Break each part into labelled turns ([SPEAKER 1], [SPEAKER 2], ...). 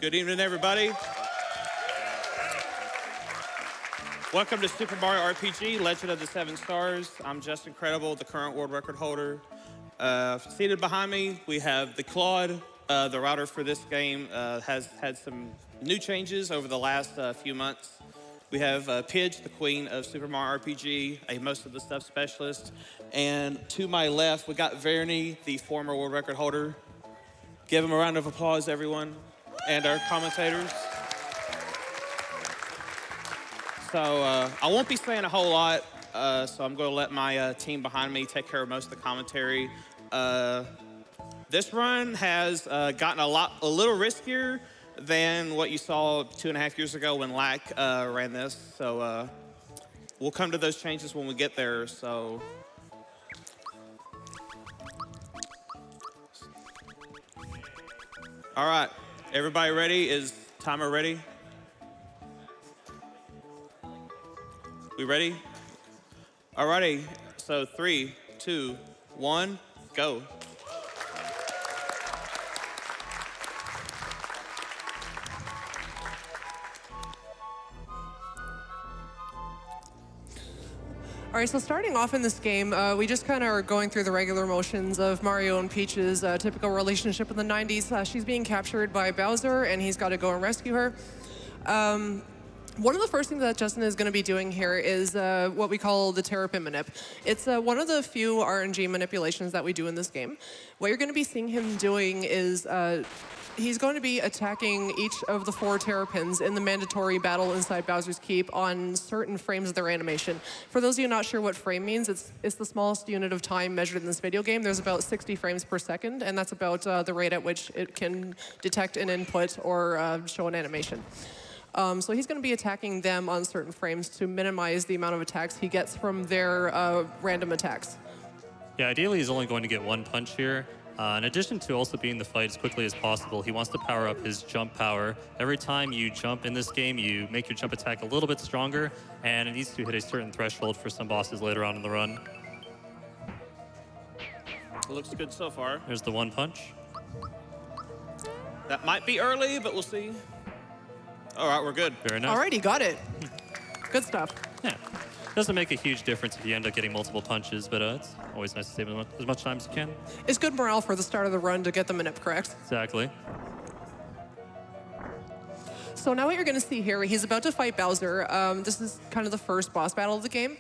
[SPEAKER 1] Good evening, everybody. Welcome to Super Mario RPG, Legend of the Seven Stars. I'm just incredible, the current world record holder. Seated behind me, we have the Claude. The router for this game has had some new changes over the last few months. We have Pidge, the queen of Super Mario RPG, a most of the stuff specialist. And to my left, we got Vernie, the former world record holder. Give him a round of applause, everyone, and our commentators. So I won't be saying a whole lot, so I'm going to let my team behind me take care of most of the commentary. This run has gotten a little riskier than what you saw 2.5 years ago when Lack ran this. So we'll come to those changes when we get there. So all right, everybody ready? Is timer ready? We ready? All righty, so 3, 2, 1, go.
[SPEAKER 2] All right, so starting off in this game, we just kind of are going through the regular motions of Mario and Peach's typical relationship in the 90s. She's being captured by Bowser, and he's got to go and rescue her. One of the first things that Justin is going to be doing here is what we call the Terrapin Manip. It's one of the few RNG manipulations that we do in this game. What you're going to be seeing him doing is he's going to be attacking each of the 4 Terrapins in the mandatory battle inside Bowser's Keep on certain frames of their animation. For those of you not sure what frame means, it's the smallest unit of time measured in this video game. There's about 60 frames per second, and that's about the rate at which it can detect an input or show an animation. So he's going to be attacking them on certain frames to minimize the amount of attacks he gets from their random attacks.
[SPEAKER 3] Yeah, ideally he's only going to get 1 punch here. In addition to also beating the fight as quickly as possible, he wants to power up his jump power. Every time you jump in this game, you make your jump attack a little bit stronger, and it needs to hit a certain threshold for some bosses later on in the run.
[SPEAKER 1] It looks good so far.
[SPEAKER 3] There's the 1 punch.
[SPEAKER 1] That might be early, but we'll see. All right, we're good.
[SPEAKER 3] Very nice.
[SPEAKER 2] All right, he got it. Good stuff.
[SPEAKER 3] Yeah. Doesn't make a huge difference if you end up getting multiple punches, but it's always nice to save as much time as you can.
[SPEAKER 2] It's good morale for the start of the run to get the Manip correct.
[SPEAKER 3] Exactly.
[SPEAKER 2] So now what you're going to see here, he's about to fight Bowser. This is kind of the first boss battle of the game.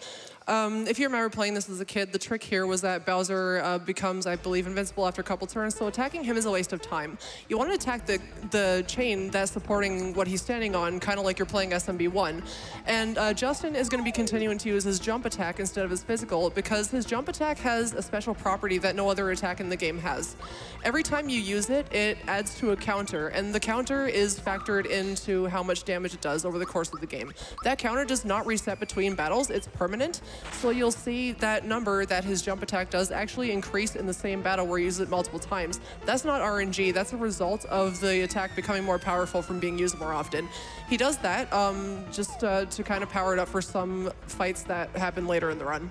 [SPEAKER 2] If you remember playing this as a kid, the trick here was that Bowser becomes, I believe, invincible after a couple turns, so attacking him is a waste of time. You want to attack the chain that's supporting what he's standing on, kind of like you're playing SMB1. And Justin is going to be continuing to use his jump attack instead of his physical, because his jump attack has a special property that no other attack in the game has. Every time you use it, it adds to a counter, and the counter is factored into how much damage it does over the course of the game. That counter does not reset between battles, it's permanent. So you'll see that number that his jump attack does actually increase in the same battle where you use it multiple times. That's not RNG, that's a result of the attack becoming more powerful from being used more often. He does that just to kind of power it up for some fights that happen later in the run.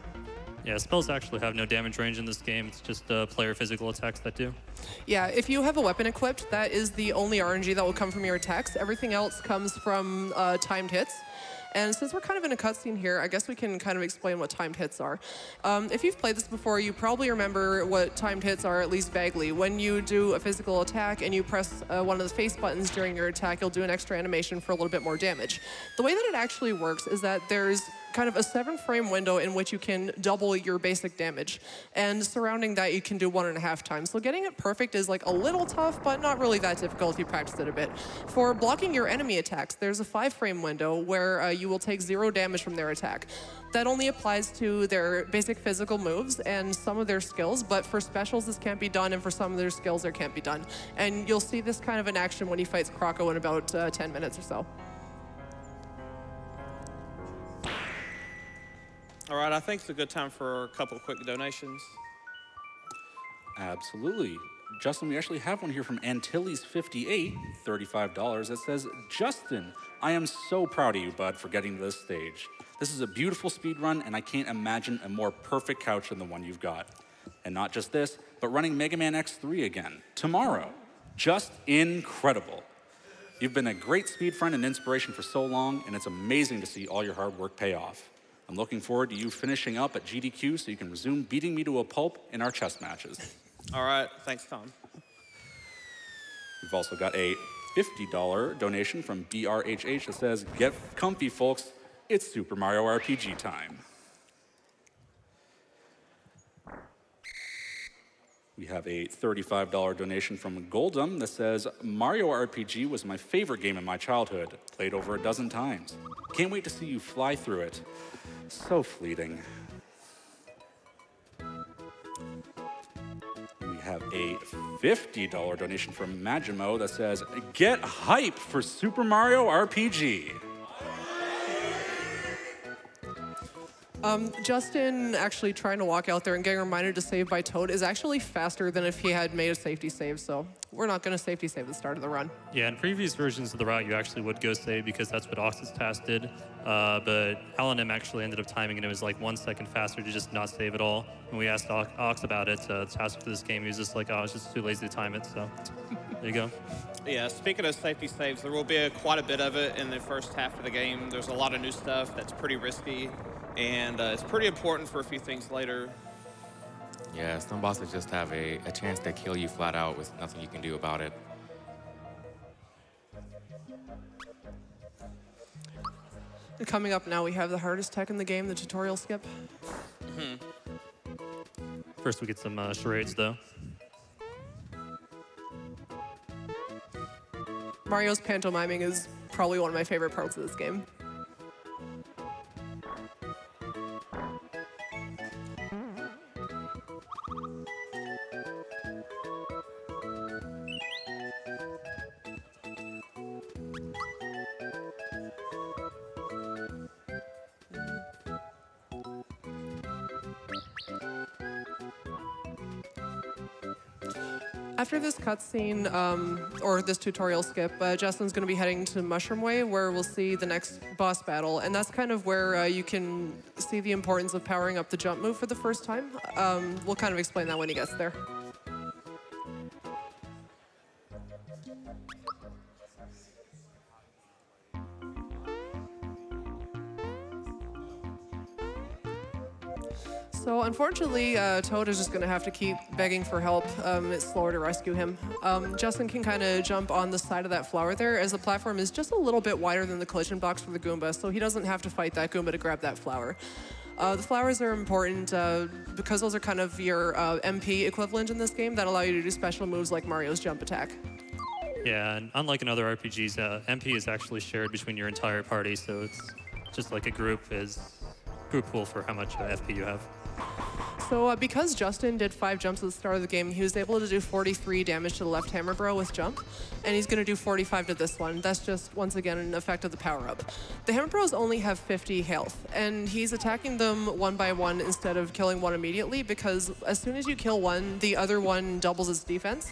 [SPEAKER 3] Yeah, spells actually have no damage range in this game. It's just player physical attacks that do.
[SPEAKER 2] Yeah, if you have a weapon equipped, that is the only RNG that will come from your attacks. Everything else comes from timed hits. And since we're kind of in a cutscene here, I guess we can kind of explain what timed hits are. If you've played this before, you probably remember what timed hits are, at least vaguely. When you do a physical attack and you press one of the face buttons during your attack, you'll do an extra animation for a little bit more damage. The way that it actually works is that there's kind of a 7-frame window in which you can double your basic damage. And surrounding that, you can do 1.5 times. So getting it perfect is like a little tough, but not really that difficult if you practice it a bit. For blocking your enemy attacks, there's a 5-frame window where you will take 0 damage from their attack. That only applies to their basic physical moves and some of their skills, but for specials this can't be done, and for some of their skills there can't be done. And you'll see this kind of in action when he fights Croco in about 10 minutes or so.
[SPEAKER 1] All right, I think it's a good time for a couple quick donations.
[SPEAKER 4] Absolutely. Justin, we actually have one here from Antilles58, $35, that says, Justin, I am so proud of you, bud, for getting to this stage. This is a beautiful speed run, and I can't imagine a more perfect couch than the one you've got. And not just this, but running Mega Man X3 again, tomorrow. Just incredible. You've been a great speed friend and inspiration for so long, and it's amazing to see all your hard work pay off. I'm looking forward to you finishing up at GDQ so you can resume beating me to a pulp in our chess matches.
[SPEAKER 1] All right, thanks, Tom.
[SPEAKER 4] We've also got a $50 donation from BRHH that says, "Get comfy, folks. It's Super Mario RPG time." We have a $35 donation from Goldum that says, "Mario RPG was my favorite game in my childhood. Played over a dozen times. Can't wait to see you fly through it. So fleeting." We have a $50 donation from Magimo that says, "Get hype for Super Mario RPG."
[SPEAKER 2] Justin actually trying to walk out there and getting reminded to save by Toad is actually faster than if he had made a safety save, so we're not going to safety save the start of the run.
[SPEAKER 3] Yeah, in previous versions of the route, you actually would go save because that's what Ox's task did. But Halonym actually ended up timing, and it was like 1 second faster to just not save at all. When we asked Ox about it, the task for this game, he was just like, "Oh, I was just too lazy to time it." So there you go.
[SPEAKER 1] Yeah, speaking of safety saves, there will be quite a bit of it in the first half of the game. There's a lot of new stuff that's pretty risky, and it's pretty important for a few things later.
[SPEAKER 5] Yeah, some bosses just have a chance to kill you flat out with nothing you can do about it.
[SPEAKER 2] And coming up now, we have the hardest tech in the game, the tutorial skip.
[SPEAKER 3] First, we get some charades, though.
[SPEAKER 2] Mario's pantomiming is probably one of my favorite parts of this game. After this cutscene, or this tutorial skip, Justin's going to be heading to Mushroom Way, where we'll see the next boss battle. And that's kind of where you can see the importance of powering up the jump move for the first time. We'll kind of explain that when he gets there. So unfortunately, Toad is just going to have to keep begging for help. It's slower to rescue him. Justin can kind of jump on the side of that flower there, as the platform is just a little bit wider than the collision box for the Goomba, so he doesn't have to fight that Goomba to grab that flower. The flowers are important because those are kind of your MP equivalent in this game that allow you to do special moves like Mario's jump attack.
[SPEAKER 3] Yeah, and unlike in other RPGs, MP is actually shared between your entire party, so it's just like a group pool for how much FP you have.
[SPEAKER 2] So because Justin did 5 jumps at the start of the game, he was able to do 43 damage to the left hammer bro with jump, and he's going to do 45 to this one. That's just, once again, an effect of the power-up. The hammer bros only have 50 health, and he's attacking them one by one instead of killing one immediately, because as soon as you kill one, the other one doubles its defense.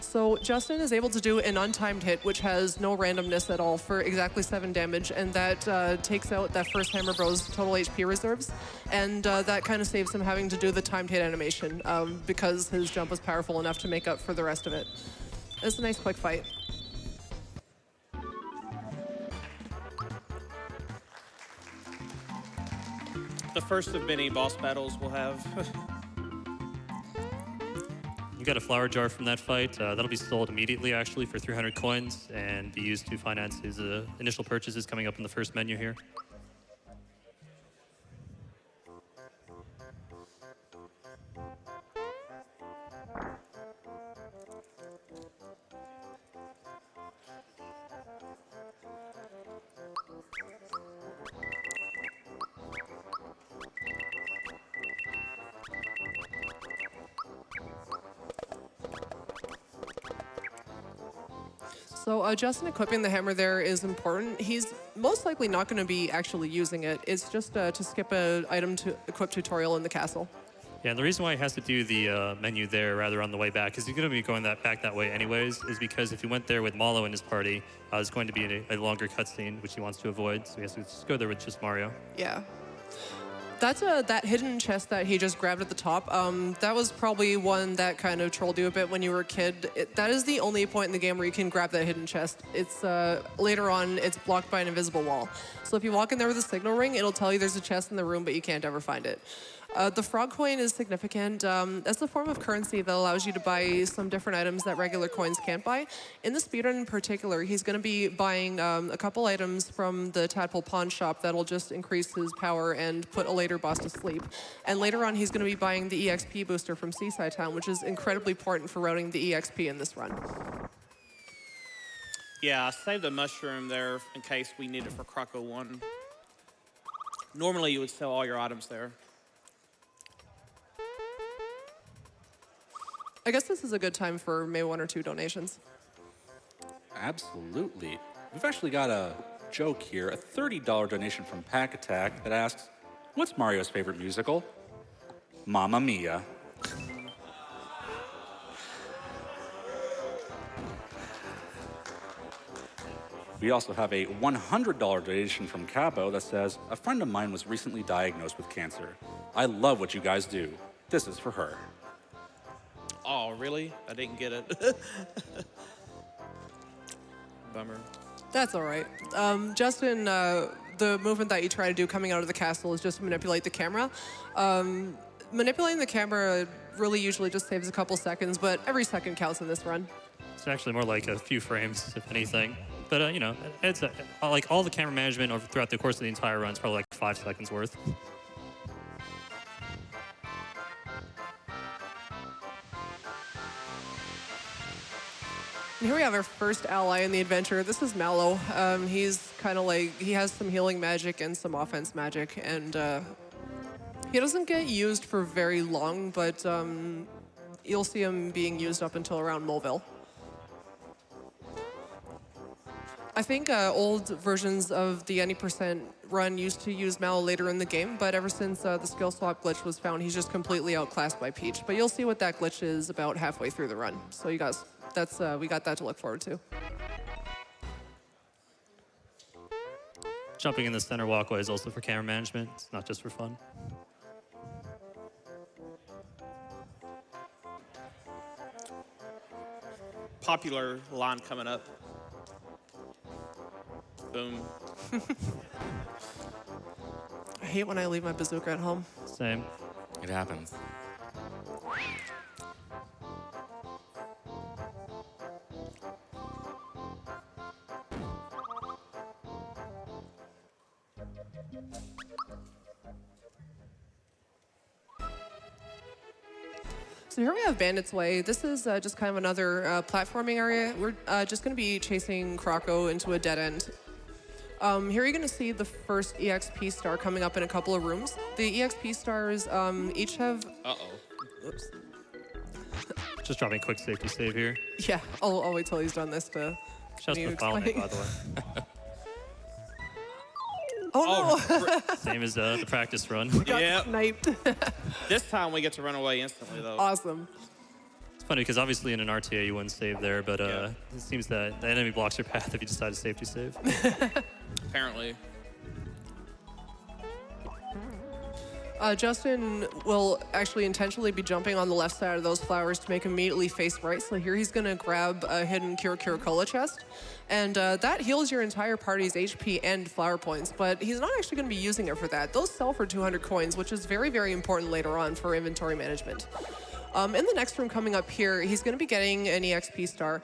[SPEAKER 2] So Justin is able to do an untimed hit, which has no randomness at all, for exactly 7 damage, and that takes out that first Hammer Bros total HP reserves, and that kind of saves him having to do the timed hit animation because his jump was powerful enough to make up for the rest of it. It's a nice quick fight.
[SPEAKER 1] The first of many boss battles we'll have.
[SPEAKER 3] You got a flower jar from that fight. That'll be sold immediately, actually, for 300 coins and be used to finance his initial purchases coming up in the first menu here.
[SPEAKER 2] So Justin equipping the hammer there is important. He's most likely not going to be actually using it. It's just to skip an item to equip tutorial in the castle.
[SPEAKER 3] Yeah, and the reason why he has to do the menu there rather on the way back, because he's going to be going back that way anyways, is because if he went there with Malo in his party, it's going to be a longer cutscene, which he wants to avoid, so he has to just go there with just Mario.
[SPEAKER 2] Yeah. That hidden chest that he just grabbed at the top. That was probably one that kind of trolled you a bit when you were a kid. That is the only point in the game where you can grab that hidden chest. It's later on, it's blocked by an invisible wall. So if you walk in there with a signal ring, it'll tell you there's a chest in the room, but you can't ever find it. The frog coin is significant. That's a form of currency that allows you to buy some different items that regular coins can't buy. In the speedrun in particular, he's going to be buying a couple items from the Tadpole pawn shop that'll just increase his power and put a later boss to sleep. And later on, he's going to be buying the EXP booster from Seaside Town, which is incredibly important for routing the EXP in this run.
[SPEAKER 1] Yeah, I saved a mushroom there in case we need it for Croco 1. Normally, you would sell all your items there.
[SPEAKER 2] I guess this is a good time for maybe 1 or 2 donations.
[SPEAKER 4] Absolutely. We've actually got a joke here, a $30 donation from Pack Attack that asks, what's Mario's favorite musical? Mamma Mia. We also have a $100 donation from Cabo that says, a friend of mine was recently diagnosed with cancer. I love what you guys do. This is for her.
[SPEAKER 1] Oh, really? I didn't get it. Bummer.
[SPEAKER 2] That's all right. Justin, the movement that you try to do coming out of the castle is just to manipulate the camera. Manipulating the camera really usually just saves a couple seconds, but every second counts in this run.
[SPEAKER 3] It's actually more like a few frames, if anything. But, you know, it's like all the camera management throughout the course of the entire run is probably like 5 seconds worth.
[SPEAKER 2] And here we have our first ally in the adventure. This is Mallow. He's kind of like, he has some healing magic and some offense magic, and he doesn't get used for very long, but you'll see him being used up until around Moleville. I think old versions of the any percent run used to use Mallow later in the game, but ever since the skill swap glitch was found, he's just completely outclassed by Peach. But you'll see what that glitch is about halfway through the run. So you guys, we got that to look forward to.
[SPEAKER 3] Jumping in the center walkway is also for camera management. It's not just for fun.
[SPEAKER 1] Popular line coming up. Boom.
[SPEAKER 2] I hate when I leave my bazooka at home.
[SPEAKER 3] Same.
[SPEAKER 5] It happens.
[SPEAKER 2] So here we have Bandit's Way. This is just kind of another platforming area. We're just going to be chasing Croco into a dead end. Here you're going to see the first EXP star coming up in a couple of rooms. The EXP stars each have...
[SPEAKER 1] Uh-oh.
[SPEAKER 2] Oops.
[SPEAKER 3] Just dropping a quick safety save here.
[SPEAKER 2] Yeah, I'll wait till he's done this to...
[SPEAKER 3] Just
[SPEAKER 2] you
[SPEAKER 3] the file name,
[SPEAKER 2] explain.
[SPEAKER 3] by the way.
[SPEAKER 2] Oh, no!
[SPEAKER 3] Same as the practice run.
[SPEAKER 2] Got
[SPEAKER 1] Yep.
[SPEAKER 2] sniped.
[SPEAKER 1] This time we get to run away instantly, though.
[SPEAKER 2] Awesome.
[SPEAKER 3] It's funny because obviously in an RTA you wouldn't save there, but
[SPEAKER 1] Yeah.
[SPEAKER 3] it seems that the enemy blocks your path if you decide to safety save.
[SPEAKER 1] Apparently.
[SPEAKER 2] Justin will actually intentionally be jumping on the left side of those flowers to make him immediately face right. So here he's going to grab a hidden Cure Cola chest. And that heals your entire party's HP and flower points, but he's not actually going to be using it for that. Those sell for 200 coins, which is very, very important later on for inventory management. In the next room coming up here, he's going to be getting an EXP star.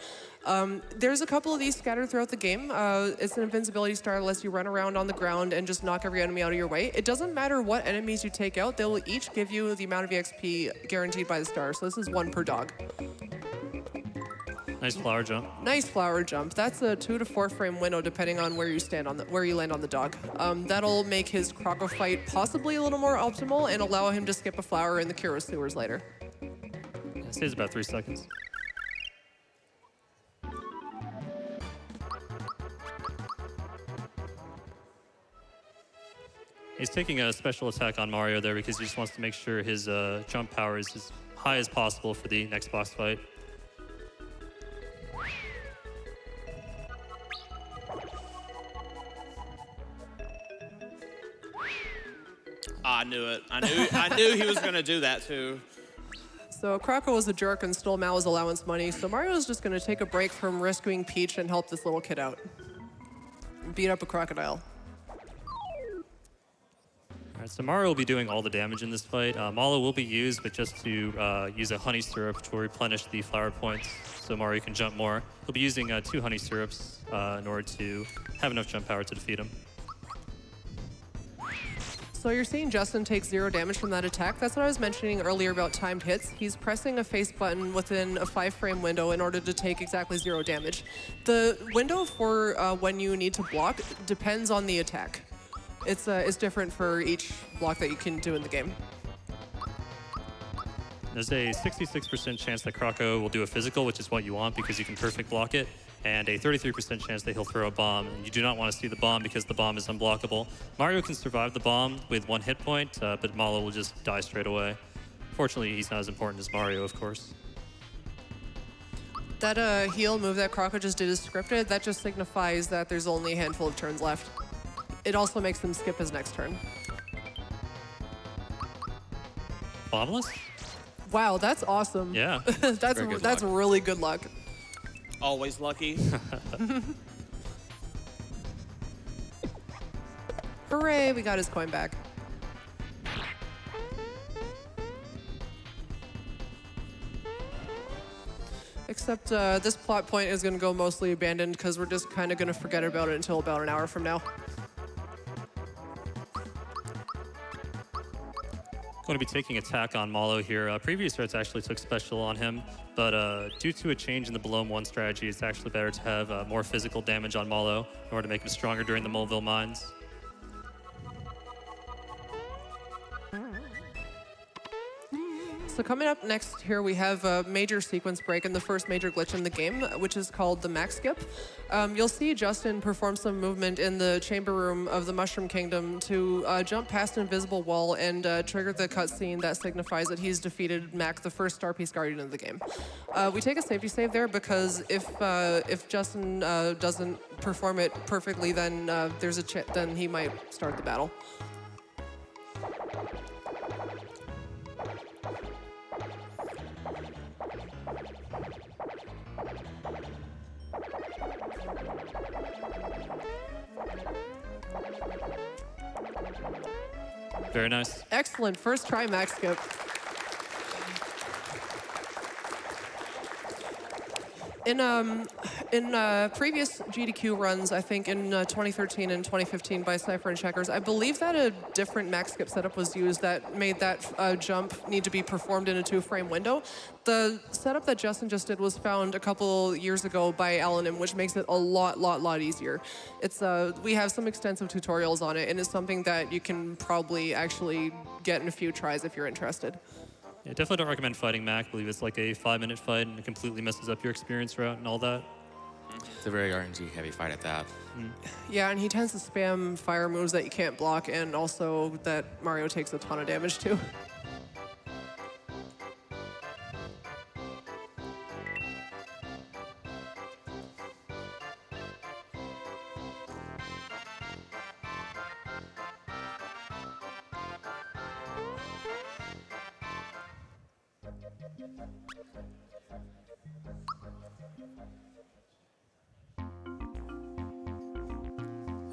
[SPEAKER 2] There's a couple of these scattered throughout the game. It's an invincibility star that lets you run around on the ground and just knock every enemy out of your way. It doesn't matter what enemies you take out, they will each give you the amount of EXP guaranteed by the star. So this is 1 per dog.
[SPEAKER 3] Nice flower jump.
[SPEAKER 2] Nice flower jump. That's a 2 to 4 frame window depending on where you stand on where you land on the dog. That'll make his Croco fight possibly a little more optimal and allow him to skip a flower in the Kira sewers later.
[SPEAKER 3] Yeah, it saves about 3 seconds. He's taking a special attack on Mario there because he just wants to make sure his jump power is as high as possible for the next boss fight.
[SPEAKER 1] I knew it. I knew he was going to do that too.
[SPEAKER 2] So Croco was a jerk and stole Mal's allowance money, so Mario's just going to take a break from rescuing Peach and help this little kid out. Beat up a crocodile.
[SPEAKER 3] All right, so Mario will be doing all the damage in this fight. Malo will be used, but just to use a honey syrup to replenish the flower points so Mario can jump more. He'll be using 2 honey syrups in order to have enough jump power to defeat him.
[SPEAKER 2] So you're seeing Justin take 0 damage from that attack. That's what I was mentioning earlier about timed hits. He's pressing a face button within a 5-frame window in order to take exactly 0 damage. The window for when you need to block depends on the attack. It's different for each block that you can do in the game.
[SPEAKER 3] There's a 66% chance that Croco will do a physical, which is what you want because you can perfect block it, and a 33% chance that he'll throw a bomb. And you do not want to see the bomb because the bomb is unblockable. Mario can survive the bomb with 1 hit point, but Malo will just die straight away. Fortunately, he's not as important as Mario, of course.
[SPEAKER 2] That heal move that Croco just did is scripted. That just signifies that there's only a handful of turns left. It also makes him skip his next turn.
[SPEAKER 3] Bombless?
[SPEAKER 2] Wow, that's awesome.
[SPEAKER 3] Yeah.
[SPEAKER 2] that's really good luck.
[SPEAKER 1] Always lucky.
[SPEAKER 2] Hooray, we got his coin back. Except this plot point is going to go mostly abandoned because we're just kind of going to forget about it until about an hour from now.
[SPEAKER 3] Going to be taking attack on Malo here. Previous threats actually took special on him, but due to a change in the below 1 strategy, it's actually better to have more physical damage on Malo in order to make him stronger during the Moleville Mines.
[SPEAKER 2] So coming up next here, we have a major sequence break and the first major glitch in the game, which is called the max skip. You'll see Justin perform some movement in the chamber room of the Mushroom Kingdom to jump past an invisible wall and trigger the cutscene that signifies that he's defeated Mac, the first Star Piece Guardian of the game. We take a safety save there because if Justin doesn't perform it perfectly, then then he might start the battle.
[SPEAKER 3] Very nice.
[SPEAKER 2] Excellent. First try max skip. In previous GDQ runs, I think in 2013 and 2015 by Cypher and Checkers, I believe that a different max skip setup was used that made that jump need to be performed in a 2-frame window. The setup that Justin just did was found a couple years ago by Alanim, which makes it a lot easier. It's we have some extensive tutorials on it, and it's something that you can probably actually get in a few tries if you're interested.
[SPEAKER 3] Yeah, definitely don't recommend fighting Mac. I believe it's like a 5-minute fight and it completely messes up your experience route and all that.
[SPEAKER 5] It's a very RNG heavy fight at that.
[SPEAKER 2] Yeah, and he tends to spam fire moves that you can't block, and also that Mario takes a ton of damage too.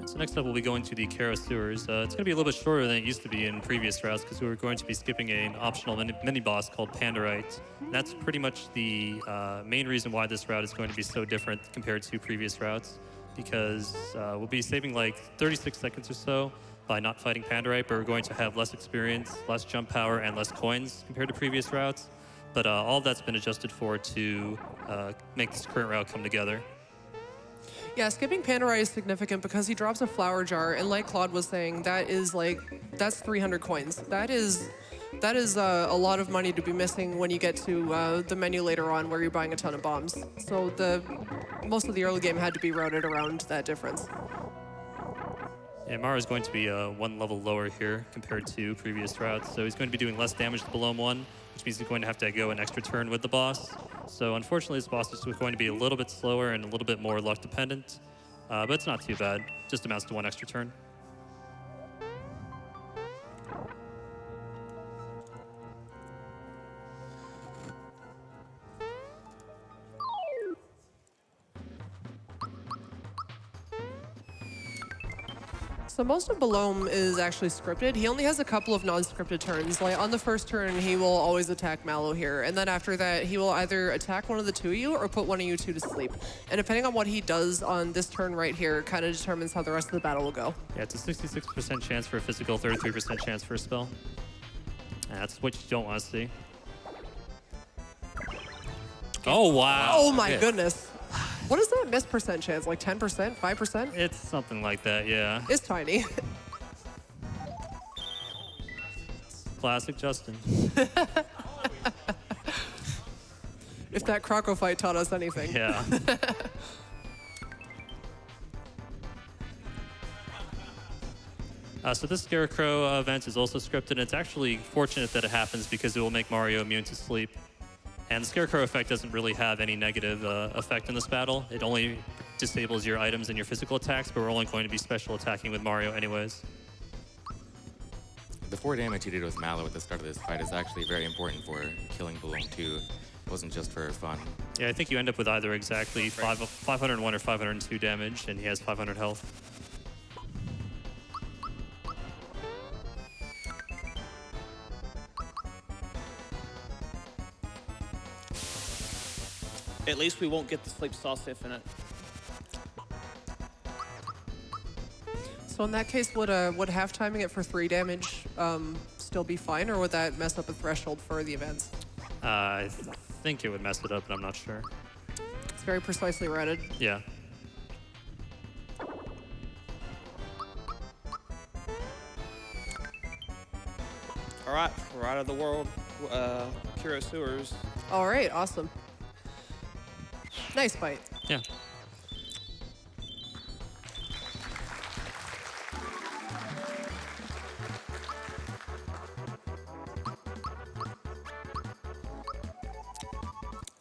[SPEAKER 3] So next up, we'll be going to the Kara Sewers. It's going to be a little bit shorter than it used to be in previous routes because we were going to be skipping an optional mini-boss called Pandarite. And that's pretty much the main reason why this route is going to be so different compared to previous routes, because we'll be saving like 36 seconds or so by not fighting Pandarite, but we're going to have less experience, less jump power, and less coins compared to previous routes. But all of that's been adjusted for to make this current route come together.
[SPEAKER 2] Yeah, skipping Pandarite is significant because he drops a flower jar, and like Claude was saying, that's 300 coins. That is a lot of money to be missing when you get to the menu later on where you're buying a ton of bombs. So most of the early game had to be routed around that difference.
[SPEAKER 3] Yeah, Mario's going to be 1 level lower here compared to previous routes, so he's going to be doing less damage to below 1, which means he's going to have to go an extra turn with the boss. So unfortunately, this boss is going to be a little bit slower and a little bit more luck dependent, but it's not too bad. Just amounts to 1 extra turn.
[SPEAKER 2] So most of Belome is actually scripted. He only has a couple of non-scripted turns. Like on the first turn, he will always attack Mallow here. And then after that, he will either attack one of the two of you or put one of you two to sleep. And depending on what he does on this turn right here, kind of determines how the rest of the battle will go.
[SPEAKER 3] Yeah, it's a 66% chance for a physical, 33% chance for a spell. And that's what you don't want to see. Oh, wow.
[SPEAKER 2] Oh my
[SPEAKER 5] Yeah.
[SPEAKER 2] goodness. What is that miss percent chance? Like 10%, 5%?
[SPEAKER 3] It's something like that, yeah.
[SPEAKER 2] It's tiny.
[SPEAKER 3] Classic Justin.
[SPEAKER 2] If that Croco fight taught us anything.
[SPEAKER 3] Yeah. So this Scarecrow event is also scripted, and it's actually fortunate that it happens because it will make Mario immune to sleep. And the Scarecrow effect doesn't really have any negative effect in this battle. It only disables your items and your physical attacks, but we're only going to be special attacking with Mario anyways.
[SPEAKER 5] The 4 damage he did with Mallow at the start of this fight is actually very important for killing Belome too. It wasn't just for fun.
[SPEAKER 3] Yeah, I think you end up with either exactly 501 or 502 damage, and he has 500 health.
[SPEAKER 1] At least we won't get the sleep sauce if in it.
[SPEAKER 2] So in that case, would half timing it for 3 damage still be fine, or would that mess up a threshold for the events?
[SPEAKER 3] I think it would mess it up, but I'm not sure.
[SPEAKER 2] It's very precisely routed.
[SPEAKER 3] Yeah.
[SPEAKER 1] All right, we're out of the world. Kuro Sewers.
[SPEAKER 2] All right, awesome. Nice fight.
[SPEAKER 3] Yeah.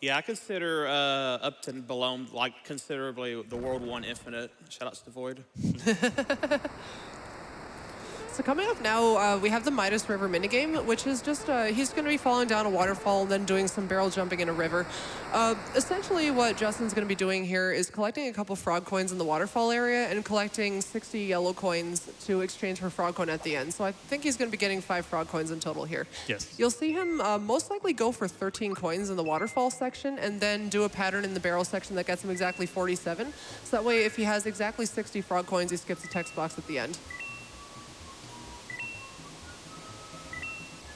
[SPEAKER 1] Yeah, I consider up to Belome like considerably the World 1 Infinite. Shout outs to Void.
[SPEAKER 2] So coming up now, we have the Midas River minigame, which is just, he's going to be falling down a waterfall and then doing some barrel jumping in a river. Essentially what Justin's going to be doing here is collecting a couple frog coins in the waterfall area and collecting 60 yellow coins to exchange for frog coin at the end. So I think he's going to be getting 5 frog coins in total here.
[SPEAKER 3] Yes.
[SPEAKER 2] You'll see him most likely go for 13 coins in the waterfall section and then do a pattern in the barrel section that gets him exactly 47. So that way, if he has exactly 60 frog coins, he skips a text box at the end.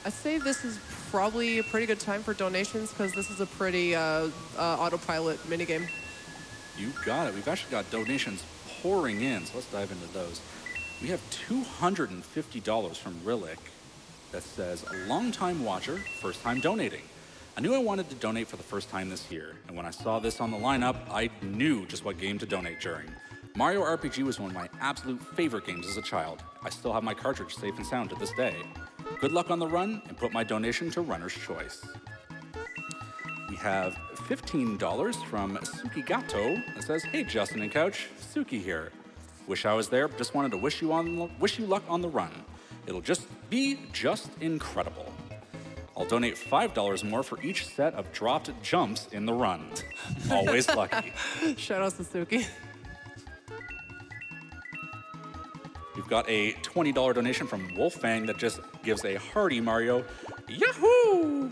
[SPEAKER 2] I'd say this is probably a pretty good time for donations because this is a pretty autopilot minigame.
[SPEAKER 4] You got it. We've actually got donations pouring in, so let's dive into those. We have $250 from Rillick that says, a long-time watcher, first time donating. I knew I wanted to donate for the first time this year, and when I saw this on the lineup, I knew just what game to donate during. Mario RPG was one of my absolute favorite games as a child. I still have my cartridge safe and sound to this day. Good luck on the run, and put my donation to Runner's Choice. We have $15 from Suki Gato that says, hey Justin and Couch, Suki here. Wish I was there, but just wanted to wish you luck on the run. It'll just be incredible. I'll donate $5 more for each set of dropped jumps in the run. Always lucky.
[SPEAKER 2] Shout out to Suki.
[SPEAKER 4] We've got a $20 donation from Wolfang that just gives a hearty Mario Yahoo!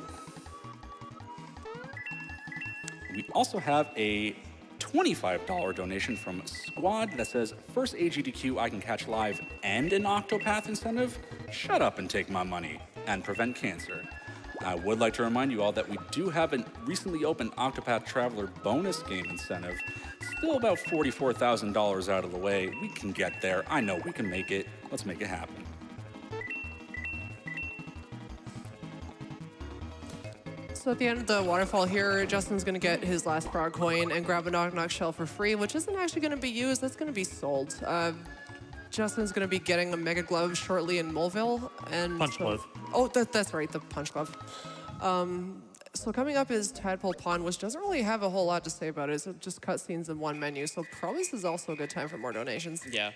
[SPEAKER 4] We also have a $25 donation from Squad that says, first AGDQ I can catch live and an Octopath incentive? Shut up and take my money and prevent cancer. I would like to remind you all that we do have a recently opened Octopath Traveler bonus game incentive. Still about $44,000 out of the way. We can get there. I know we can make it. Let's make it happen.
[SPEAKER 2] So at the end of the waterfall here, Justin's going to get his last frog coin and grab a Knock Knock shell for free, which isn't actually going to be used. That's going to be sold. Justin's going to be getting a Mega Glove shortly in Moleville. And
[SPEAKER 3] Punch Glove.
[SPEAKER 2] Oh, that's right, the Punch Glove. So coming up is Tadpole Pond, which doesn't really have a whole lot to say about it. It's just cutscenes in one menu, so probably this is also a good time for more donations.
[SPEAKER 1] Yeah.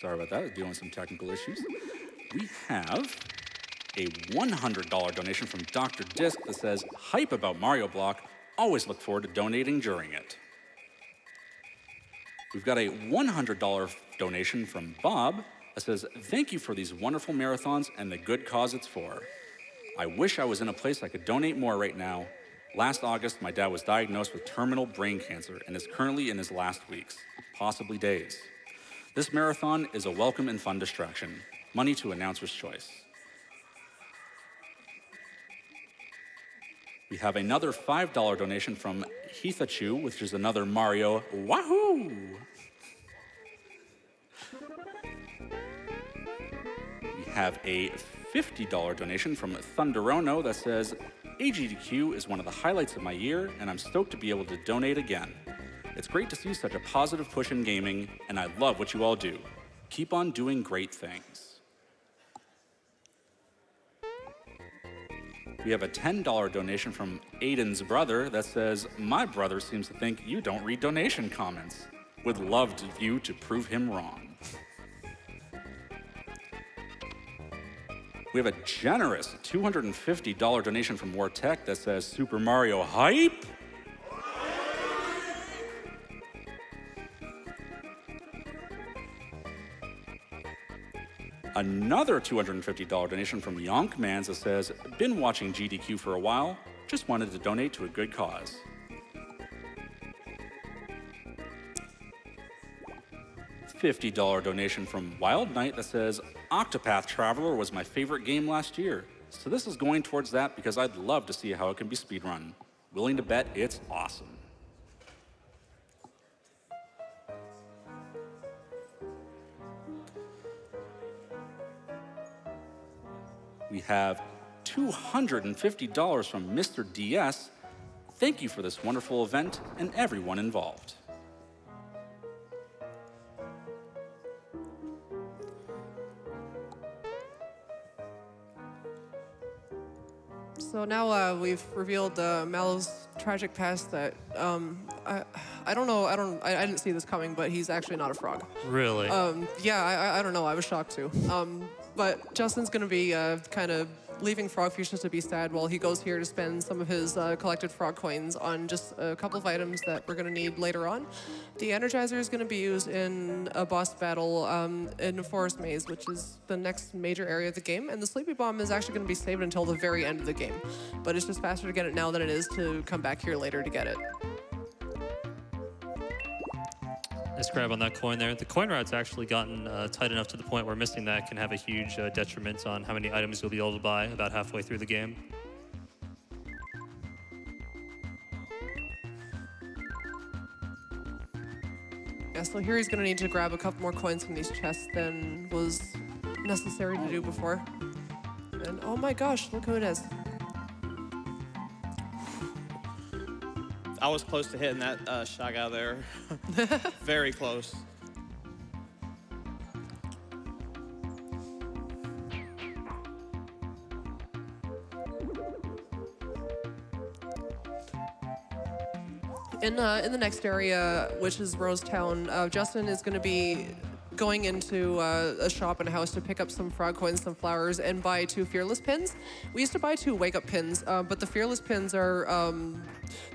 [SPEAKER 4] Sorry about that. I was dealing with some technical issues. We have a $100 donation from Dr. Disc that says, hype about Mario Block. Always look forward to donating during it. We've got a $100 donation from Bob that says, thank you for these wonderful marathons and the good cause it's for. I wish I was in a place I could donate more right now. Last August, my dad was diagnosed with terminal brain cancer and is currently in his last weeks, possibly days. This marathon is a welcome and fun distraction. Money to announcer's choice. We have another $5 donation from Heathachu, which is another Mario Wahoo! We have a $50 donation from Thunderono that says, AGDQ is one of the highlights of my year, and I'm stoked to be able to donate again. It's great to see such a positive push in gaming, and I love what you all do. Keep on doing great things. We have a $10 donation from Aiden's brother that says, my brother seems to think you don't read donation comments. Would love you to prove him wrong. We have a generous $250 donation from War Tech that says, Super Mario hype? Another $250 donation from Yonkmans that says, been watching GDQ for a while, just wanted to donate to a good cause. $50 donation from Wild Knight that says, Octopath Traveler was my favorite game last year, so this is going towards that because I'd love to see how it can be speedrun. Willing to bet it's awesome. We have $250 from Mr. DS. Thank you for this wonderful event and everyone involved.
[SPEAKER 2] So now we've revealed Mallow's tragic past that I don't know, I didn't see this coming, but he's actually not a frog.
[SPEAKER 3] Really?
[SPEAKER 2] Yeah, I don't know, I was shocked too. But Justin's gonna be kind of leaving Frog Fuchsia to be sad while he goes here to spend some of his collected frog coins on just a couple of items that we're gonna need later on. The Energizer is gonna be used in a boss battle in a forest maze, which is the next major area of the game. And the Sleepy Bomb is actually gonna be saved until the very end of the game. But it's just faster to get it now than it is to come back here later to get it.
[SPEAKER 3] Nice grab on that coin there. The coin route's actually gotten tight enough to the point where missing that can have a huge detriment on how many items you'll be able to buy about halfway through the game.
[SPEAKER 2] Yeah, so here he's gonna need to grab a couple more coins from these chests than was necessary to do before. And oh my gosh, look who it is.
[SPEAKER 1] I was close to hitting that shot out there. Very close.
[SPEAKER 2] In the next area, which is Rosetown, Justin is going to be going into a shop and a house to pick up some frog coins, some flowers, and buy 2 Fearless pins. We used to buy 2 Wake Up pins, but the Fearless pins are...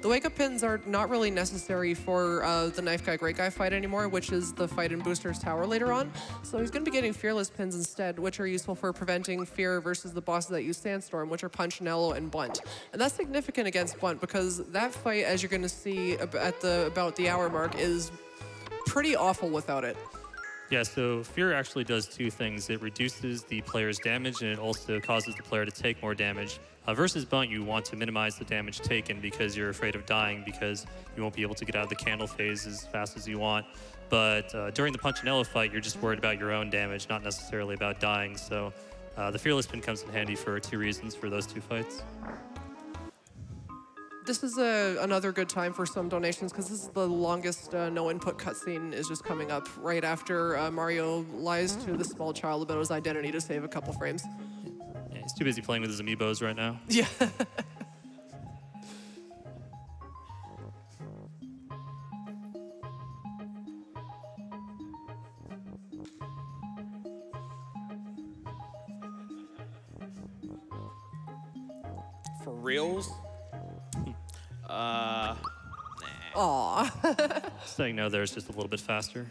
[SPEAKER 2] the Wake Up pins are not really necessary for the Knife Guy Great Guy fight anymore, which is the fight in Booster's Tower later on. So he's going to be getting Fearless pins instead, which are useful for preventing fear versus the bosses that use Sandstorm, which are Punchinello and Blunt. And that's significant against Blunt because that fight, as you're going to see at about the hour mark, is pretty awful without it.
[SPEAKER 3] Yeah, so Fear actually does 2 things. It reduces the player's damage, and it also causes the player to take more damage. Versus Bunt, you want to minimize the damage taken because you're afraid of dying because you won't be able to get out of the candle phase as fast as you want. But during the Punchinello fight, you're just worried about your own damage, not necessarily about dying. So the Fearless pin comes in handy for 2 reasons for those 2 fights.
[SPEAKER 2] This is another good time for some donations because this is the longest no-input cutscene is just coming up right after Mario lies to the small child about his identity to save a couple frames.
[SPEAKER 3] Yeah, he's too busy playing with his amiibos right now.
[SPEAKER 2] Yeah.
[SPEAKER 1] For reals?
[SPEAKER 2] Aw.
[SPEAKER 3] Saying no there is just a little bit faster.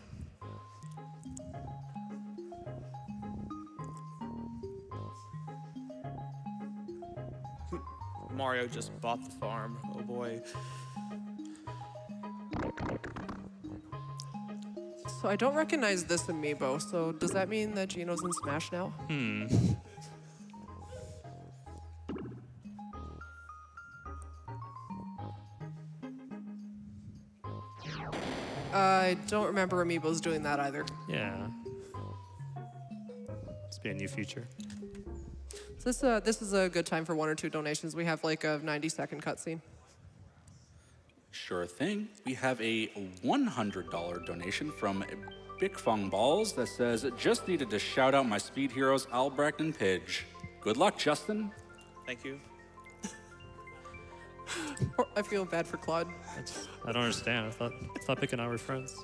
[SPEAKER 1] Mario just bought the farm. Oh boy.
[SPEAKER 2] So I don't recognize this amiibo, so does that mean that Gino's in Smash now? I don't remember amiibos doing that either.
[SPEAKER 3] Yeah. Must be a new feature.
[SPEAKER 2] So this is a good time for 1 or 2 donations. We have like a 90-second cutscene.
[SPEAKER 4] Sure thing. We have a $100 donation from Big Fung Balls that says, just needed to shout out my speed heroes Albrecht and Pidge. Good luck, Justin.
[SPEAKER 1] Thank you.
[SPEAKER 2] I feel bad for Claude.
[SPEAKER 3] I don't understand. I thought Pick and I were friends.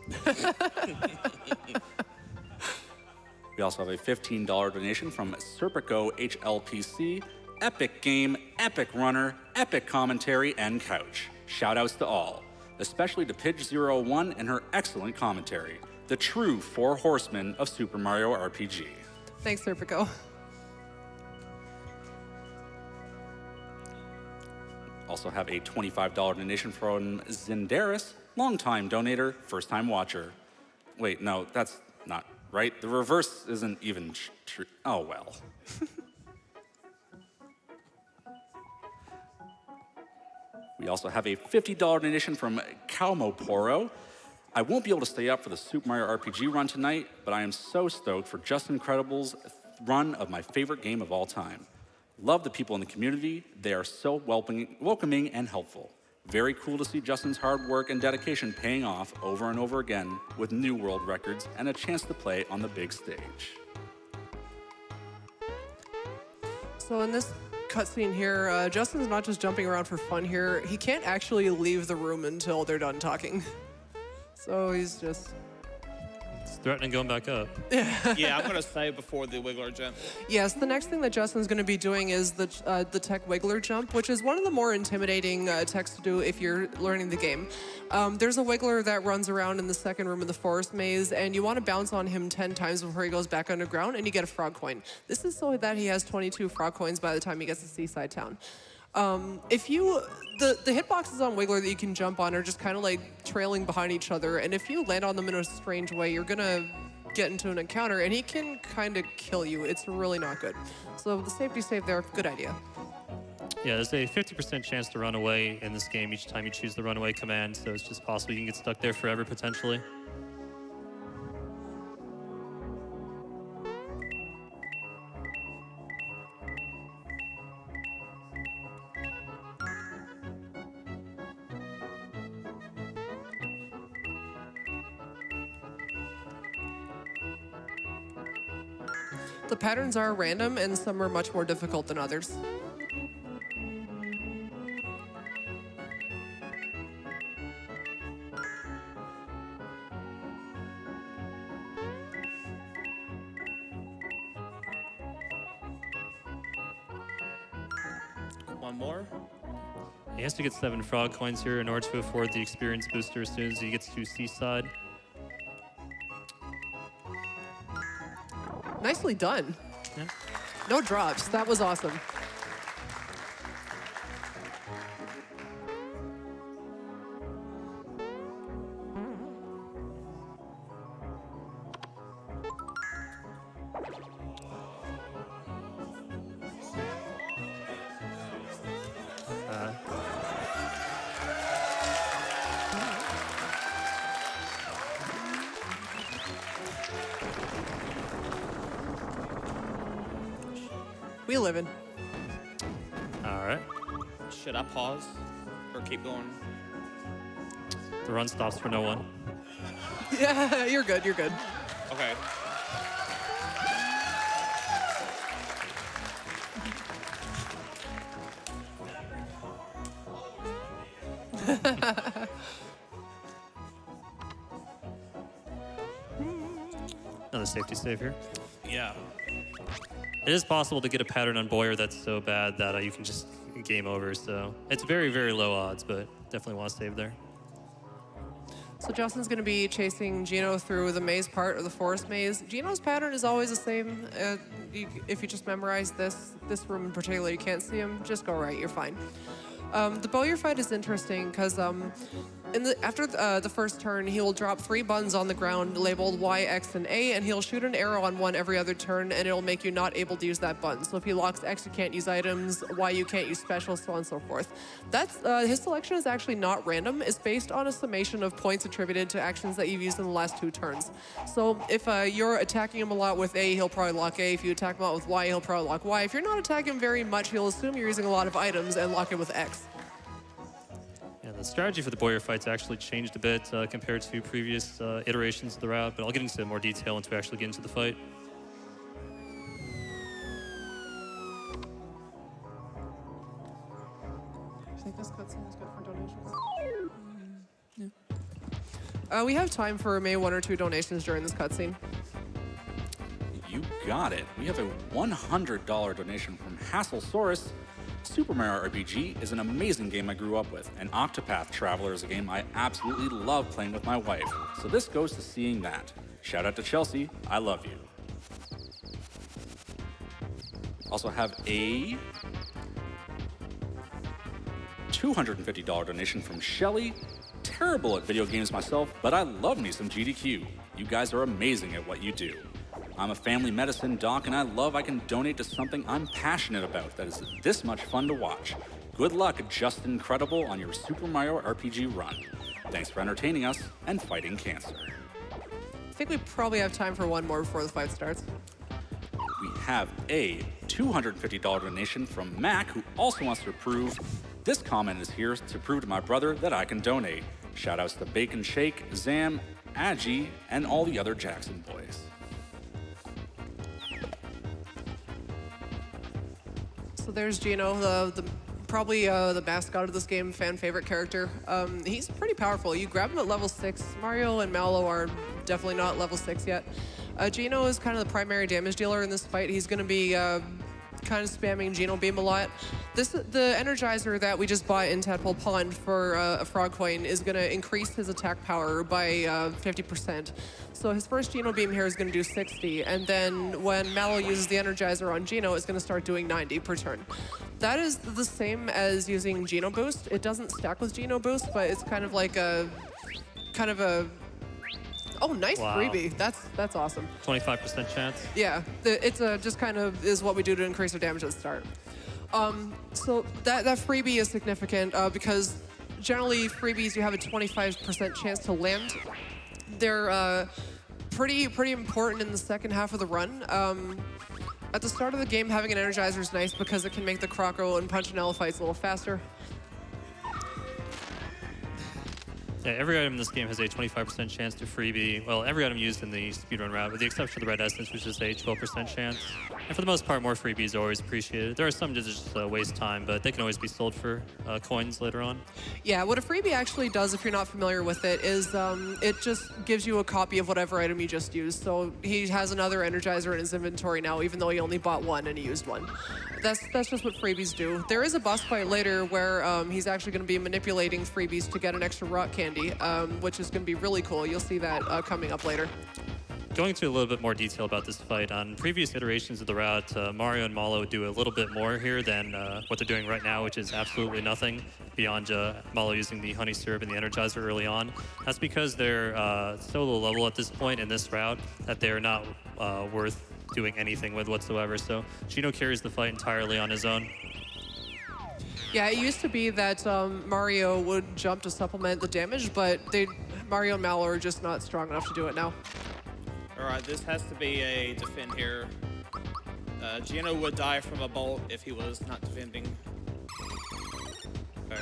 [SPEAKER 4] We also have a $15 donation from Serpico HLPC. Epic game, epic runner, epic commentary, and couch. Shoutouts to all, especially to Pidge01 and her excellent commentary. The true 4 horsemen of Super Mario RPG.
[SPEAKER 2] Thanks, Serpico.
[SPEAKER 4] Also have a $25 donation from Zindaris, longtime donator, first-time watcher. Wait, no, that's not right. The reverse isn't even true. Oh, well. We also have a $50 donation from Kaumoporo. I won't be able to stay up for the Super Mario RPG run tonight, but I am so stoked for Justin Credible's run of my favorite game of all time. Love the people in the community. They are so welcoming and helpful. Very cool to see Justin's hard work and dedication paying off over and over again with new world records and a chance to play on the big stage.
[SPEAKER 2] So in this cutscene here, Justin's not just jumping around for fun here. He can't actually leave the room until they're done talking. So he's just...
[SPEAKER 3] It's threatening going back up.
[SPEAKER 1] Yeah, I'm gonna say before the Wiggler jump.
[SPEAKER 2] Yes, the next thing that Justin's going to be doing is the tech wiggler jump, which is one of the more intimidating techs to do if you're learning the game. There's a wiggler that runs around in the second room of the forest maze, and you want to bounce on him 10 times before he goes back underground, and you get a frog coin. This is so that he has 22 frog coins by the time he gets to Seaside Town. The hitboxes on Wiggler that you can jump on are just kind of like trailing behind each other, and if you land on them in a strange way, you're gonna get into an encounter, and he can kind of kill you. It's really not good. So the safety save there, good idea.
[SPEAKER 3] Yeah, there's a 50% chance to run away in this game each time you choose the runaway command, so it's just possible you can get stuck there forever potentially.
[SPEAKER 2] The patterns are random, and some are much more difficult than others.
[SPEAKER 1] One more.
[SPEAKER 3] He has to get 7 frog coins here in order to afford the experience booster as soon as he gets to Seaside.
[SPEAKER 2] Nicely done.
[SPEAKER 3] Yeah.
[SPEAKER 2] No drops. That was awesome. We live in.
[SPEAKER 3] All right.
[SPEAKER 1] Should I pause or keep going?
[SPEAKER 3] The run stops for no one.
[SPEAKER 2] Yeah, you're good. You're good.
[SPEAKER 1] Okay.
[SPEAKER 3] Another safety save here.
[SPEAKER 1] Yeah.
[SPEAKER 3] It is possible to get a pattern on Boyer that's so bad that you can just game over. So it's very, very low odds, but definitely want to save there.
[SPEAKER 2] So Justin's going to be chasing Gino through the maze part, or the forest maze. Gino's pattern is always the same. If you just memorize this room in particular, you can't see him, just go right, you're fine. The bowyer fight is interesting because after the first turn, he'll drop 3 buttons on the ground labeled Y, X, and A, and he'll shoot an arrow on one every other turn, and it'll make you not able to use that button. So if he locks X, you can't use items, Y, you can't use special, so on and so forth. His selection is actually not random. It's based on a summation of points attributed to actions that you've used in the last 2 turns. So if you're attacking him a lot with A, he'll probably lock A. If you attack him a lot with Y, he'll probably lock Y. If you're not attacking him very much, he'll assume you're using a lot of items and lock it with X.
[SPEAKER 3] Yeah, the strategy for the bowyer fight's actually changed a bit compared to previous iterations of the route, but I'll get into more detail once we actually get into the fight.
[SPEAKER 2] I think this cutscene is good for donations. Yeah. We have time for maybe 1 or 2 donations during this cutscene.
[SPEAKER 4] You got it. We have a $100 donation from Hasselsaurus. Super Mario RPG is an amazing game I grew up with, and Octopath Traveler is a game I absolutely love playing with my wife. So this goes to seeing that. Shout out to Chelsea, I love you. Also have a $250 donation from Shelly. Terrible at video games myself, but I love me some GDQ. You guys are amazing at what you do. I'm a family medicine doc, and I love I can donate to something I'm passionate about that is this much fun to watch. Good luck, Justin Credible, on your Super Mario RPG run. Thanks for entertaining us and fighting cancer.
[SPEAKER 2] I think we probably have time for 1 more before the fight starts.
[SPEAKER 4] We have a $250 donation from Mac, who also wants to approve. This comment is here to prove to my brother that I can donate. Shoutouts to Bacon Shake, Zam, Agi, and all the other Jackson boys.
[SPEAKER 2] So there's Gino, probably the mascot of this game, fan favorite character. He's pretty powerful. You grab him at level 6. Mario and Mallow are definitely not level 6 yet. Gino is kind of the primary damage dealer in this fight. He's going to be kind of spamming Geno Beam a lot. The Energizer that we just bought in Tadpole Pond for a frog coin is going to increase his attack power by 50%. So his first Geno Beam here is going to do 60, and then when Mallow uses the Energizer on Geno, it's going to start doing 90 per turn. That is the same as using Geno Boost. It doesn't stack with Geno Boost, but it's kind of like a oh, nice freebie. That's awesome.
[SPEAKER 3] 25% chance.
[SPEAKER 2] Yeah, it's just kind of is what we do to increase our damage at the start. So that freebie is significant because generally freebies you have a 25% chance to land. They're pretty important in the second half of the run. At the start of the game, having an Energizer is nice because it can make the Croco and Punch and L fights a little faster.
[SPEAKER 3] Yeah, every item in this game has a 25% chance to freebie. Well, every item used in the speedrun route, with the exception of the Red Essence, which is a 12% chance. And for the most part, more freebies are always appreciated. There are some that just waste time, but they can always be sold for coins later on. Yeah,
[SPEAKER 2] what a freebie actually does, if you're not familiar with it, is it just gives you a copy of whatever item you just used. So he has another Energizer in his inventory now, even though he only bought one and he used one. That's just what freebies do. There is a boss fight later where he's actually going to be manipulating freebies to get an extra rock candy, which is going to be really cool. You'll see that coming up later.
[SPEAKER 3] Going into a little bit more detail about this fight, on previous iterations of the route, Mario and Mallow do a little bit more here than what they're doing right now, which is absolutely nothing beyond Mallow using the honey syrup and the Energizer early on. That's because they're so low level at this point in this route that they're not worth doing anything with whatsoever. So Geno carries the fight entirely on his own.
[SPEAKER 2] Yeah, it used to be that Mario would jump to supplement the damage, but Mario and Mallow are just not strong enough to do it now.
[SPEAKER 1] All right, this has to be a defend here. Geno would die from a bolt if he was not defending. Okay.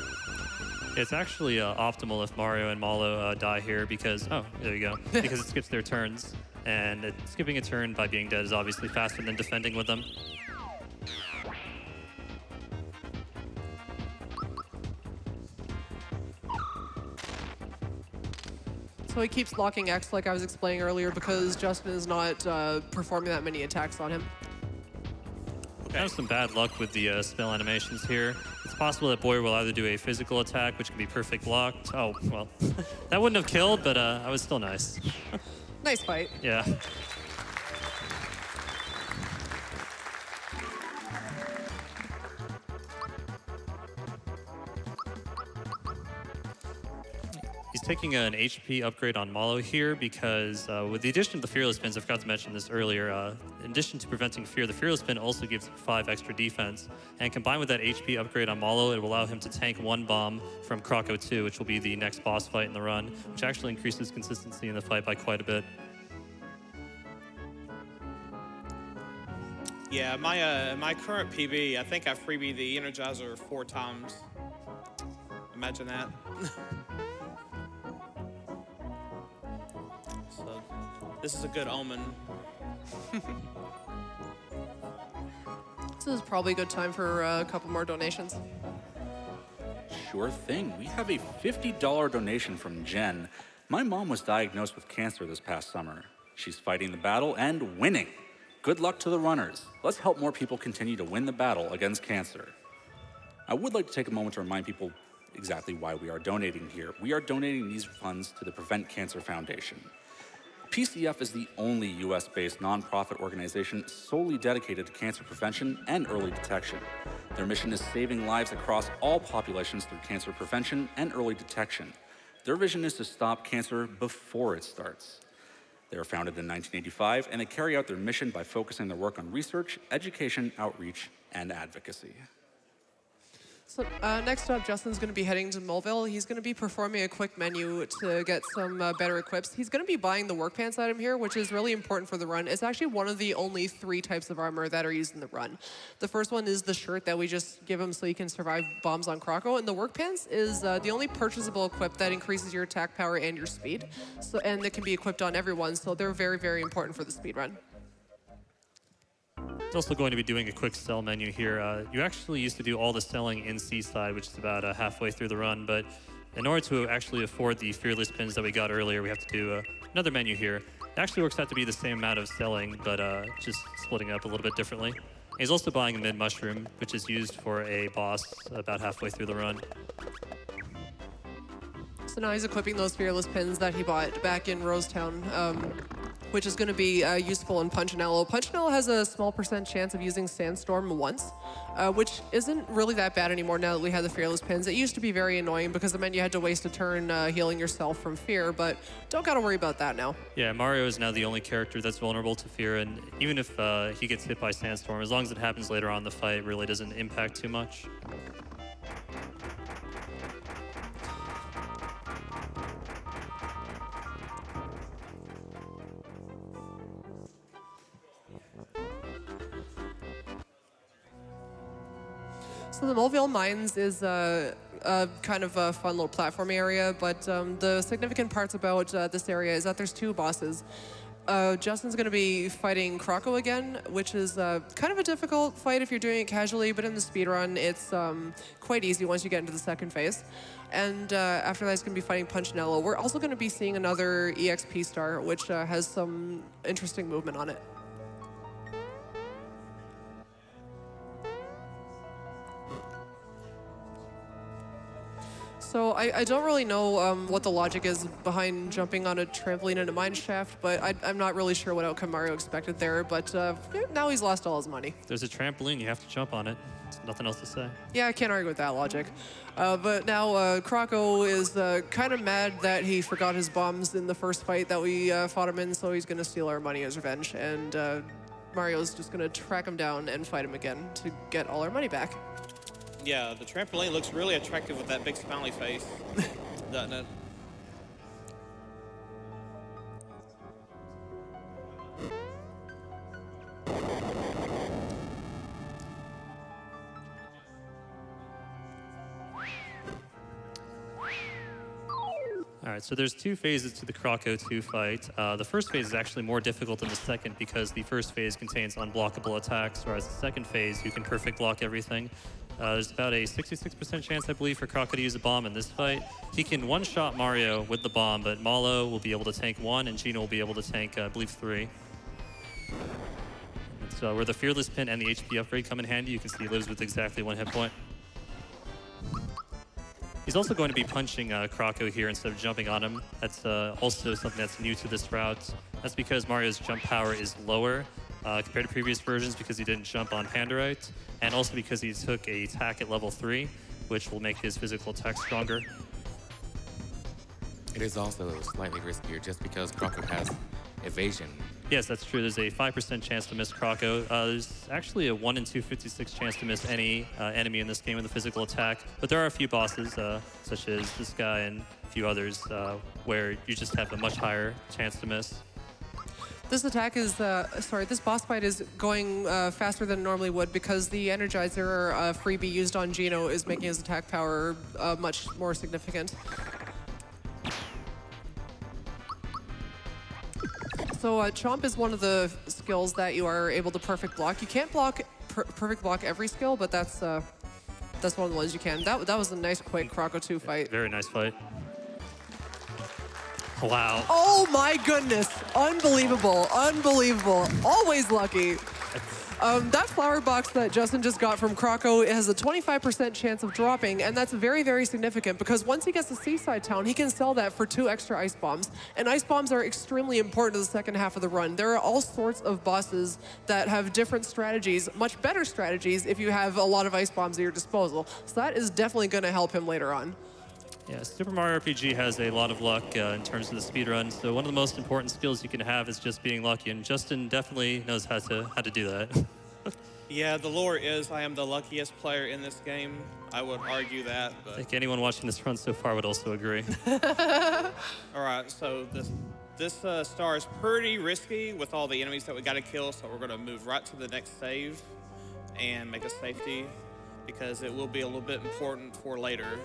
[SPEAKER 3] It's actually optimal if Mario and Mallow die here because, oh, there you go, because it skips their turns. And skipping a turn by being dead is obviously faster than defending with them.
[SPEAKER 2] So he keeps locking X like I was explaining earlier because Justin is not performing that many attacks on him.
[SPEAKER 3] Okay. I have some bad luck with the spell animations here. It's possible that Boyer will either do a physical attack, which can be perfect blocked. Oh, well, that wouldn't have killed, but I was still nice.
[SPEAKER 2] Nice fight.
[SPEAKER 3] Yeah. He's taking an HP upgrade on Malo here because with the addition of the Fearless Pins, I forgot to mention this earlier, in addition to preventing fear, the Fearless Pin also gives 5 extra defense. And combined with that HP upgrade on Malo, it will allow him to tank 1 bomb from Croco 2, which will be the next boss fight in the run, which actually increases consistency in the fight by quite a bit.
[SPEAKER 1] Yeah, my current PB, I think I freebied the Energizer 4 times. Imagine that. So, this is a good omen.
[SPEAKER 2] This is probably a good time for a couple more donations.
[SPEAKER 4] Sure thing. We have a $50 donation from Jen. My mom was diagnosed with cancer this past summer. She's fighting the battle and winning. Good luck to the runners. Let's help more people continue to win the battle against cancer. I would like to take a moment to remind people exactly why we are donating here. We are donating these funds to the Prevent Cancer Foundation. PCF is the only US-based nonprofit organization solely dedicated to cancer prevention and early detection. Their mission is saving lives across all populations through cancer prevention and early detection. Their vision is to stop cancer before it starts. They were founded in 1985, and they carry out their mission by focusing their work on research, education, outreach, and advocacy.
[SPEAKER 2] So next up, Justin's going to be heading to Mulville. He's going to be performing a quick menu to get some better equips. He's going to be buying the work pants item here, which is really important for the run. It's actually one of the only 3 types of armor that are used in the run. The first one is the shirt that we just give him so he can survive bombs on Croco, and the work pants is the only purchasable equip that increases your attack power and your speed. So, and it can be equipped on everyone, so they're very, very important for the speed run.
[SPEAKER 3] He's also going to be doing a quick sell menu here. You actually used to do all the selling in Seaside, which is about halfway through the run, but in order to actually afford the Fearless Pins that we got earlier, we have to do another menu here. It actually works out to be the same amount of selling, but just splitting it up a little bit differently. He's also buying a mid-mushroom, which is used for a boss about halfway through the run.
[SPEAKER 2] So now he's equipping those Fearless Pins that he bought back in Rosetown, which is going to be useful in Punchinello. Punchinello has a small % chance of using Sandstorm once, which isn't really that bad anymore now that we have the Fearless Pins. It used to be very annoying because it meant you had to waste a turn healing yourself from fear, but don't got to worry about that now.
[SPEAKER 3] Yeah, Mario is now the only character that's vulnerable to fear, and even if he gets hit by Sandstorm, as long as it happens later on in the fight, it really doesn't impact too much.
[SPEAKER 2] So the Mulville Mines is kind of a fun little platforming area, but the significant parts about this area is that there's 2 bosses. Justin's going to be fighting Croco again, which is kind of a difficult fight if you're doing it casually, but in the speedrun, it's quite easy once you get into the second phase. And after that, he's going to be fighting Punchinello. We're also going to be seeing another EXP star, which has some interesting movement on it. So I don't really know what the logic is behind jumping on a trampoline in a mine shaft, but I'm not really sure what outcome Mario expected there, but now he's lost all his money.
[SPEAKER 3] There's a trampoline, you have to jump on it. There's nothing else to say.
[SPEAKER 2] Yeah, I can't argue with that logic. But now Croco is kind of mad that he forgot his bombs in the first fight that we fought him in, so he's going to steal our money as revenge, and Mario's just going to track him down and fight him again to get all our money back.
[SPEAKER 1] Yeah, the trampoline looks really attractive with that big smiley face, doesn't it?
[SPEAKER 3] All right, so there's 2 phases to the Croco 2 fight. The first phase is actually more difficult than the second because the first phase contains unblockable attacks, whereas the second phase, you can perfect block everything. There's about a 66% chance, I believe, for Croco to use a bomb in this fight. He can one-shot Mario with the bomb, but Malo will be able to tank 1, and Gino will be able to tank, I believe, 3. So where the Fearless Pin and the HP upgrade come in handy, you can see he lives with exactly 1 hit point. He's also going to be punching Croco here instead of jumping on him. That's also something that's new to this route. That's because Mario's jump power is lower compared to previous versions because he didn't jump on Pandorite, and also because he took a attack at level 3, which will make his physical attack stronger.
[SPEAKER 5] It is also slightly riskier just because Croco has evasion.
[SPEAKER 3] Yes, that's true. There's a 5% chance to miss Croco. There's actually a 1 in 256 chance to miss any enemy in this game with a physical attack. But there are a few bosses, such as this guy and a few others, where you just have a much higher chance to miss.
[SPEAKER 2] This attack is, this boss fight is going faster than it normally would because the Energizer freebie used on Geno is making his attack power much more significant. So Chomp is one of the skills that you are able to perfect block. You can't perfect block every skill, but that's one of the ones you can. That was a nice, quick Croco 2 fight.
[SPEAKER 3] Very nice fight. Wow.
[SPEAKER 2] Oh my goodness. Unbelievable. Unbelievable. Always lucky. That flower box that Justin just got from Croco has a 25% chance of dropping, and that's very, very significant because once he gets to Seaside Town, he can sell that for 2 extra ice bombs. And ice bombs are extremely important to the second half of the run. There are all sorts of bosses that have different strategies, much better strategies if you have a lot of ice bombs at your disposal. So that is definitely going to help him later on.
[SPEAKER 3] Yeah, Super Mario RPG has a lot of luck in terms of the speedrun. So one of the most important skills you can have is just being lucky, and Justin definitely knows how to do that.
[SPEAKER 1] Yeah, the lore is I am the luckiest player in this game. I would argue that,
[SPEAKER 3] I
[SPEAKER 1] but...
[SPEAKER 3] think anyone watching this run so far would also agree.
[SPEAKER 1] All right, so this star is pretty risky with all the enemies that we got to kill, so we're going to move right to the next save and make a safety because it will be a little bit important for later.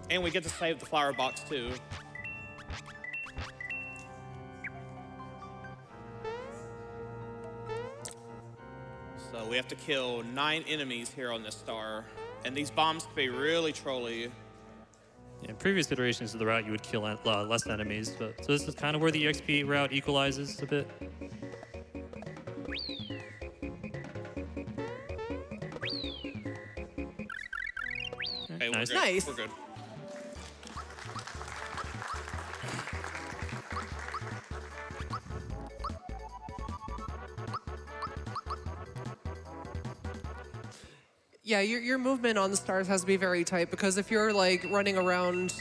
[SPEAKER 1] And we get to save the flower box too. So we have to kill 9 enemies here on this star. And these bombs can be really trolly.
[SPEAKER 3] Yeah, in previous iterations of the route, you would kill less enemies. So this is kind of where the EXP route equalizes a bit.
[SPEAKER 1] Okay,
[SPEAKER 3] nice.
[SPEAKER 1] We're good.
[SPEAKER 2] Nice.
[SPEAKER 1] We're good.
[SPEAKER 2] Yeah, your movement on the stars has to be very tight because if you're like running around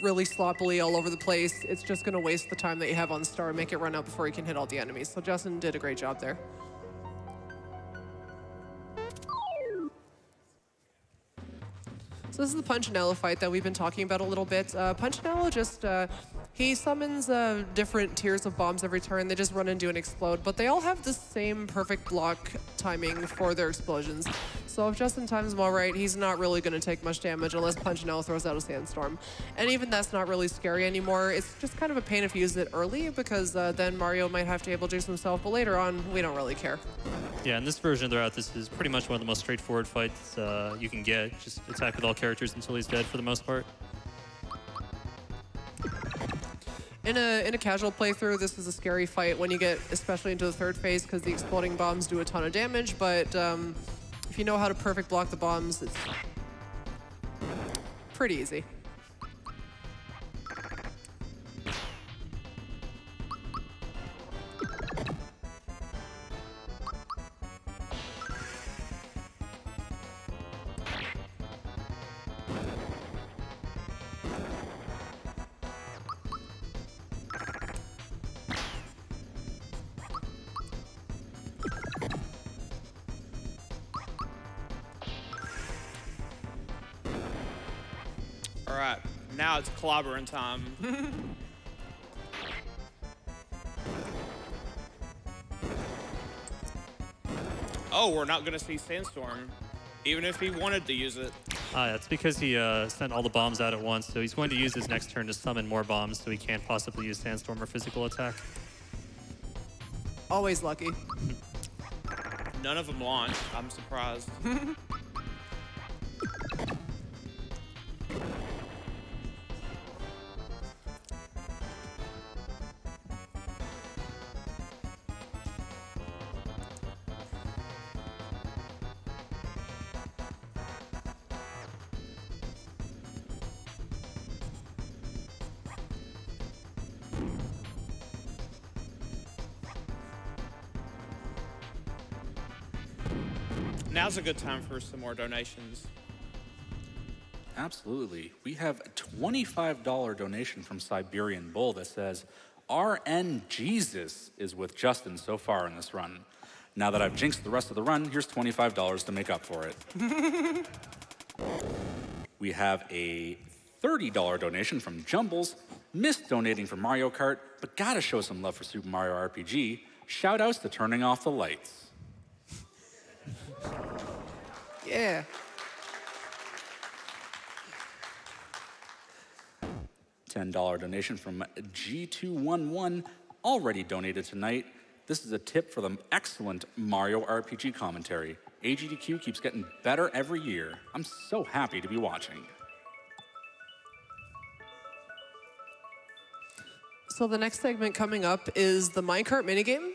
[SPEAKER 2] really sloppily all over the place, it's just going to waste the time that you have on the star and make it run out before you can hit all the enemies. So Justin did a great job there. So this is the Punchinello fight that we've been talking about a little bit. Punchinello just, he summons different tiers of bombs every turn. They just run into and explode, but they all have the same perfect block timing for their explosions. So if Justin times them all right, he's not really going to take much damage unless Punchinello throws out a sandstorm. And even that's not really scary anymore. It's just kind of a pain if you use it early because then Mario might have to able to juice himself, but later on, we don't really care.
[SPEAKER 3] Yeah, in this version of the route, this is pretty much one of the most straightforward fights you can get. Just attack with all characters until he's dead for the most part.
[SPEAKER 2] In a casual playthrough, this is a scary fight when you get especially into the third phase because the exploding bombs do a ton of damage, but if you know how to perfect block the bombs, it's pretty easy.
[SPEAKER 1] All right, now it's clobbering time. Oh, we're not going to see Sandstorm, even if he wanted to use it.
[SPEAKER 3] That's because he sent all the bombs out at once, so he's going to use his next turn to summon more bombs, so he can't possibly use Sandstorm or physical attack.
[SPEAKER 2] Always lucky.
[SPEAKER 1] None of them launched. I'm surprised. Now's a good time for some more donations.
[SPEAKER 4] Absolutely. We have a $25 donation from Siberian Bull that says, RN Jesus is with Justin so far in this run. Now that I've jinxed the rest of the run, here's $25 to make up for it. We have a $30 donation from Jumbles, missed donating for Mario Kart, but gotta show some love for Super Mario RPG. Shout outs to turning off the lights.
[SPEAKER 2] Yeah.
[SPEAKER 4] $10 donation from G211, already donated tonight. This is a tip for the excellent Mario RPG commentary. AGDQ keeps getting better every year. I'm so happy to be watching.
[SPEAKER 2] So the next segment coming up is the minecart minigame.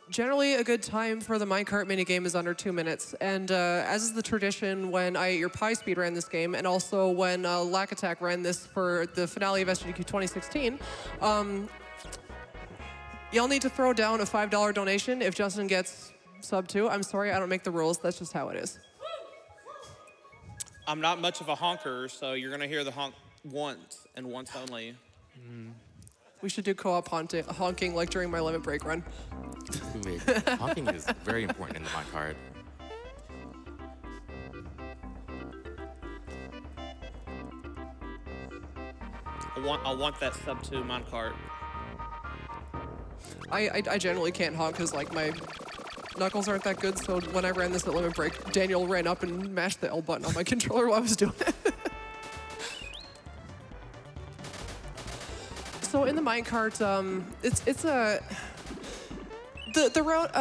[SPEAKER 2] Generally, a good time for the minecart minigame is under 2 minutes. And as is the tradition when I Ate Your Pie speed ran this game, and also when Lack Attack ran this for the finale of SGDQ 2016, y'all need to throw down a $5 donation if Justin gets sub 2. I'm sorry, I don't make the rules. That's just how it is.
[SPEAKER 1] I'm not much of a honker, so you're gonna hear the honk once and once only.
[SPEAKER 2] We should do co-op honking like during my limit break run.
[SPEAKER 5] Wait, honking is very important in the minecart.
[SPEAKER 1] I want that sub 2 minecart.
[SPEAKER 2] I generally can't honk because like my knuckles aren't that good, so when I ran this at limit break, Daniel ran up and mashed the L button on my controller while I was doing it. So in the minecart, it's a the route.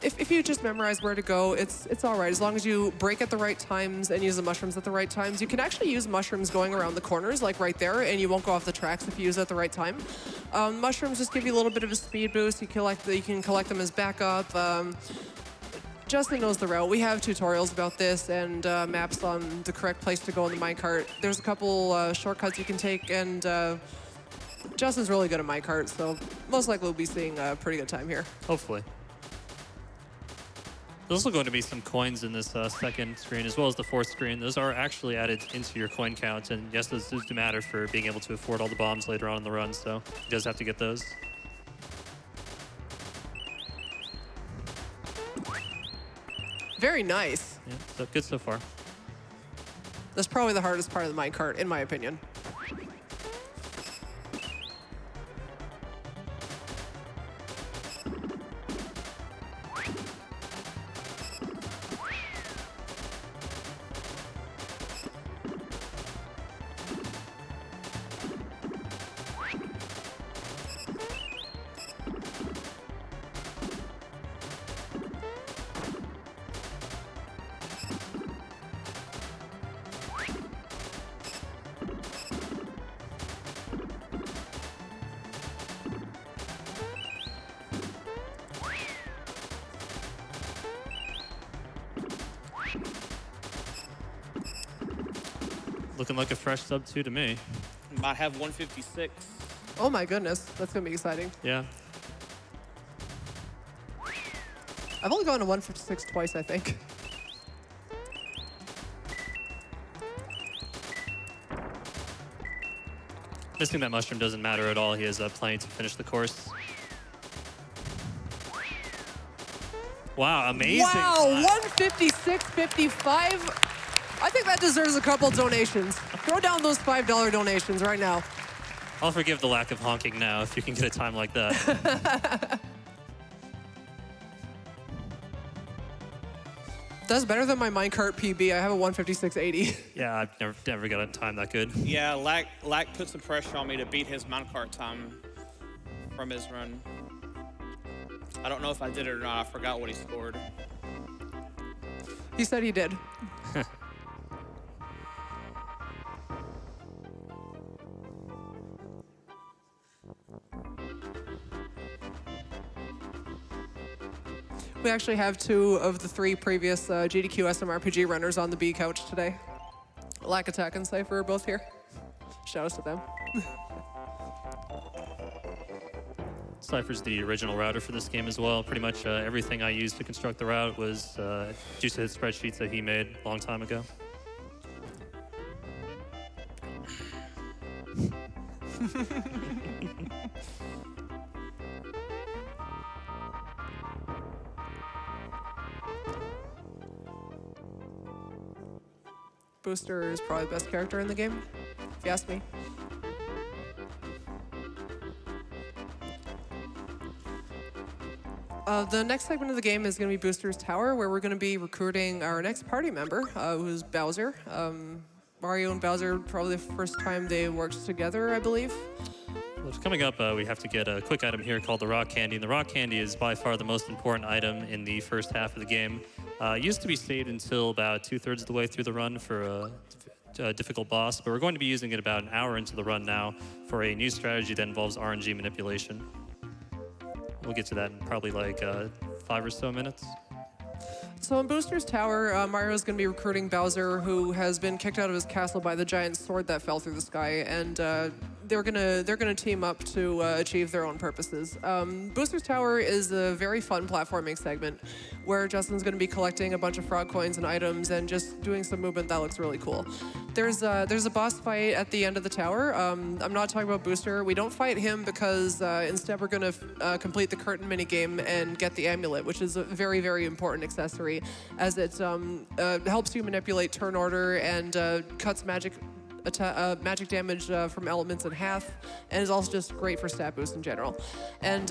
[SPEAKER 2] If you just memorize where to go, it's all right as long as you break at the right times and use the mushrooms at the right times. You can actually use mushrooms going around the corners, like right there, and you won't go off the tracks if you use it at the right time. Mushrooms just give you a little bit of a speed boost. You can collect them as backup. Justin knows the route. We have tutorials about this and maps on the correct place to go in the minecart. There's a couple shortcuts you can take, and Justin's really good at minecart, so most likely we'll be seeing a pretty good time here.
[SPEAKER 3] Hopefully. There's also going to be some coins in this second screen, as well as the fourth screen. Those are actually added into your coin count, and yes, those do matter for being able to afford all the bombs later on in the run, so he does have to get those.
[SPEAKER 2] Very nice.
[SPEAKER 3] Yeah, so good so far.
[SPEAKER 2] That's probably the hardest part of the minecart, in my opinion.
[SPEAKER 3] Looking like a fresh sub 2 to me.
[SPEAKER 1] Might have 156.
[SPEAKER 2] Oh my goodness, that's gonna be exciting.
[SPEAKER 3] Yeah.
[SPEAKER 2] I've only gone to 156 twice, I think.
[SPEAKER 3] Missing that mushroom doesn't matter at all. He has plenty to finish the course. Wow, amazing.
[SPEAKER 2] Wow, 156.55. I think that deserves a couple donations. Throw down those $5 donations right now.
[SPEAKER 3] I'll forgive the lack of honking now if you can get a time like that.
[SPEAKER 2] That's better than my minecart PB. I have a 156.80.
[SPEAKER 3] Yeah, I've never got a time that good.
[SPEAKER 1] Yeah, Lack put some pressure on me to beat his minecart time from his run. I don't know if I did it or not. I forgot what he scored.
[SPEAKER 2] He said he did. We actually have 2 of the 3 previous GDQ SMRPG runners on the B couch today. Lack Attack and Cypher are both here. Shout out to them.
[SPEAKER 3] Cypher's the original router for this game as well. Pretty much everything I used to construct the route was due to his spreadsheets that he made a long time ago.
[SPEAKER 2] Booster is probably the best character in the game, if you ask me. The next segment of the game is going to be Booster's Tower, where we're going to be recruiting our next party member, who's Bowser. Mario and Bowser, probably the first time they worked together, I believe.
[SPEAKER 3] Well, coming up, we have to get a quick item here called the Rock Candy. And the Rock Candy is by far the most important item in the first half of the game. It used to be saved until about 2/3 of the way through the run for a difficult boss, but we're going to be using it about an hour into the run now for a new strategy that involves RNG manipulation. We'll get to that in probably like 5 or so minutes.
[SPEAKER 2] So in Booster's Tower, Mario's going to be recruiting Bowser, who has been kicked out of his castle by the giant sword that fell through the sky, and they're gonna team up to achieve their own purposes. Booster's Tower is a very fun platforming segment where Justin's going to be collecting a bunch of frog coins and items and just doing some movement that looks really cool. There's a boss fight at the end of the tower. I'm not talking about Booster. We don't fight him because instead we're going to complete the curtain minigame and get the amulet, which is a very, very important accessory as it helps you manipulate turn order and cuts magic damage from elements in half, and is also just great for stat boost in general. And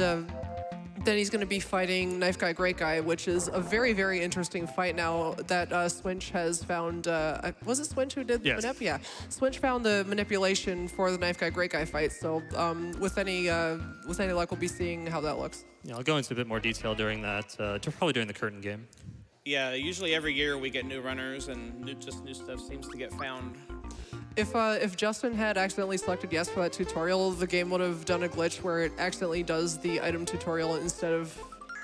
[SPEAKER 2] then he's going to be fighting Knife Guy Great Guy, which is a very, very interesting fight now that Swinch has found. Was it Swinch who did the
[SPEAKER 3] Yes.
[SPEAKER 2] Yeah, Swinch found the manipulation for the Knife Guy Great Guy fight. So with any luck, we'll be seeing how that looks.
[SPEAKER 3] Yeah, I'll go into a bit more detail during that, probably during the curtain game.
[SPEAKER 1] Yeah, usually every year we get new runners and new stuff seems to get found.
[SPEAKER 2] If Justin had accidentally selected yes for that tutorial, the game would have done a glitch where it accidentally does the item tutorial instead of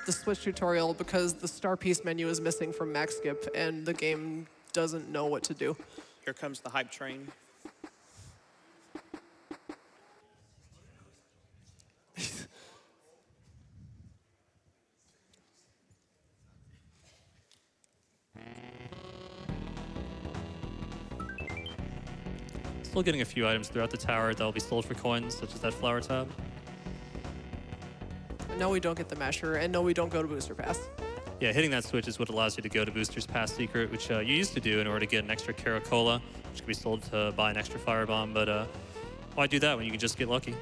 [SPEAKER 2] the switch tutorial because the star piece menu is missing from max skip and the game doesn't know what to do.
[SPEAKER 1] Here comes the hype train.
[SPEAKER 3] Still getting a few items throughout the tower that will be sold for coins, such as that flower tab.
[SPEAKER 2] No, we don't get the masher, and no, we don't go to Booster Pass.
[SPEAKER 3] Yeah, hitting that switch is what allows you to go to Booster's Pass Secret, which you used to do in order to get an extra Caracola, which can be sold to buy an extra Firebomb, but why do that when you can just get lucky?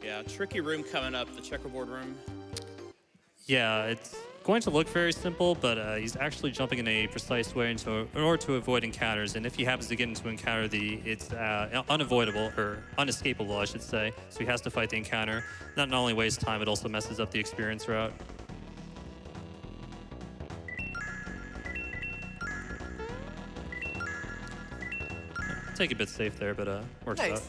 [SPEAKER 1] Yeah, tricky room coming up, the checkerboard room.
[SPEAKER 3] Yeah, it's going to look very simple, but he's actually jumping in a precise way in order to avoid encounters. And if he happens to get into an encounter, it's unavoidable, or unescapable, I should say. So he has to fight the encounter. That not only wastes time, it also messes up the experience route. Take a bit safe there, but works
[SPEAKER 2] Nice.
[SPEAKER 3] out.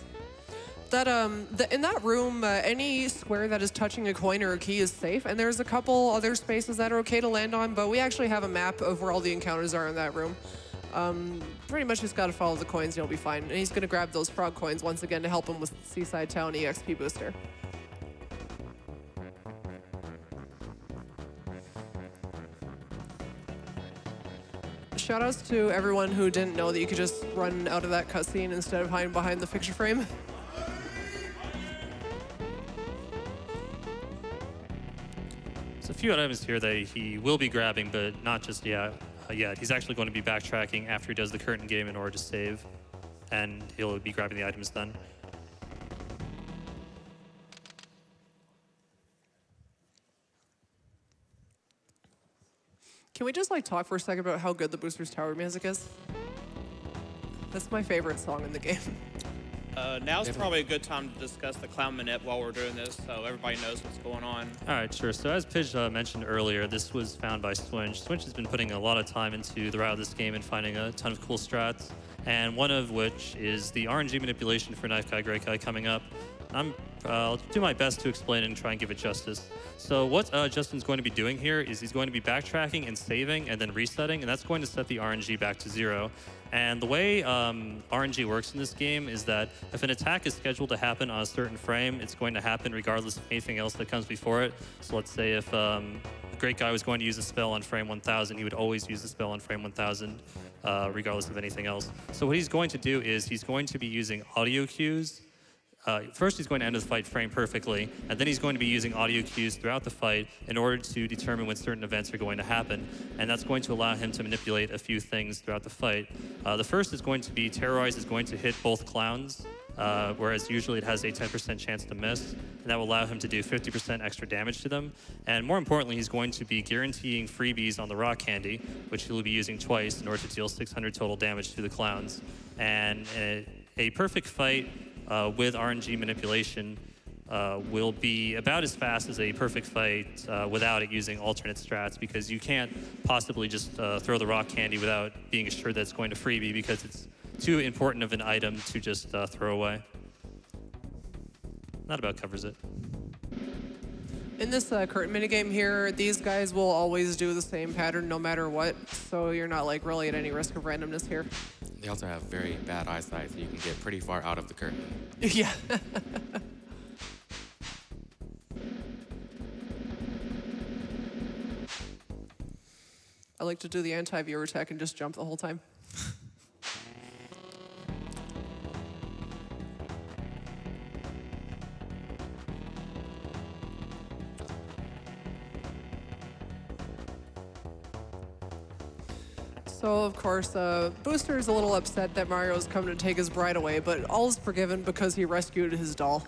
[SPEAKER 2] In that room, any square that is touching a coin or a key is safe, and there's a couple other spaces that are okay to land on, but we actually have a map of where all the encounters are in that room. Pretty much just gotta follow the coins and you'll be fine. And he's gonna grab those frog coins once again to help him with Seaside Town EXP booster. Shoutouts to everyone who didn't know that you could just run out of that cutscene instead of hiding behind the picture frame.
[SPEAKER 3] There's a few items here that he will be grabbing, but not just yet. He's actually going to be backtracking after he does the curtain game in order to save, and he'll be grabbing the items then.
[SPEAKER 2] Can we just talk for a second about how good the Booster's Tower music is? That's my favorite song in the game.
[SPEAKER 1] Now's probably a good time to discuss the clown manip while we're doing this, so everybody knows what's going on.
[SPEAKER 3] All right, sure. So as Pidge mentioned earlier, this was found by Swinch. Swinch has been putting a lot of time into the route of this game and finding a ton of cool strats, and one of which is the RNG manipulation for Knife Guy Great Guy coming up. I'll do my best to explain and try and give it justice. So what Justin's going to be doing here is he's going to be backtracking and saving and then resetting, and that's going to set the RNG back to 0. And the way RNG works in this game is that if an attack is scheduled to happen on a certain frame, it's going to happen regardless of anything else that comes before it. So let's say if a great guy was going to use a spell on frame 1000, he would always use the spell on frame 1000, regardless of anything else. So what he's going to do is he's going to be using audio cues. First, he's going to end the fight frame perfectly, and then he's going to be using audio cues throughout the fight in order to determine when certain events are going to happen, and that's going to allow him to manipulate a few things throughout the fight. The first is going to be Terrorize is going to hit both clowns, whereas usually it has a 10% chance to miss, and that will allow him to do 50% extra damage to them. And more importantly, he's going to be guaranteeing freebies on the rock candy, which he'll be using twice in order to deal 600 total damage to the clowns. And a perfect fight with RNG manipulation will be about as fast as a perfect fight without it using alternate strats, because you can't possibly just throw the rock candy without being assured that it's going to freebie, because it's too important of an item to just throw away. That about covers it.
[SPEAKER 2] In this curtain minigame here, these guys will always do the same pattern no matter what, so you're not like really at any risk of randomness here.
[SPEAKER 5] They also have very bad eyesight, so you can get pretty far out of the curtain.
[SPEAKER 2] Yeah. I like to do the anti-viewer attack and just jump the whole time. So, of course, Booster is a little upset that Mario's come to take his bride away, but all is forgiven because he rescued his doll.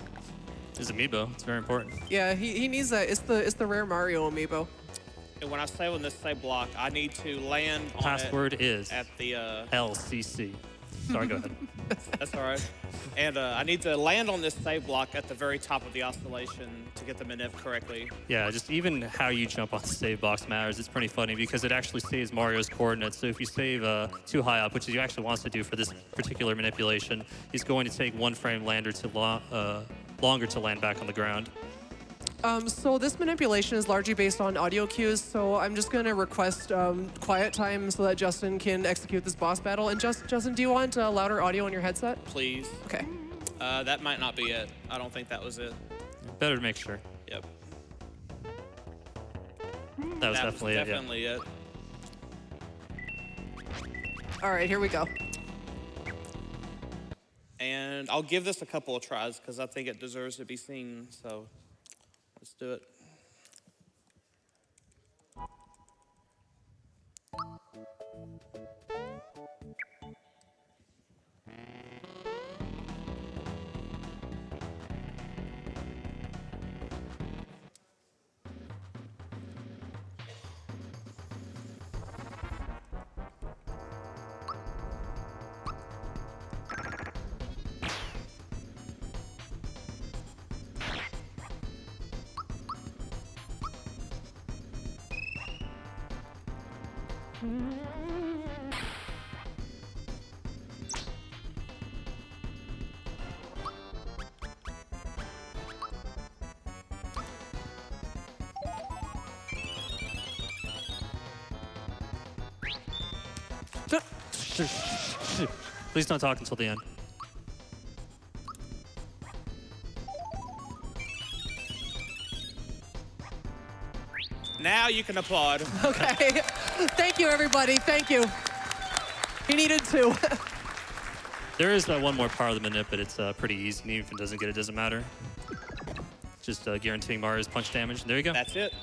[SPEAKER 3] His amiibo, it's very important.
[SPEAKER 2] Yeah, he needs that. It's the rare Mario amiibo.
[SPEAKER 1] And when I say on this save block, I need to land on
[SPEAKER 3] Password
[SPEAKER 1] it
[SPEAKER 3] is
[SPEAKER 1] at the
[SPEAKER 3] LCC. Sorry, go ahead.
[SPEAKER 1] That's all right. And I need to land on this save block at the very top of the oscillation to get the manip correctly.
[SPEAKER 3] Yeah, just even how you jump on the save box matters. It's pretty funny because it actually saves Mario's coordinates. So if you save too high up, which he actually wants to do for this particular manipulation, he's going to take one frame longer to land back on the ground.
[SPEAKER 2] So this manipulation is largely based on audio cues, so I'm just going to request quiet time so that Justin can execute this boss battle. And Justin, do you want louder audio on your headset?
[SPEAKER 1] Please.
[SPEAKER 2] Okay.
[SPEAKER 1] That might not be it. I don't think that was it.
[SPEAKER 3] Better to make sure.
[SPEAKER 1] Yep.
[SPEAKER 3] That was definitely it.
[SPEAKER 1] Definitely it.
[SPEAKER 2] All right, here we go.
[SPEAKER 1] And I'll give this a couple of tries because I think it deserves to be seen. So let's do it.
[SPEAKER 3] Please don't talk until the end.
[SPEAKER 1] Now you can applaud.
[SPEAKER 2] Okay. Thank you, everybody. Thank you. He needed to.
[SPEAKER 3] There is one more part of the manip, but it's pretty easy. And even if it doesn't get it, doesn't matter. Just guaranteeing Mario's punch damage. There you go.
[SPEAKER 1] That's it.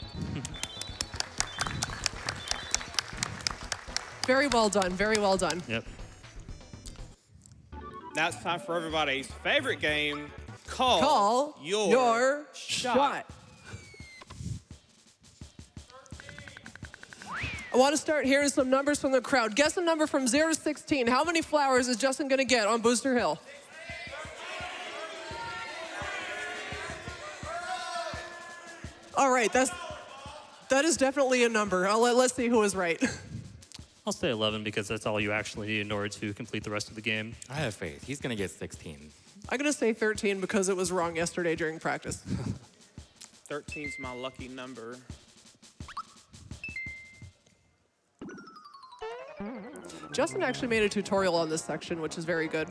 [SPEAKER 2] Very well done. Very well done.
[SPEAKER 3] Yep.
[SPEAKER 1] Now it's time for everybody's favorite game. Call,
[SPEAKER 2] Call
[SPEAKER 1] your
[SPEAKER 2] shot. I want to start hearing some numbers from the crowd. Guess a number from 0 to 16. How many flowers is Justin going to get on Booster Hill? All right, that is definitely a number. Let's see who is right.
[SPEAKER 3] I'll say 11 because that's all you actually need in order to complete the rest of the game.
[SPEAKER 5] I have faith. He's going to get 16.
[SPEAKER 2] I'm gonna say 13 because it was wrong yesterday during practice.
[SPEAKER 1] 13's my lucky number.
[SPEAKER 2] Justin actually made a tutorial on this section, which is very good.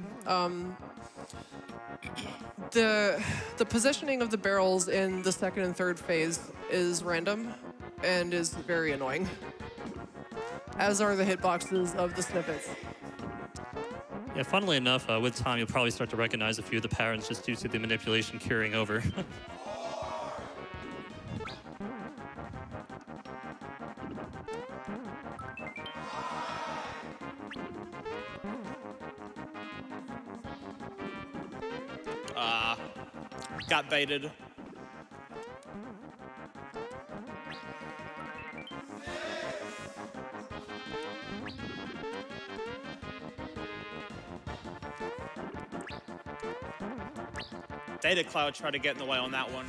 [SPEAKER 2] The positioning of the barrels in the second and third phase is random and is very annoying, as are the hitboxes of the snippets.
[SPEAKER 3] Yeah, funnily enough, with time, you'll probably start to recognize a few of the patterns just due to the manipulation carrying over.
[SPEAKER 1] Got baited. Data Cloud tried to get in the way on that one.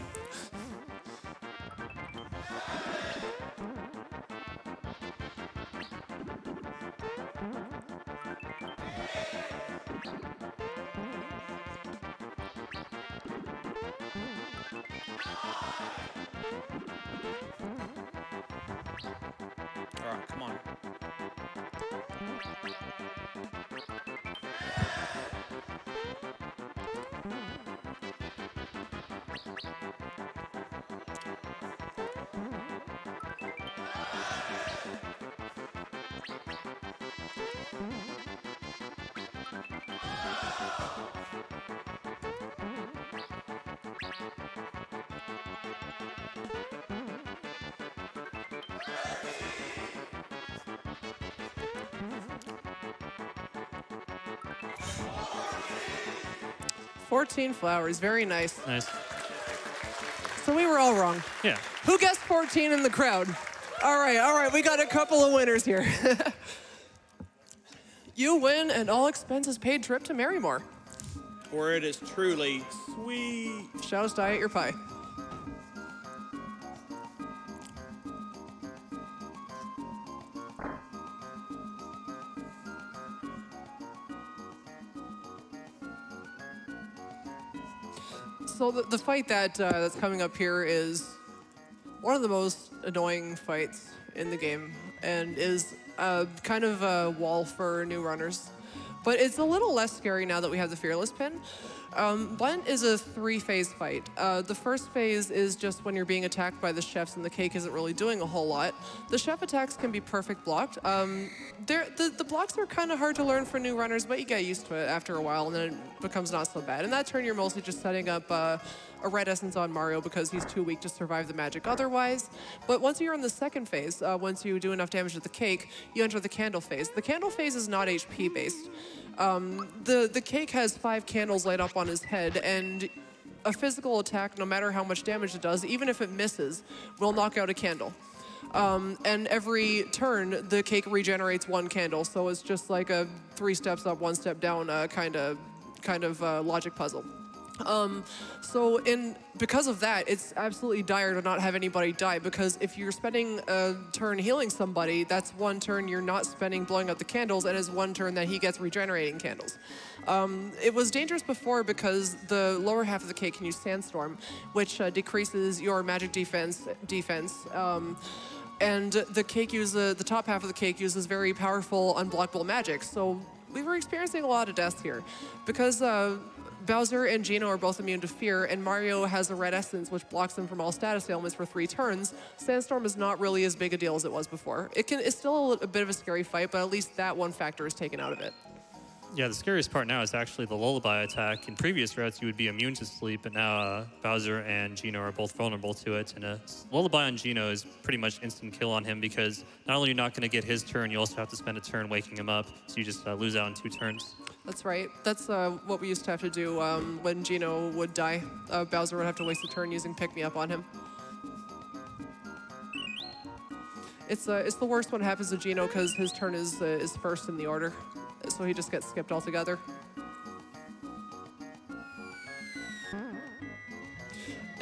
[SPEAKER 1] All right, come on.
[SPEAKER 2] "14 flowers," very nice.
[SPEAKER 3] Nice.
[SPEAKER 2] So we were all wrong.
[SPEAKER 3] Yeah.
[SPEAKER 2] Who guessed 14 in the crowd? All right, we got a couple of winners here. You win an all expenses paid trip to Marymore.
[SPEAKER 1] Where it is truly sweet.
[SPEAKER 2] Shouts to Your Pie. So the fight that's coming up here is one of the most annoying fights in the game, and is kind of a wall for new runners. But it's a little less scary now that we have the Fearless pin. Blent is a 3-phase fight. The first phase is just when you're being attacked by the chefs and the cake isn't really doing a whole lot. The chef attacks can be perfect blocked. The blocks are kind of hard to learn for new runners, but you get used to it after a while, and then it becomes not so bad. In that turn, you're mostly just setting up a red essence on Mario because he's too weak to survive the magic otherwise. But once you're in the second phase, once you do enough damage to the cake, you enter the candle phase. The candle phase is not HP based. The cake has 5 candles light up on his head, and a physical attack, no matter how much damage it does, even if it misses, will knock out a candle. And every turn, the cake regenerates 1 candle, so it's just like a 3 steps up, 1 step down kind of logic puzzle. Because of that, it's absolutely dire to not have anybody die, because if you're spending a turn healing somebody, that's 1 turn you're not spending blowing out the candles, and is 1 turn that he gets regenerating candles. It was dangerous before because the lower half of the cake can use Sandstorm, which decreases your magic defense. And the top half of the cake uses very powerful unblockable magic. So we were experiencing a lot of deaths here because Bowser and Geno are both immune to fear, and Mario has a red essence which blocks them from all status ailments for 3 turns. Sandstorm is not really as big a deal as it was before. It's still a bit of a scary fight, but at least that one factor is taken out of it.
[SPEAKER 3] Yeah, the scariest part now is actually the lullaby attack. In previous routes, you would be immune to sleep, but now Bowser and Geno are both vulnerable to it. And a lullaby on Geno is pretty much instant kill on him, because not only are you not going to get his turn, you also have to spend a turn waking him up, so you just lose out in 2 turns.
[SPEAKER 2] That's right. That's what we used to have to do when Geno would die. Bowser would have to waste a turn using pick-me-up on him. It's the worst when it happens to Geno because his turn is first in the order, so he just gets skipped altogether.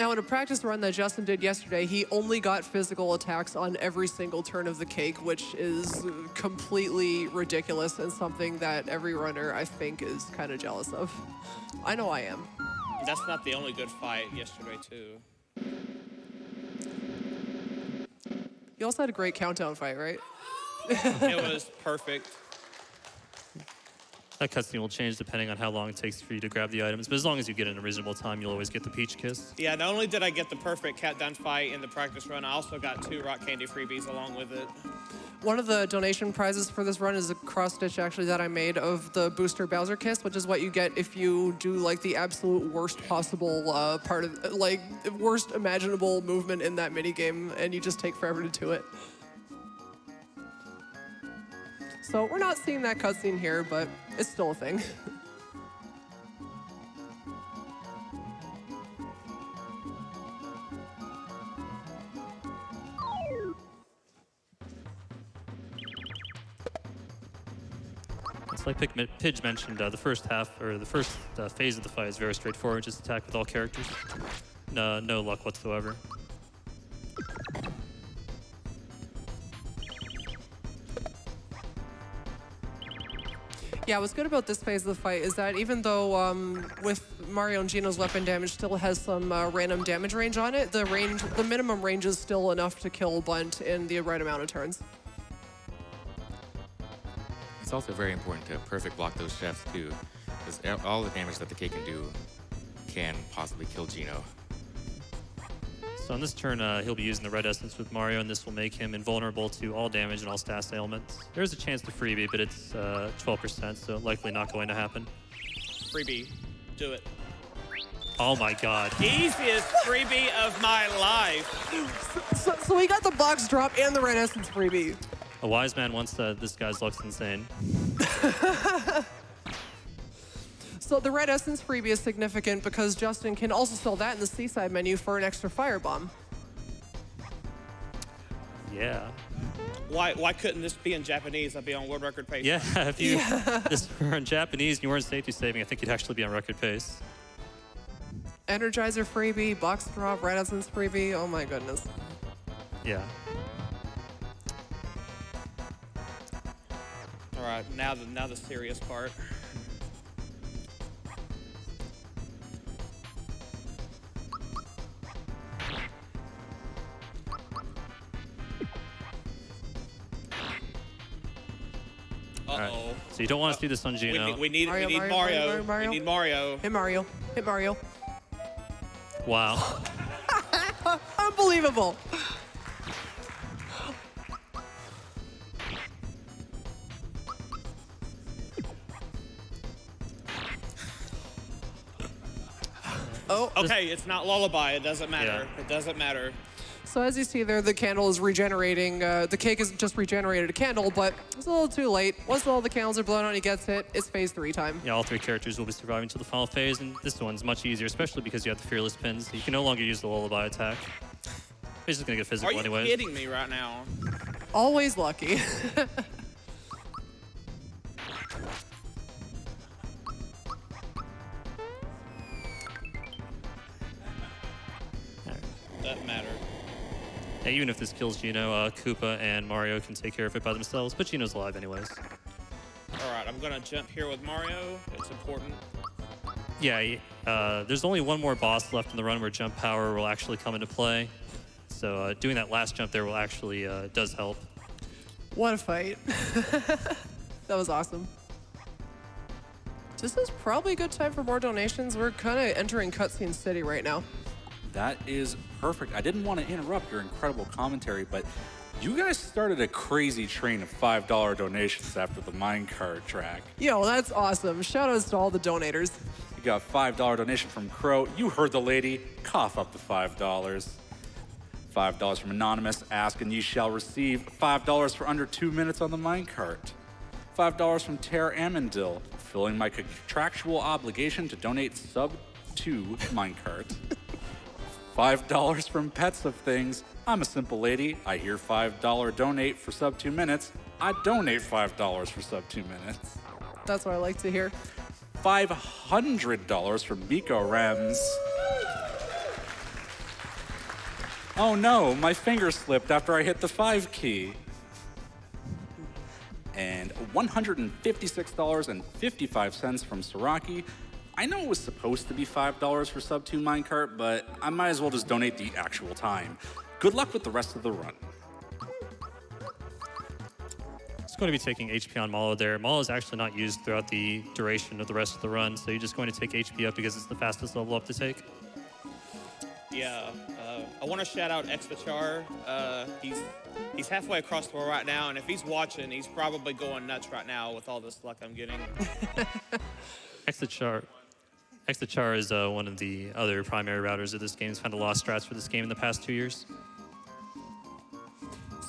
[SPEAKER 2] Now, in a practice run that Justin did yesterday, he only got physical attacks on every single turn of the cake, which is completely ridiculous and something that every runner, I think, is kind of jealous of. I know I am.
[SPEAKER 1] That's not the only good fight yesterday, too.
[SPEAKER 2] You also had a great countdown fight, right?
[SPEAKER 1] It was perfect.
[SPEAKER 3] That cutscene will change depending on how long it takes for you to grab the items, but as long as you get in a reasonable time, you'll always get the Peach Kiss.
[SPEAKER 1] Yeah, not only did I get the perfect countdown fight in the practice run, I also got 2 rock candy freebies along with it.
[SPEAKER 2] One of the donation prizes for this run is a cross-stitch, actually, that I made of the Booster Bowser Kiss, which is what you get if you do, like, the absolute worst possible part of, like, worst imaginable movement in that minigame, and you just take forever to do it. So we're not seeing that cutscene here, but it's still a thing.
[SPEAKER 3] It's like Pidge mentioned, the first half, or the first phase of the fight is very straightforward. Just attack with all characters. No luck whatsoever.
[SPEAKER 2] Yeah, what's good about this phase of the fight is that even though with Mario and Gino's weapon damage still has some random damage range on it, the minimum range is still enough to kill Bunt in the right amount of turns.
[SPEAKER 5] It's also very important to perfect block those chefs too, because all the damage that the cake can do can possibly kill Gino.
[SPEAKER 3] So on this turn, he'll be using the red essence with Mario, and this will make him invulnerable to all damage and all stats ailments. There's a chance to freebie, but it's 12%, so likely not going to happen.
[SPEAKER 1] Freebie. Do it.
[SPEAKER 3] Oh my god.
[SPEAKER 1] Easiest freebie of my life.
[SPEAKER 2] So we got the box drop and the red essence freebie.
[SPEAKER 3] A wise man once said, this guy's looks insane.
[SPEAKER 2] So the red essence freebie is significant because Justin can also sell that in the seaside menu for an extra firebomb.
[SPEAKER 3] Yeah.
[SPEAKER 1] Why couldn't this be in Japanese? I'd be on world record pace.
[SPEAKER 3] Yeah, if this were in Japanese and you weren't safety saving, I think you'd actually be on record pace.
[SPEAKER 2] Energizer freebie, box drop, red essence freebie. Oh my goodness.
[SPEAKER 3] Yeah.
[SPEAKER 1] All right, now the serious part. Uh-oh.
[SPEAKER 3] So you don't want to see this on Gino.
[SPEAKER 1] We need Mario. We need Mario.
[SPEAKER 2] Hit Mario. Hit Mario.
[SPEAKER 3] Wow.
[SPEAKER 2] Unbelievable. Oh.
[SPEAKER 1] Okay, it's not lullaby. It doesn't matter.
[SPEAKER 3] Yeah.
[SPEAKER 1] It doesn't matter.
[SPEAKER 2] So as you see there, the candle is regenerating. The cake has just regenerated a candle, but it's a little too late. Once all the candles are blown out and he gets it, it's phase 3 time.
[SPEAKER 3] Yeah, all 3 characters will be surviving to the final phase, and this one's much easier, especially because you have the Fearless Pins. You can no longer use the lullaby attack. He's just gonna get physical
[SPEAKER 1] Are you
[SPEAKER 3] anyways.
[SPEAKER 1] kidding me right now?
[SPEAKER 2] Always lucky.
[SPEAKER 1] Doesn't matter.
[SPEAKER 3] Yeah, even if this kills Gino, Koopa and Mario can take care of it by themselves, but Gino's alive anyways.
[SPEAKER 1] All right, I'm gonna jump here with Mario. It's important.
[SPEAKER 3] Yeah, there's only one more boss left in the run where jump power will actually come into play. So doing that last jump there will actually does help.
[SPEAKER 2] What a fight. That was awesome. This is probably a good time for more donations. We're kind of entering cutscene city right now.
[SPEAKER 4] That is perfect. I didn't want to interrupt your incredible commentary, but you guys started a crazy train of $5 donations after the minecart track.
[SPEAKER 2] Yo, that's awesome. Shout outs to all the donators.
[SPEAKER 4] You got a $5 donation from Crow. You heard the lady. Cough up the $5. $5 from Anonymous. Ask and you shall receive. $5 for under 2 minutes on the minecart. $5 from Tara Amandil. Fulfilling my contractual obligation to donate sub to minecart. $5 from Pets of Things. I'm a simple lady. I hear $5 donate for sub 2 minutes. I donate $5 for sub 2 minutes.
[SPEAKER 2] That's what I like to hear.
[SPEAKER 4] $500 from Miko Rems. Oh no, my finger slipped after I hit the 5 key. And $156.55 from Siraki. I know it was supposed to be $5 for sub 2 minecart, but I might as well just donate the actual time. Good luck with the rest of the run.
[SPEAKER 3] It's going to be taking HP on Malo there. Malo is actually not used throughout the duration of the rest of the run, so you're just going to take HP up because it's the fastest level up to take.
[SPEAKER 1] Yeah, I want to shout out Extachar. He's halfway across the world right now, and if he's watching, he's probably going nuts right now with all this luck I'm getting.
[SPEAKER 3] Extachar is one of the other primary routers of this game. He's kind of lost strats for this game in the past 2 years.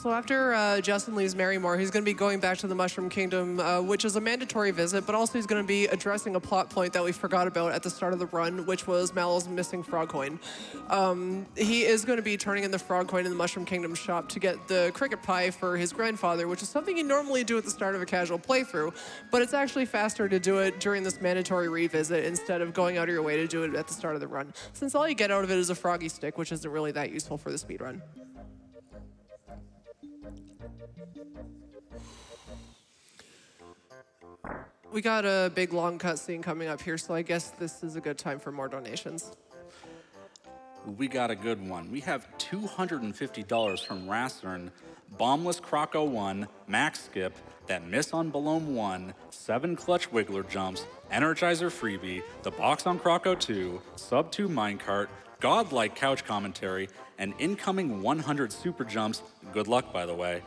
[SPEAKER 2] So after Justin leaves Marymore, he's going to be going back to the Mushroom Kingdom, which is a mandatory visit, but also he's going to be addressing a plot point that we forgot about at the start of the run, which was Mallow's missing frog coin. He is going to be turning in the frog coin in the Mushroom Kingdom shop to get the cricket pie for his grandfather, which is something you normally do at the start of a casual playthrough, but it's actually faster to do it during this mandatory revisit instead of going out of your way to do it at the start of the run, since all you get out of it is a froggy stick, which isn't really that useful for the speedrun. We got a big long cutscene coming up here, so I guess this is a good time for more donations.
[SPEAKER 4] We got a good one. We have $250 from Rassern, Bombless Croco 1, Max Skip, That Miss on Balloon 1, 7 Clutch Wiggler Jumps, Energizer Freebie, The Box on Croco 2, Sub 2 Minecart, Godlike Couch Commentary, and incoming 100 Super Jumps. Good luck, by the way.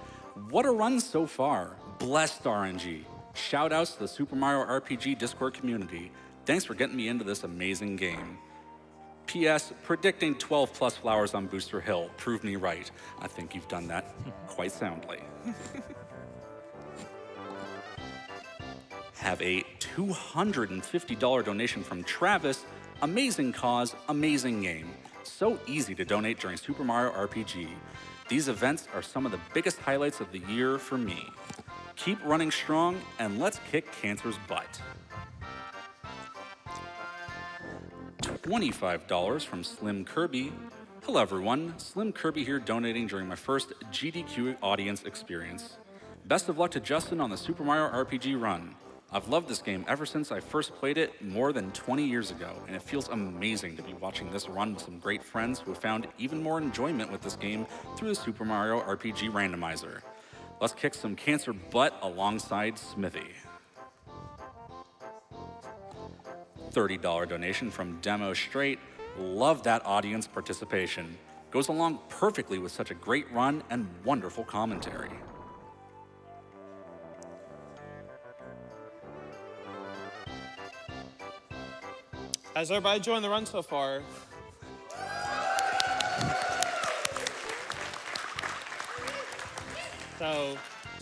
[SPEAKER 4] What a run so far. Blessed RNG. Shoutouts to the Super Mario RPG Discord community. Thanks for getting me into this amazing game. P.S. Predicting 12 plus flowers on Booster Hill proved me right. I think you've done that quite soundly. Have a $250 donation from Travis. Amazing cause, amazing game. So easy to donate during Super Mario RPG. These events are some of the biggest highlights of the year for me. Keep running strong, and let's kick cancer's butt. $25 from Slim Kirby. Hello everyone, Slim Kirby here donating during my first GDQ audience experience. Best of luck to Justin on the Super Mario RPG run. I've loved this game ever since I first played it more than 20 years ago, and it feels amazing to be watching this run with some great friends who have found even more enjoyment with this game through the Super Mario RPG randomizer. Let's kick some cancer butt alongside Smithy. $30 donation from Demo Straight. Love that audience participation. Goes along perfectly with such a great run and wonderful commentary.
[SPEAKER 1] How's everybody enjoying the run so far?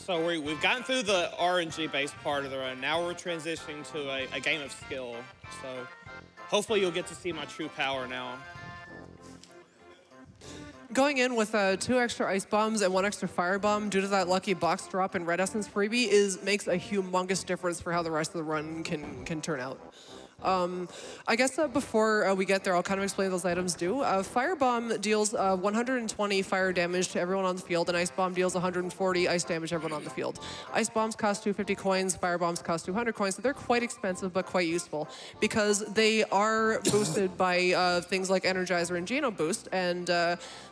[SPEAKER 1] So we've gotten through the RNG-based part of the run. Now we're transitioning to a game of skill. So hopefully you'll get to see my true power now.
[SPEAKER 2] Going in with 2 extra ice bombs and 1 extra fire bomb due to that lucky box drop and red essence freebie makes a humongous difference for how the rest of the run can turn out. I guess before we get there, I'll kind of explain what those items do. Firebomb deals 120 fire damage to everyone on the field, and Ice Bomb deals 140 ice damage to everyone on the field. Ice Bombs cost 250 coins, Fire Bombs cost 200 coins, so they're quite expensive but quite useful because they are boosted by things like Energizer and Geno Boost, and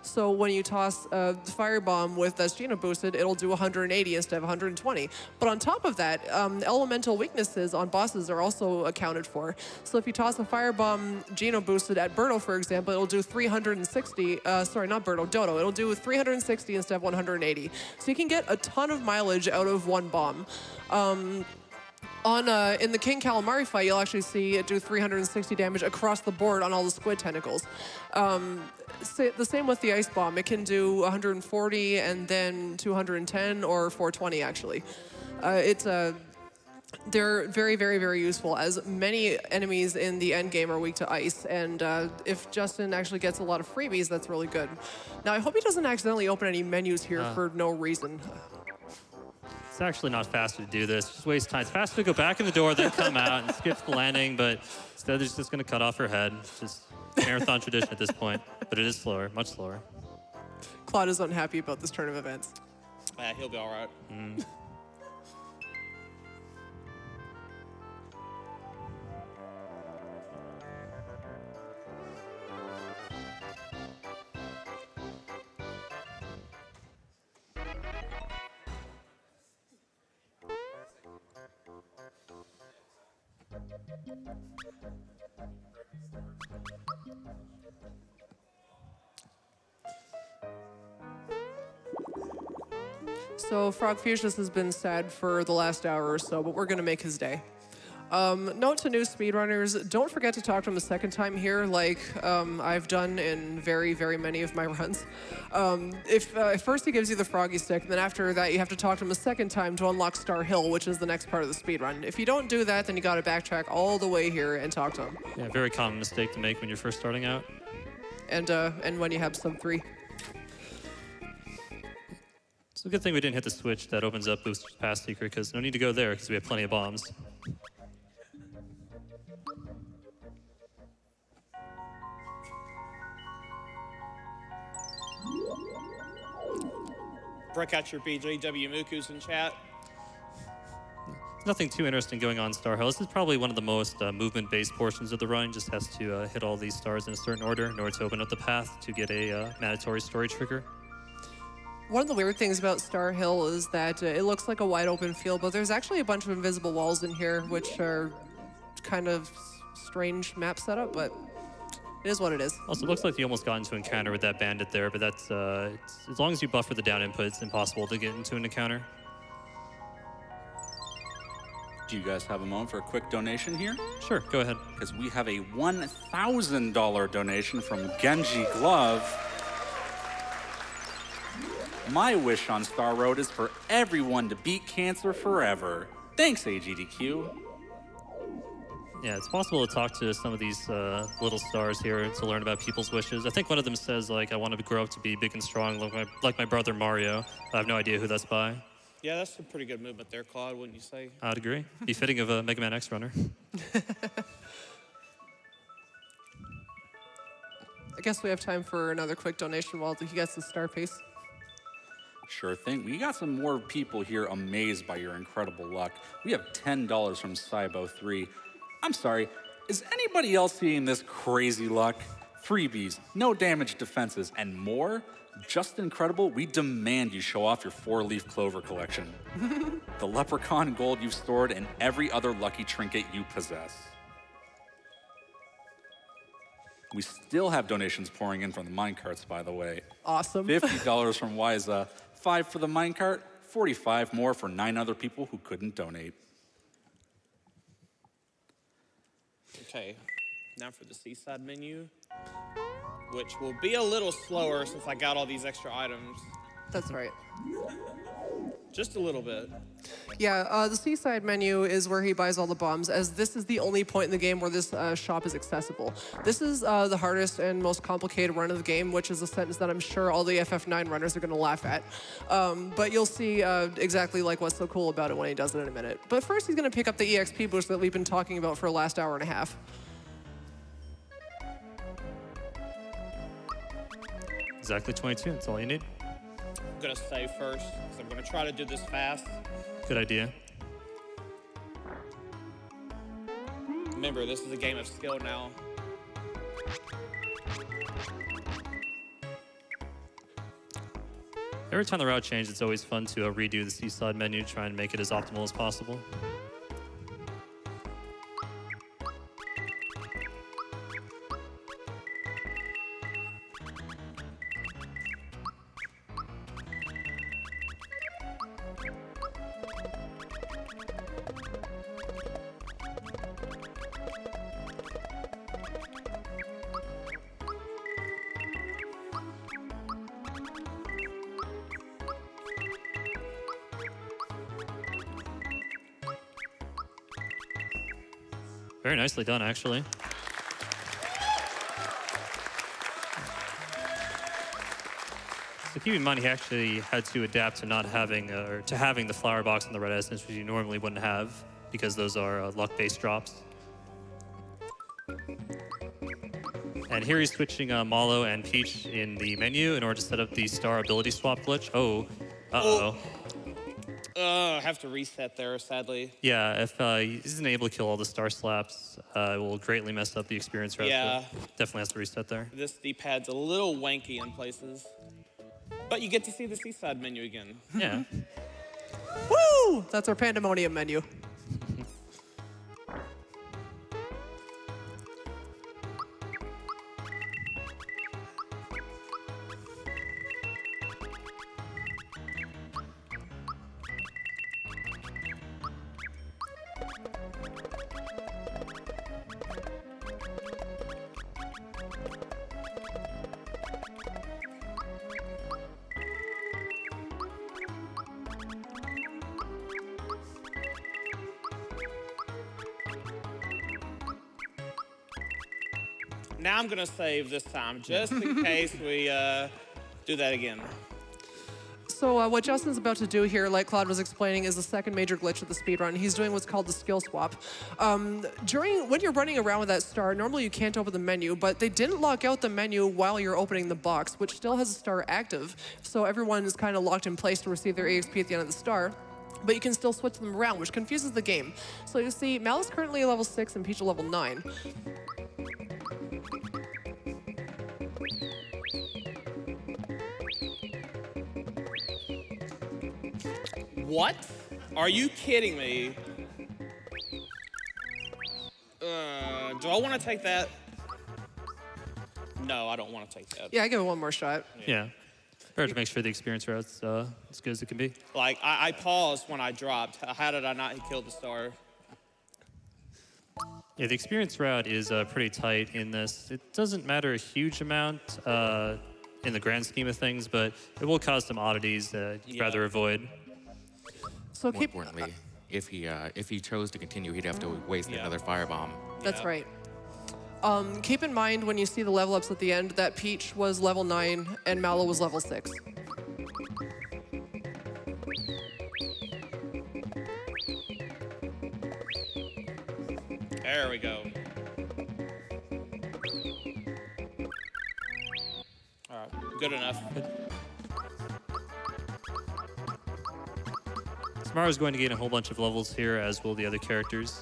[SPEAKER 2] so when you toss the Fire Bomb with that's Geno boosted, it'll do 180 instead of 120. But on top of that, elemental weaknesses on bosses are also accounted for. So if you toss a Firebomb Geno boosted at Birdo, for example, it'll do 360, sorry, not Birdo, Dodo. It'll do 360 instead of 180. So you can get a ton of mileage out of one bomb. In the King Calamari fight, you'll actually see it do 360 damage across the board on all the squid tentacles. The same with the Ice Bomb. It can do 140 and then 210 or 420, actually. They're very, very, very useful, as many enemies in the end game are weak to ice, and if Justin actually gets a lot of freebies, that's really good. Now, I hope he doesn't accidentally open any menus here for no reason.
[SPEAKER 3] It's actually not faster to do this. Just waste time. It's faster to go back in the door, then come out and skip the landing, but instead it's just going to cut off her head. It's just marathon tradition at this point, but it is slower, much slower.
[SPEAKER 2] Claude is unhappy about this turn of events.
[SPEAKER 1] He'll be all right.
[SPEAKER 2] So Frogfucius has been sad for the last hour or so, but we're going to make his day. Note to new speedrunners, don't forget to talk to him a second time here, like I've done in very, very many of my runs. If first he gives you the froggy stick, and then after that you have to talk to him a second time to unlock Star Hill, which is the next part of the speedrun. If you don't do that, then you got to backtrack all the way here and talk to him.
[SPEAKER 3] Yeah, very common mistake to make when you're first starting out.
[SPEAKER 2] And when you have sub 3.
[SPEAKER 3] It's a good thing we didn't hit the switch that opens up Booster's Pass Secret, because no need to go there, because we have plenty of bombs.
[SPEAKER 1] Break out your BJW Mukus in chat.
[SPEAKER 3] Nothing too interesting going on Star Hill. This is probably one of the most movement-based portions of the run. Just has to hit all these stars in a certain order in order to open up the path to get a mandatory story trigger.
[SPEAKER 2] One of the weird things about Star Hill is that it looks like a wide open field, but there's actually a bunch of invisible walls in here, which are kind of strange map setup, but it is what it is.
[SPEAKER 3] Also, it looks like you almost got into an encounter with that bandit there, but that's as long as you buffer the down input, it's impossible to get into an encounter.
[SPEAKER 4] Do you guys have a moment for a quick donation here?
[SPEAKER 3] Sure, go ahead.
[SPEAKER 4] Because we have a $1,000 donation from Genji Glove. My wish on Star Road is for everyone to beat cancer forever. Thanks, AGDQ.
[SPEAKER 3] Yeah, it's possible to talk to some of these little stars here to learn about people's wishes. I think one of them says, like, I want to grow up to be big and strong like my brother Mario. I have no idea who that's by.
[SPEAKER 1] Yeah, that's a pretty good movement there, Claude, wouldn't you say?
[SPEAKER 3] I'd agree. Befitting of a Mega Man X runner.
[SPEAKER 2] I guess we have time for another quick donation while he gets the star piece.
[SPEAKER 4] Sure thing. We got some more people here amazed by your incredible luck. We have $10 from Cybo3. I'm sorry, is anybody else seeing this crazy luck? Freebies, no damage defenses, and more? Just incredible, we demand you show off your 4-leaf clover collection. The leprechaun gold you've stored and every other lucky trinket you possess. We still have donations pouring in from the minecarts, by the way.
[SPEAKER 2] Awesome.
[SPEAKER 4] $50 from Wiza, $5 for the minecart, $45 more for 9 other people who couldn't donate.
[SPEAKER 1] Okay, now for the seaside menu, which will be a little slower since I got all these extra items.
[SPEAKER 2] That's right.
[SPEAKER 1] Just a little bit.
[SPEAKER 2] Yeah, the seaside menu is where he buys all the bombs, as this is the only point in the game where this shop is accessible. This is the hardest and most complicated run of the game, which is a sentence that I'm sure all the FF9 runners are going to laugh at. But you'll see exactly like what's so cool about it when he does it in a minute. But first, he's going to pick up the EXP boost that we've been talking about for the last hour and a half.
[SPEAKER 3] Exactly 22, that's all you need.
[SPEAKER 1] I'm gonna save first, because I'm gonna try to do this fast.
[SPEAKER 3] Good idea.
[SPEAKER 1] Remember, this is a game of skill now.
[SPEAKER 3] Every time the route changes, it's always fun to redo the seaside menu, try and make it as optimal as possible. Very nicely done, actually. So keep in mind, he actually had to adapt to not having, or to having the flower box and the red essence, which you normally wouldn't have, because those are luck-based drops. And And here he's switching Malo and Peach in the menu in order to set up the star ability swap glitch. Oh, uh-oh.
[SPEAKER 1] I have to reset there, sadly.
[SPEAKER 3] Yeah, if he isn't able to kill all the star slaps, it will greatly mess up the experience route.
[SPEAKER 1] Yeah.
[SPEAKER 3] So definitely has to reset there.
[SPEAKER 1] This D-pad's a little wanky in places. But you get to see the seaside menu again.
[SPEAKER 3] Yeah.
[SPEAKER 2] Woo! That's our pandemonium menu.
[SPEAKER 1] Now I'm gonna save this time, just in case we do that again.
[SPEAKER 2] So what Justin's about to do here, like Claude was explaining, is the second major glitch of the speedrun. He's doing what's called the skill swap. When you're running around with that star, normally you can't open the menu, but they didn't lock out the menu while you're opening the box, which still has a star active. So everyone is kind of locked in place to receive their EXP at the end of the star. But you can still switch them around, which confuses the game. So you see, Mal is currently level 6 and Peach level 9.
[SPEAKER 1] What? Are you kidding me? Do I want to take that? No, I don't want to take that.
[SPEAKER 2] Yeah, I give it one more shot.
[SPEAKER 3] Yeah. Better to make sure the experience route's as good as it can be.
[SPEAKER 1] Like, I paused when I dropped. How did I not kill the star?
[SPEAKER 3] Yeah, the experience route is pretty tight in this. It doesn't matter a huge amount in the grand scheme of things, but it will cause some oddities that you'd rather avoid.
[SPEAKER 2] So
[SPEAKER 5] More importantly, if he chose to continue, he'd have to waste another firebomb.
[SPEAKER 2] That's right. Keep in mind when you see the level ups at the end that Peach was level 9 and Mallow was level 6.
[SPEAKER 1] There we go. All right, good enough.
[SPEAKER 3] Samaru's going to gain a whole bunch of levels here, as will the other characters.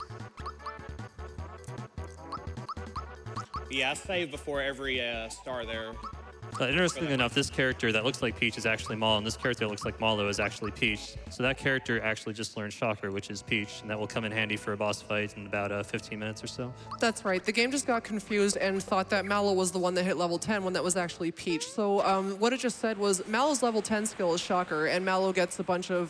[SPEAKER 1] Yeah, I saved before every star there.
[SPEAKER 3] Interestingly enough, this character that looks like Peach is actually Malo, and this character that looks like Malo is actually Peach. So that character actually just learned Shocker, which is Peach, and that will come in handy for a boss fight in about 15 minutes or so.
[SPEAKER 2] That's right. The game just got confused and thought that Mallow was the one that hit level 10 when that was actually Peach. So what it just said was Mallow's level 10 skill is Shocker, and Mallow gets a bunch of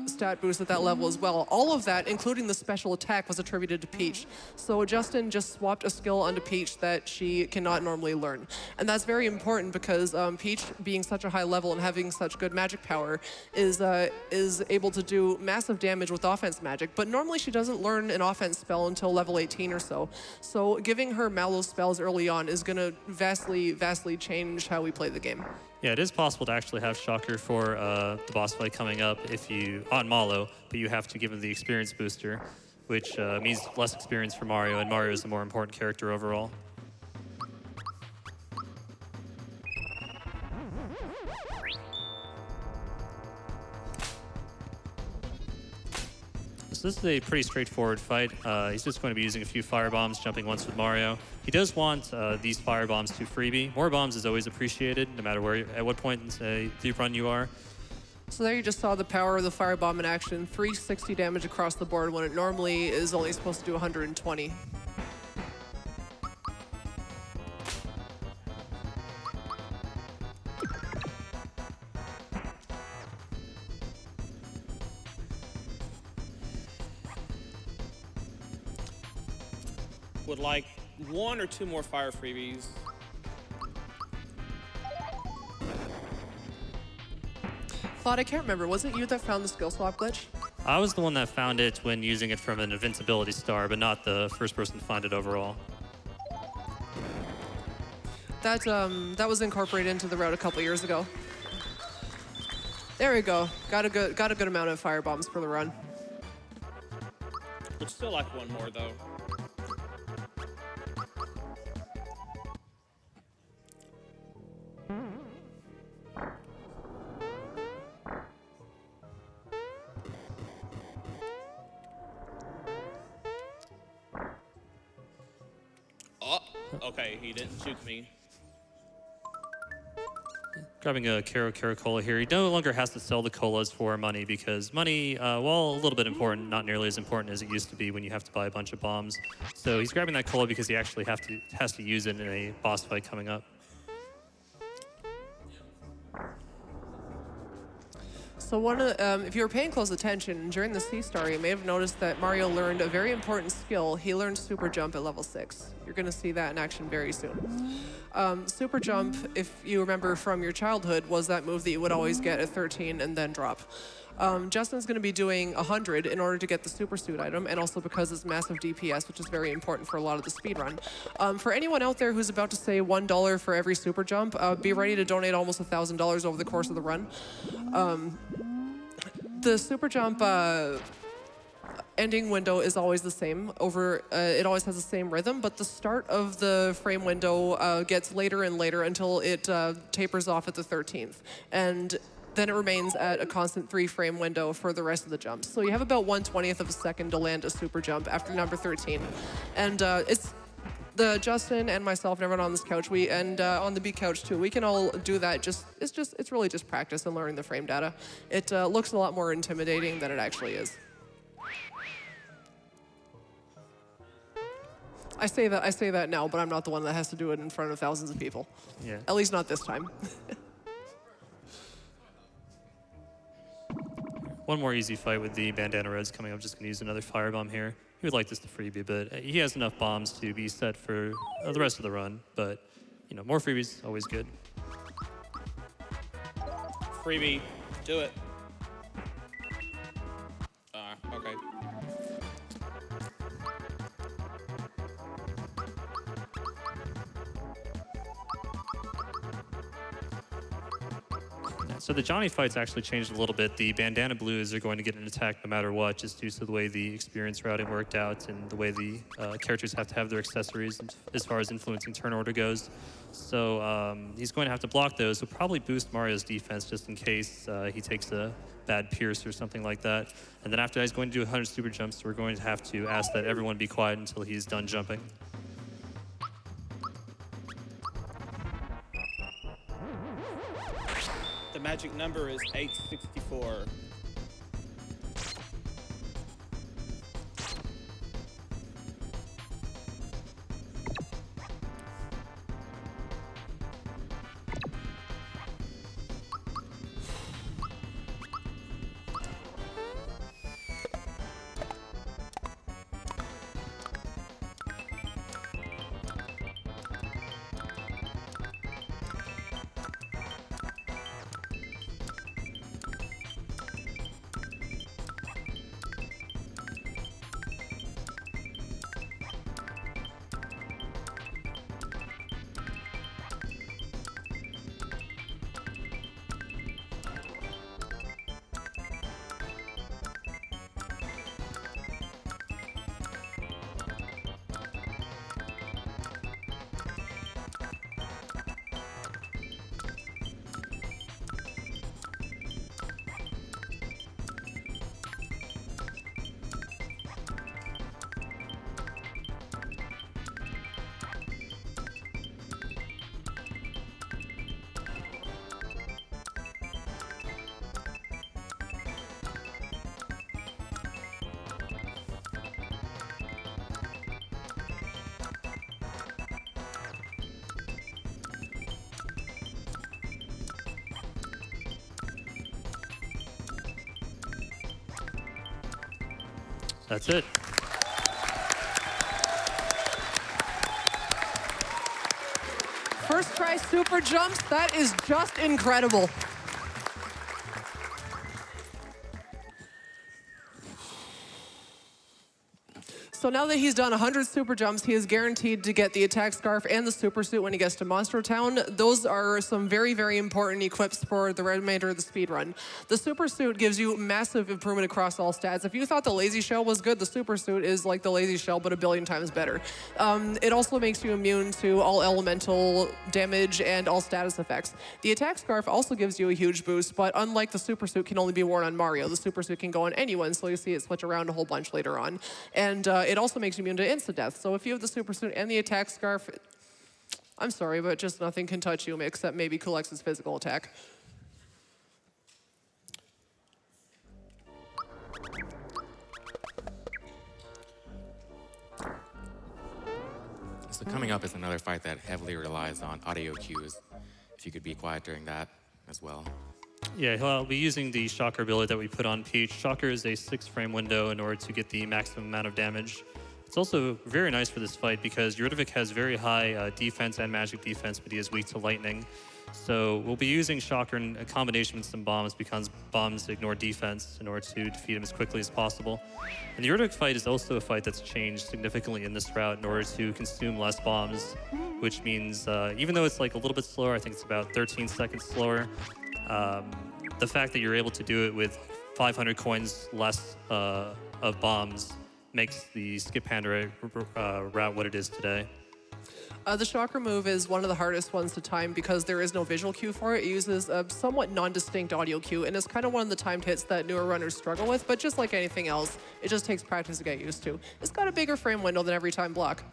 [SPEAKER 2] stat boosts at that level as well. All of that, including the special attack, was attributed to Peach. So Justin just swapped a skill onto Peach that she cannot normally learn. And that's very important because Peach, being such a high level and having such good magic power, is able to do massive damage with offense magic, but normally she doesn't learn an offense spell until level 18 or so. So giving her Mallow spells early on is going to vastly change how we play the game.
[SPEAKER 3] Yeah, it is possible to actually have Shocker for the boss fight coming up on Malo, but you have to give him the experience booster, which means less experience for Mario, and Mario is a more important character overall. So this is a pretty straightforward fight. He's just going to be using a few fire bombs, jumping once with Mario. He does want these fire bombs to freebie. More bombs is always appreciated, no matter at what point in the run you are.
[SPEAKER 2] So there you just saw the power of the firebomb in action. 360 damage across the board when it normally is only supposed to do 120.
[SPEAKER 1] Would like 1 or 2 more fire freebies.
[SPEAKER 2] Claude, I can't remember. Was it you that found the skill swap glitch?
[SPEAKER 3] I was the one that found it when using it from an invincibility star, but not the first person to find it overall.
[SPEAKER 2] That was incorporated into the route a couple years ago. There we go. Got a good amount of fire bombs for the run.
[SPEAKER 1] Would still like 1 more though. Okay, he didn't juke me.
[SPEAKER 3] Grabbing a Caro Cola here. He no longer has to sell the colas for money because money, while a little bit important, not nearly as important as it used to be when you have to buy a bunch of bombs. So he's grabbing that cola because he actually has to use it in a boss fight coming up.
[SPEAKER 2] So if you were paying close attention, during the Sea Star, you may have noticed that Mario learned a very important skill. He learned Super Jump at level 6. You're going to see that in action very soon. Super Jump, if you remember from your childhood, was that move that you would always get at 13 and then drop. Justin's going to be doing 100 in order to get the Super Suit item, and also because it's massive DPS, which is very important for a lot of the speedrun. For anyone out there who's about to say $1 for every Super Jump, be ready to donate almost $1,000 over the course of the run. The Super Jump ending window is always the same. It always has the same rhythm, but the start of the frame window gets later and later until it tapers off at the 13th. And then it remains at a constant 3-frame window for the rest of the jumps. So you have about 1/20th of a second to land a super jump after number 13. And Justin and myself and everyone on this couch, and on the B couch too, we can all do that. It's really just practice and learning the frame data. It looks a lot more intimidating than it actually is. I say that now, but I'm not the one that has to do it in front of thousands of people.
[SPEAKER 3] Yeah.
[SPEAKER 2] At least not this time.
[SPEAKER 3] One more easy fight with the Bandana Reds coming up. Just going to use another firebomb here. He would like this to freebie, but he has enough bombs to be set for the rest of the run. But, you know, more freebies, always good.
[SPEAKER 1] Freebie, do it. Okay.
[SPEAKER 3] So the Johnny fights actually changed a little bit. The Bandana Blues are going to get an attack no matter what, just due to the way the experience routing worked out and the way the characters have to have their accessories as far as influencing turn order goes. So he's going to have to block those. He'll probably boost Mario's defense just in case he takes a bad pierce or something like that. And then after that, he's going to do 100 super jumps. So we're going to have to ask that everyone be quiet until he's done jumping.
[SPEAKER 1] The magic number is 864.
[SPEAKER 3] That's it.
[SPEAKER 2] First try super jumps, that is just incredible. So now that he's done 100 super jumps, he is guaranteed to get the attack scarf and the super suit when he gets to Monstro Town. Those are some very, very important equips for the remainder of the speed run. The super suit gives you massive improvement across all stats. If you thought the lazy shell was good, the super suit is like the lazy shell, but a billion times better. It also makes you immune to all elemental damage and all status effects. The attack scarf also gives you a huge boost, but unlike the super suit, can only be worn on Mario. The super suit can go on anyone, so you see it switch around a whole bunch later on. And it also makes you immune to insta-death. So if you have the super suit and the attack scarf, I'm sorry, but just nothing can touch you except maybe Kulex's physical attack.
[SPEAKER 5] So coming up is another fight that heavily relies on audio cues. If you could be quiet during that as well.
[SPEAKER 3] Yeah, I'll be using the Shocker ability that we put on Peach. Shocker is a 6-frame window in order to get the maximum amount of damage. It's also very nice for this fight because Yuridovic has very high defense and magic defense, but he is weak to lightning. So we'll be using Shocker in a combination with some bombs because bombs ignore defense in order to defeat him as quickly as possible. And the Yuridovic fight is also a fight that's changed significantly in this route in order to consume less bombs, which means even though it's like a little bit slower, I think it's about 13 seconds slower, the fact that you're able to do it with 500 coins less of bombs makes the skip panda route what it is today.
[SPEAKER 2] The Shocker move is one of the hardest ones to time because there is no visual cue for it. It uses a somewhat non-distinct audio cue, and it's kind of one of the timed hits that newer runners struggle with, but just like anything else, it just takes practice to get used to. It's got a bigger frame window than every time block.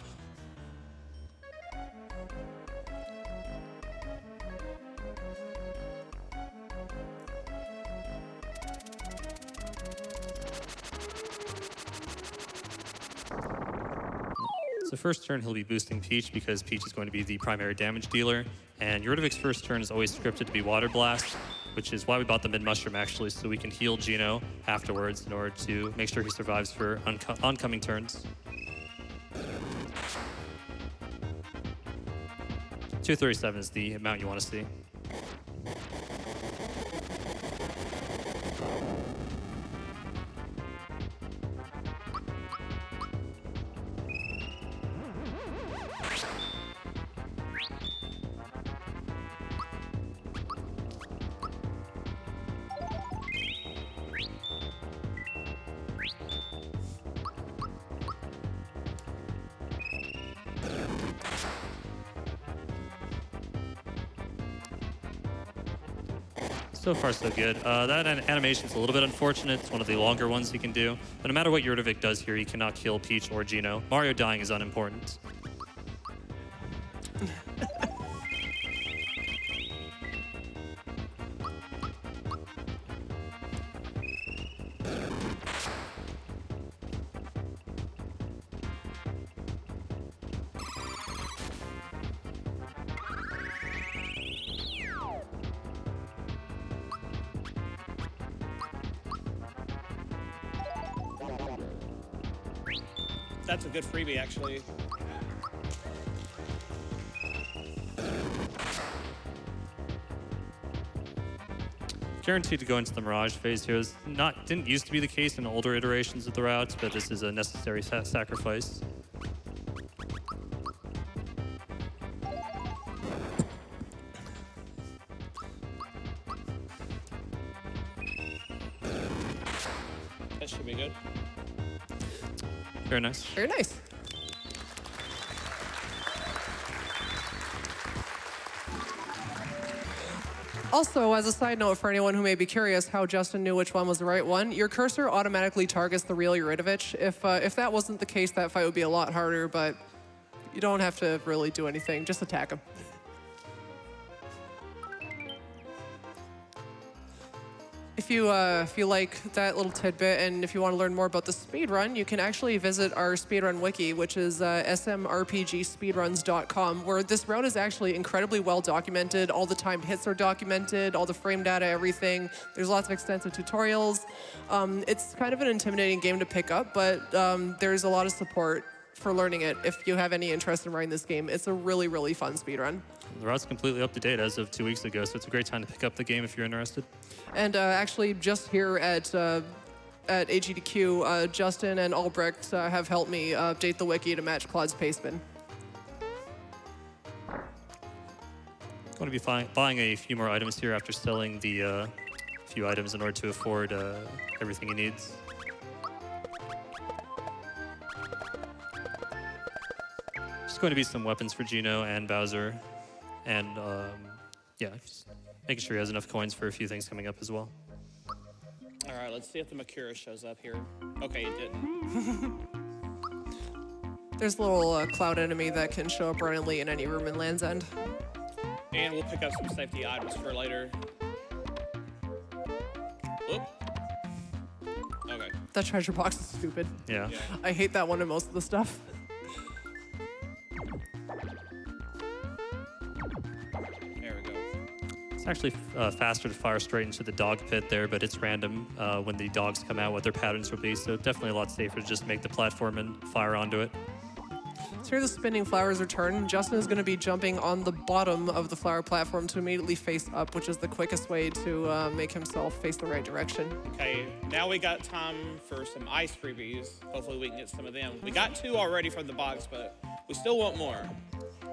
[SPEAKER 3] So first turn, he'll be boosting Peach because Peach is going to be the primary damage dealer. And Yuridovic's first turn is always scripted to be Water Blast, which is why we bought the mid-mushroom actually, so we can heal Gino afterwards in order to make sure he survives for oncoming turns. 237 is the amount you want to see. So far, so good. That animation's a little bit unfortunate. It's one of the longer ones he can do. But no matter what Yuridovic does here, he cannot kill Peach or Gino. Mario dying is unimportant.
[SPEAKER 1] That's a good freebie, actually.
[SPEAKER 3] Guaranteed to go into the Mirage phase here. Didn't used to be the case in older iterations of the routes, but this is a necessary sacrifice.
[SPEAKER 1] That should be good.
[SPEAKER 3] Very nice.
[SPEAKER 2] Very nice. Also, as a side note for anyone who may be curious how Justin knew which one was the right one, your cursor automatically targets the real Yuridovich. If that wasn't the case, that fight would be a lot harder, but you don't have to really do anything. Just attack him. If you like that little tidbit and if you want to learn more about the speedrun, you can actually visit our speedrun wiki, which is smrpgspeedruns.com, where this route is actually incredibly well documented. All the timed hits are documented, all the frame data, everything. There's lots of extensive tutorials. It's kind of an intimidating game to pick up, but there's a lot of support for learning it if you have any interest in running this game. It's a really, really fun speedrun.
[SPEAKER 3] The route's completely up to date as of 2 weeks ago, so it's a great time to pick up the game if you're interested.
[SPEAKER 2] And actually, just here at AGDQ, Justin and Albrecht have helped me update the wiki to match Claude's pace spin.
[SPEAKER 3] Going to be buying a few more items here after selling the few items in order to afford everything he needs. Just going to be some weapons for Gino and Bowser, and yeah, just making sure he has enough coins for a few things coming up as well.
[SPEAKER 1] All right, let's see if the Makura shows up here. Okay, it didn't.
[SPEAKER 2] There's a little cloud enemy that can show up randomly in any room in Land's End.
[SPEAKER 1] And we'll pick up some safety items for later. Whoop. Okay.
[SPEAKER 2] That treasure box is stupid.
[SPEAKER 3] Yeah.
[SPEAKER 2] I hate that one in most of the stuff.
[SPEAKER 1] There we go.
[SPEAKER 3] It's actually faster to fire straight into the dog pit there, but it's random when the dogs come out, what their patterns will be. So definitely a lot safer to just make the platform and fire onto it.
[SPEAKER 2] So here the spinning flowers return. Justin is going to be jumping on the bottom of the flower platform to immediately face up, which is the quickest way to make himself face the right direction.
[SPEAKER 1] Okay, now we got time for some ice freebies. Hopefully we can get some of them. We got 2 already from the box, but we still want more.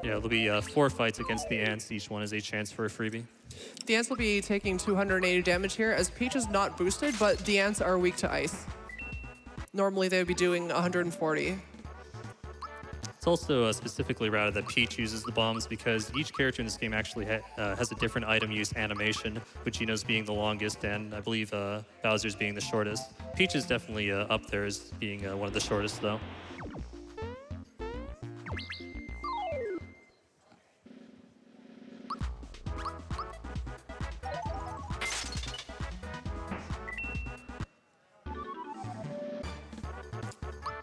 [SPEAKER 3] Yeah, there'll be 4 fights against the ants. Each one is a chance for a freebie.
[SPEAKER 2] The ants will be taking 280 damage here, as Peach is not boosted, but the ants are weak to ice. Normally they would be doing 140.
[SPEAKER 3] It's also specifically routed that Peach uses the bombs because each character in this game actually has a different item use animation, with Gino's being the longest and I believe Bowser's being the shortest. Peach is definitely up there as being one of the shortest though.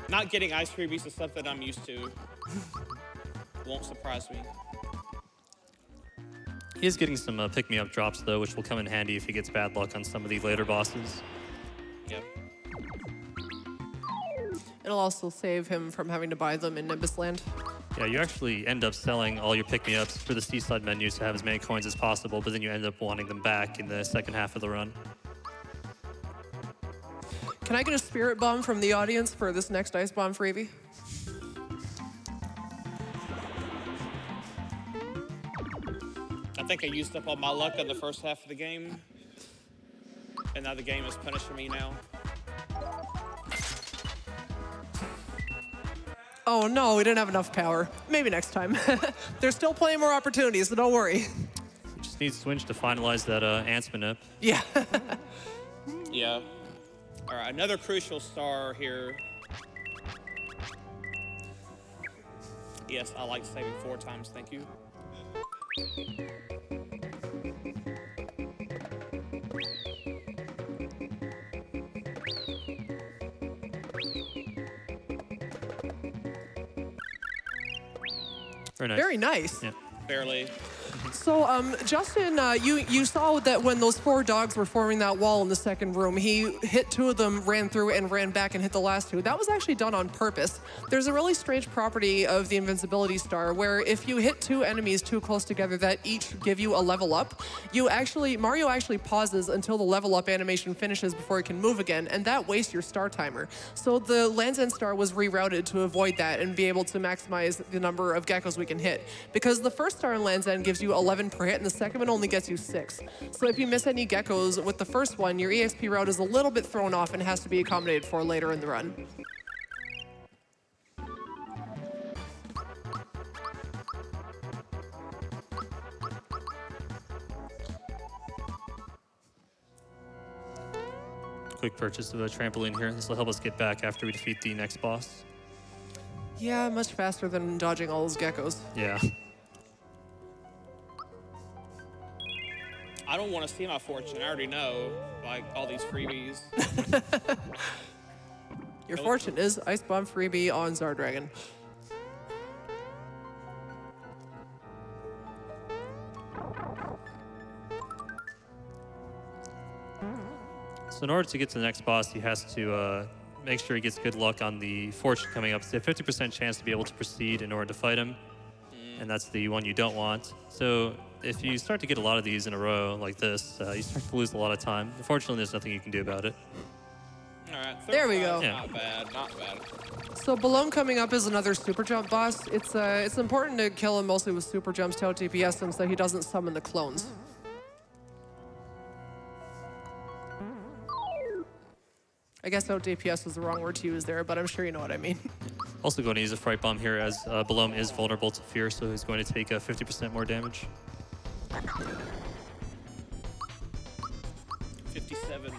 [SPEAKER 1] Not getting ice freebies is something I'm used to. Won't surprise me.
[SPEAKER 3] He is getting some pick-me-up drops though, which will come in handy if he gets bad luck on some of the later bosses.
[SPEAKER 1] Yep.
[SPEAKER 2] It'll also save him from having to buy them in Nimbus Land.
[SPEAKER 3] Yeah, you actually end up selling all your pick-me-ups for the seaside menus to have as many coins as possible, but then you end up wanting them back in the second half of the run.
[SPEAKER 2] Can I get a spirit bomb from the audience for this next ice bomb freebie?
[SPEAKER 1] I think I used up all my luck in the first half of the game. And now the game is punishing me now.
[SPEAKER 2] Oh no, we didn't have enough power. Maybe next time. There's still plenty more opportunities, so don't worry.
[SPEAKER 3] We just need Swinge to finalize that ants manip.
[SPEAKER 2] Yeah.
[SPEAKER 1] Yeah. All right, another crucial star here. Yes, I like saving 4 times, thank you.
[SPEAKER 3] Very nice.
[SPEAKER 2] Very nice.
[SPEAKER 3] Yeah.
[SPEAKER 1] Barely.
[SPEAKER 2] So, Justin, you saw that when those 4 dogs were forming that wall in the second room, he hit 2 of them, ran through, and ran back and hit the last 2. That was actually done on purpose. There's a really strange property of the invincibility star where if you hit 2 enemies too close together that each give you a level up, Mario actually pauses until the level up animation finishes before it can move again, and that wastes your star timer. So the Land's End star was rerouted to avoid that and be able to maximize the number of geckos we can hit. Because the first star in Land's End gives you 11 per hit, and the second one only gets you 6. So if you miss any geckos with the first one, your EXP route is a little bit thrown off and has to be accommodated for later in the run.
[SPEAKER 3] Quick purchase of a trampoline here. This will help us get back after we defeat the next boss.
[SPEAKER 2] Yeah, much faster than dodging all those geckos.
[SPEAKER 3] Yeah.
[SPEAKER 1] I don't want to see my fortune. I already know, like, all these freebies.
[SPEAKER 2] Your fortune is Ice Bomb freebie on Zardragon.
[SPEAKER 3] So in order to get to the next boss, he has to make sure he gets good luck on the fortune coming up. So 50% chance to be able to proceed in order to fight him. And that's the one you don't want. So if you start to get a lot of these in a row like this, you start to lose a lot of time. Unfortunately, there's nothing you can do about it.
[SPEAKER 1] All right,
[SPEAKER 2] There we go.
[SPEAKER 1] Yeah. Not bad, not bad.
[SPEAKER 2] So Balloon coming up is another super jump boss. It's important to kill him mostly with super jumps to out DPS him so he doesn't summon the clones. I guess out DPS was the wrong word to use there, but I'm sure you know what I mean.
[SPEAKER 3] Also going to use a Fright Bomb here as Balloon is vulnerable to fear, so he's going to take 50% more damage.
[SPEAKER 1] 57.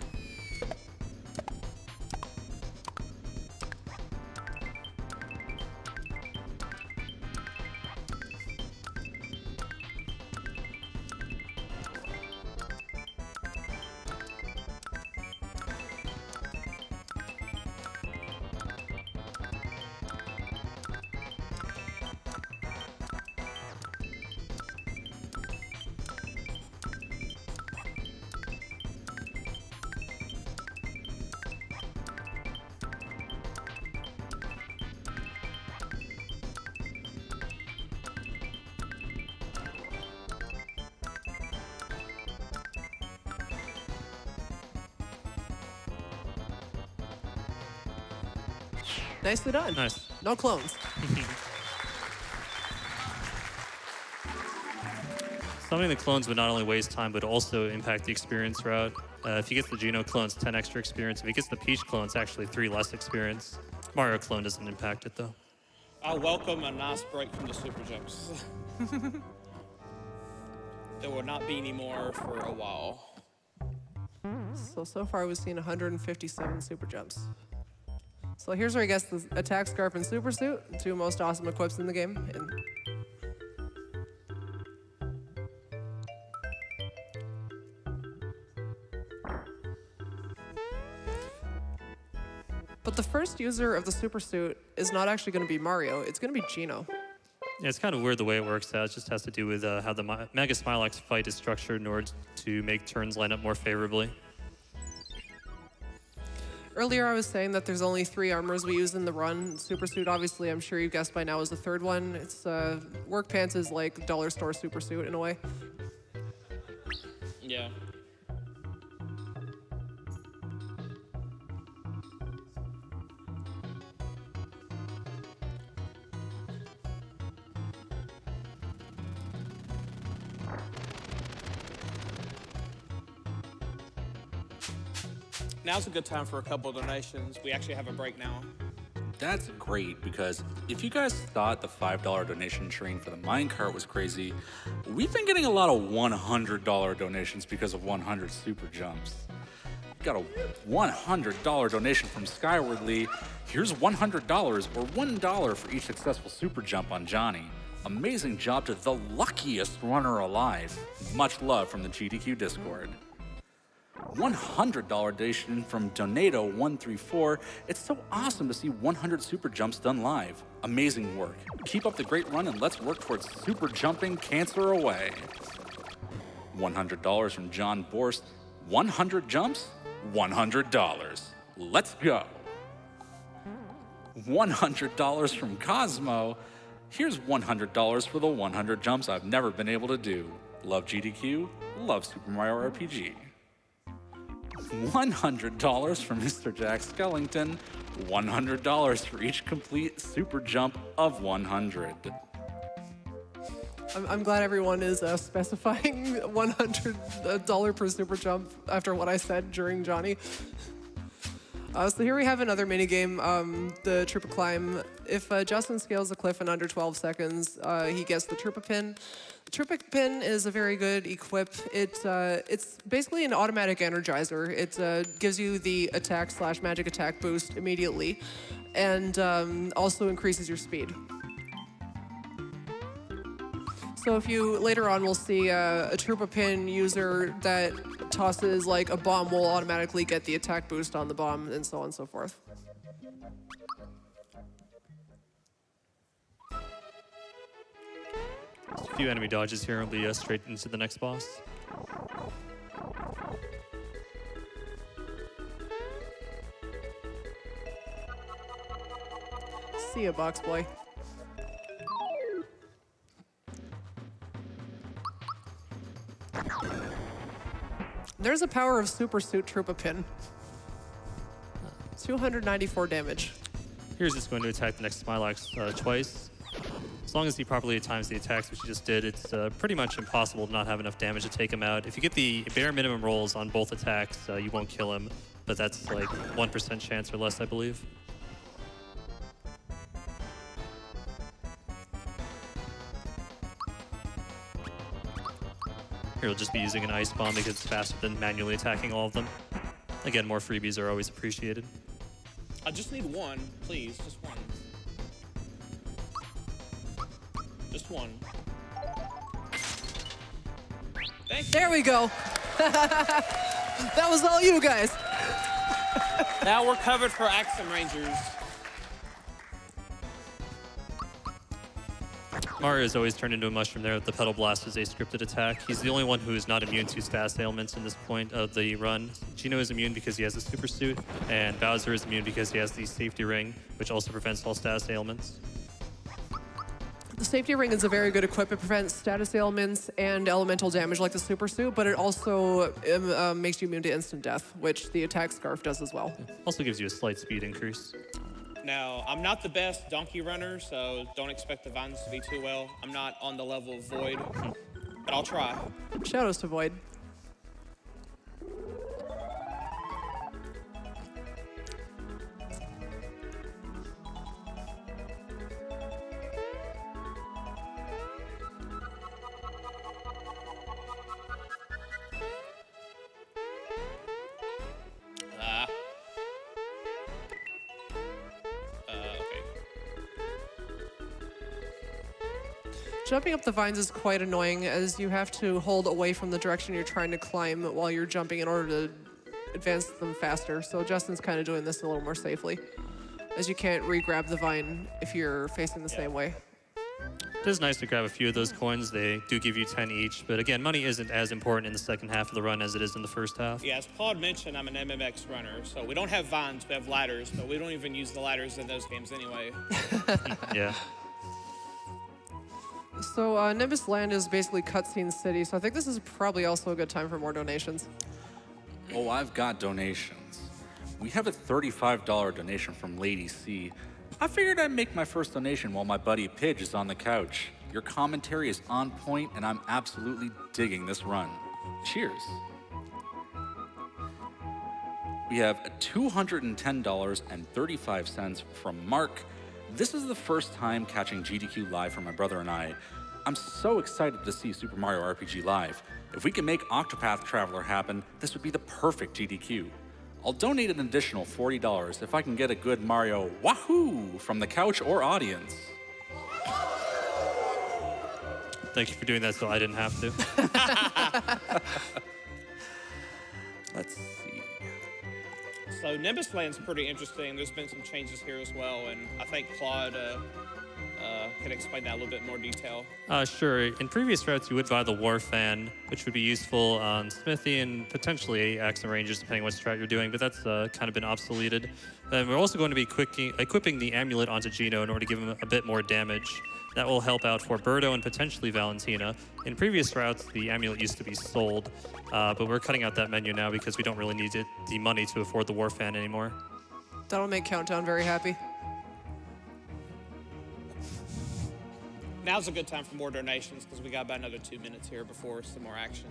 [SPEAKER 2] Nicely done.
[SPEAKER 3] Nice.
[SPEAKER 2] No clones.
[SPEAKER 3] Summoning the clones would not only waste time, but also impact the experience route. If he gets the Geno clones, 10 extra experience. If he gets the Peach clones, actually 3 less experience. Mario clone doesn't impact it, though.
[SPEAKER 1] I welcome a nice break from the super jumps. There will not be any more for a while.
[SPEAKER 2] So far we've seen 157 super jumps. So here's where he gets the attack scarf and super suit, 2 most awesome equips in the game. But the first user of the super suit is not actually going to be Mario, it's going to be Geno.
[SPEAKER 3] Yeah, it's kind of weird the way it works out. It just has to do with how the Mega Smilex fight is structured in order to make turns line up more favorably.
[SPEAKER 2] Earlier I was saying that there's only 3 armors we use in the run. Super suit, obviously, I'm sure you guessed by now, is the third one. It's work pants is like dollar store super suit in a way.
[SPEAKER 1] Yeah. Now's a good time for a couple of donations. We actually have a break now.
[SPEAKER 4] That's great, because if you guys thought the $5 donation train for the minecart was crazy, we've been getting a lot of $100 donations because of 100 super jumps. Got a $100 donation from Skywardly. Here's $100 or $1 for each successful super jump on Johnny. Amazing job to the luckiest runner alive. Much love from the GDQ Discord. $100 donation from Donato134. It's so awesome to see 100 super jumps done live. Amazing work. Keep up the great run and let's work towards super jumping cancer away. $100 from John Borst. 100 jumps, $100. Let's go. $100 from Cosmo. Here's $100 for the 100 jumps I've never been able to do. Love GDQ, love Super Mario RPG. $100 from Mr. Jack Skellington, $100 for each complete super jump of 100.
[SPEAKER 2] I'm glad everyone is specifying $100 per super jump after what I said during Johnny. So here we have another minigame, the Troopa Climb. If Justin scales the cliff in under 12 seconds, he gets the Troopa Pin. The Troopa Pin is a very good equip. It's basically an automatic energizer. It gives you the attack/magic attack boost immediately, and also increases your speed. So if you, later on, we'll see a Troopa Pin user that tosses like a bomb will automatically get the attack boost on the bomb, and so on and so forth.
[SPEAKER 3] Just a few enemy dodges here and we'll be straight into the next boss.
[SPEAKER 2] See ya, box boy. There's a power of Super Suit Troopa Pin. 294 damage.
[SPEAKER 3] Here's just going to attack the next Smilex twice. As long as he properly times the attacks, which he just did, it's pretty much impossible to not have enough damage to take him out. If you get the bare minimum rolls on both attacks, you won't kill him, but that's like 1% chance or less, I believe. Here, we'll just be using an ice bomb because it's faster than manually attacking all of them. Again, more freebies are always appreciated.
[SPEAKER 1] I just need one, please, just one. Just one. Thank you.
[SPEAKER 2] There we go. That was all you guys.
[SPEAKER 1] Now we're covered for Axum Rangers.
[SPEAKER 3] Mario is always turned into a mushroom there. The Pedal Blast is a scripted attack. He's the only one who is not immune to status ailments in this point of the run. Geno is immune because he has the super suit, and Bowser is immune because he has the safety ring, which also prevents all status ailments.
[SPEAKER 2] The safety ring is a very good equip. It prevents status ailments and elemental damage like the super suit, but it also makes you immune to instant death, which the attack scarf does as well.
[SPEAKER 3] Also gives you a slight speed increase.
[SPEAKER 1] Now, I'm not the best donkey runner, so don't expect the vines to be too well. I'm not on the level of Void, but I'll try.
[SPEAKER 2] Shadows to Void.
[SPEAKER 1] Okay.
[SPEAKER 2] Jumping up the vines is quite annoying as you have to hold away from the direction you're trying to climb while you're jumping in order to advance them faster. So Justin's kind of doing this a little more safely, as you can't re-grab the vine if you're facing the same way.
[SPEAKER 3] It is nice to grab a few of those coins. They do give you 10 each, but again, money isn't as important in the second half of the run as it is in the first half.
[SPEAKER 1] Yeah, as Claude mentioned, I'm an MMX runner, so we don't have vines, we have ladders, but we don't even use the ladders in those games anyway.
[SPEAKER 3] Yeah.
[SPEAKER 2] So Nimbus Land is basically cutscene city, so I think this is probably also a good time for more donations.
[SPEAKER 4] Oh, I've got donations. We have a $35 donation from Lady C. I figured I'd make my first donation while my buddy Pidge is on the couch. Your commentary is on point, and I'm absolutely digging this run. Cheers. We have $210.35 from Mark. This is the first time catching GDQ live for my brother and I. I'm so excited to see Super Mario RPG live. If we can make Octopath Traveler happen, this would be the perfect GDQ. I'll donate an additional $40 if I can get a good Mario wahoo from the couch or audience.
[SPEAKER 3] Thank you for doing that so I didn't have to.
[SPEAKER 4] Let's see.
[SPEAKER 1] So Nimbus Land's pretty interesting. There's been some changes here as well, and I think Claude can explain that in a little bit more detail.
[SPEAKER 3] Sure. In previous routes, you would buy the War Fan, which would be useful on Smithy and potentially Axe and Rangers, depending on what strat you're doing, but that's kind of been obsoleted. And we're also going to be equipping the amulet onto Gino in order to give him a bit more damage. That will help out for Birdo and potentially Valentina. In previous routes, the amulet used to be sold, but we're cutting out that menu now because we don't really need the money to afford the War Fan anymore.
[SPEAKER 2] That'll make Countdown very happy.
[SPEAKER 1] Now's a good time for more donations because we got about another 2 minutes here before some more action.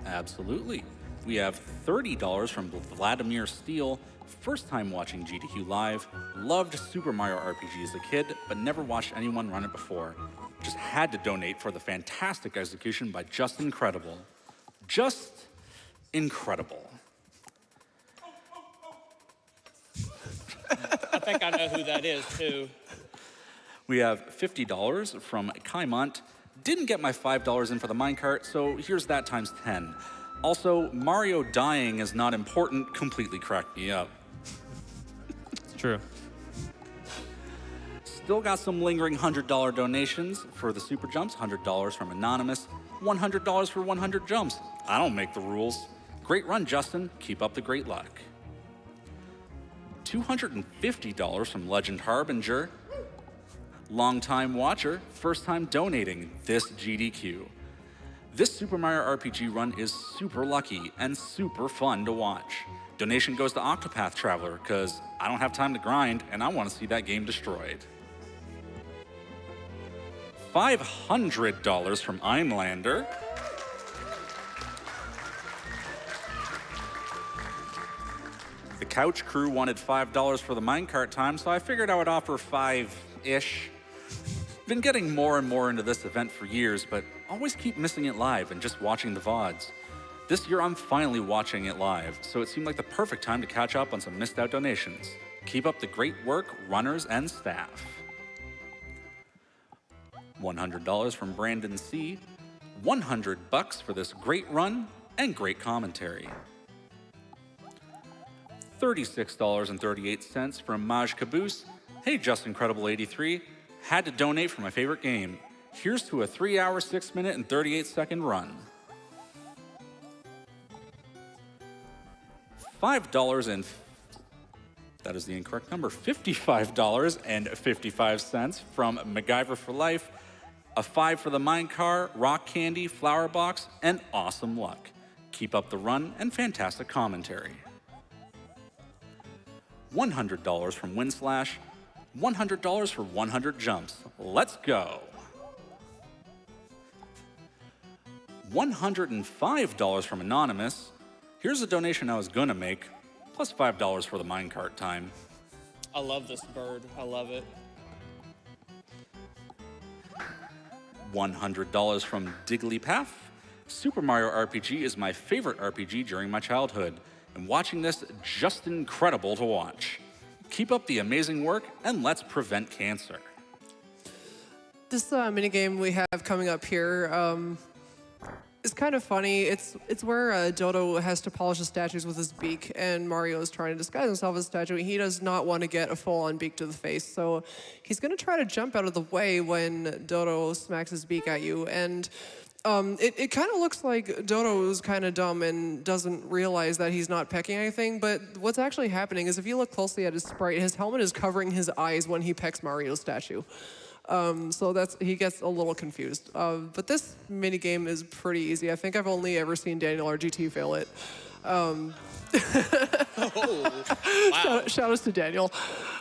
[SPEAKER 4] Absolutely. We have $30 from Vladimir Steele. First time watching GDQ live. Loved Super Mario RPG as a kid, but never watched anyone run it before. Just had to donate for the fantastic execution by Just Incredible. Just incredible.
[SPEAKER 1] I think I know who that is, too.
[SPEAKER 4] We have $50 from Kaimont. Didn't get my $5 in for the minecart, so here's that times 10. Also, Mario dying is not important completely cracked me up.
[SPEAKER 3] It's true.
[SPEAKER 4] Still got some lingering $100 donations for the super jumps. $100 from Anonymous, $100 for 100 jumps. I don't make the rules. Great run, Justin. Keep up the great luck. $250 from Legend Harbinger. Long-time watcher, first time donating this GDQ. This Super Mario RPG run is super lucky and super fun to watch. Donation goes to Octopath Traveler because I don't have time to grind and I want to see that game destroyed. $500 from Einlander. The couch crew wanted $5 for the minecart time, so I figured I would offer $5-ish. Been getting more and more into this event for years, but always keep missing it live and just watching the VODs. This year I'm finally watching it live, so it seemed like the perfect time to catch up on some missed out donations. Keep up the great work, runners and staff. $100 from Brandon C. $100 for this great run and great commentary. $36.38 from Maj Caboose. Hey, Just Incredible 83. Had to donate for my favorite game. Here's to a 3-hour, 6-minute, and 38-second run. $5 and... that is the incorrect number. $55.55 from MacGyver for Life. A 5 for the Minecart, Rock Candy, Flower Box, and awesome luck. Keep up the run and fantastic commentary. $100 from Windslash, $100 for 100 jumps. Let's go. $105 from Anonymous. Here's a donation I was gonna make, plus $5 for the minecart time.
[SPEAKER 1] I love this bird. I love it.
[SPEAKER 4] $100 from Digglypath. Super Mario RPG is my favorite RPG during my childhood, and watching this just incredible to watch. Keep up the amazing work, and let's prevent cancer.
[SPEAKER 2] This minigame we have coming up here is kind of funny. It's where Dodo has to polish the statues with his beak, and Mario is trying to disguise himself as a statue. He does not want to get a full-on beak to the face, so he's going to try to jump out of the way when Dodo smacks his beak at you. And it kind of looks like Dodo is kind of dumb and doesn't realize that he's not pecking anything, but what's actually happening is if you look closely at his sprite, his helmet is covering his eyes when he pecks Mario's statue. So he gets a little confused. But this minigame is pretty easy. I think I've only ever seen Daniel RGT fail it.
[SPEAKER 1] Oh, wow.
[SPEAKER 2] Shout outs to Daniel.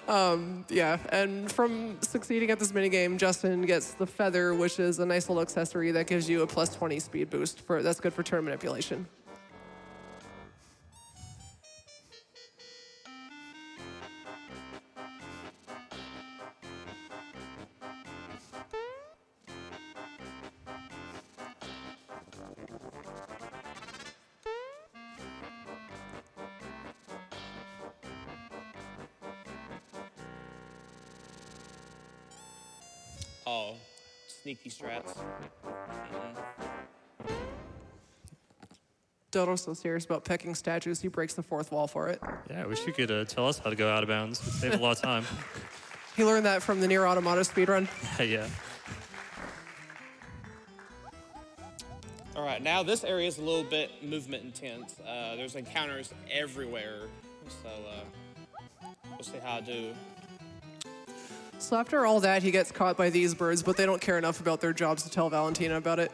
[SPEAKER 2] Yeah, and from succeeding at this minigame, Justin gets the feather, which is a nice little accessory that gives you a plus 20 speed boost. That's good for turn manipulation.
[SPEAKER 1] Oh, sneaky strats.
[SPEAKER 2] Dodo's so serious about pecking statues, he breaks the fourth wall for it.
[SPEAKER 3] Yeah, I wish you could tell us how to go out of bounds. It'd save a lot of time.
[SPEAKER 2] He learned that from the Nier Automata speedrun.
[SPEAKER 3] Yeah.
[SPEAKER 1] All right, now this area is a little bit movement intense. There's encounters everywhere, so we'll see how I do.
[SPEAKER 2] So after all that, he gets caught by these birds, but they don't care enough about their jobs to tell Valentina about it.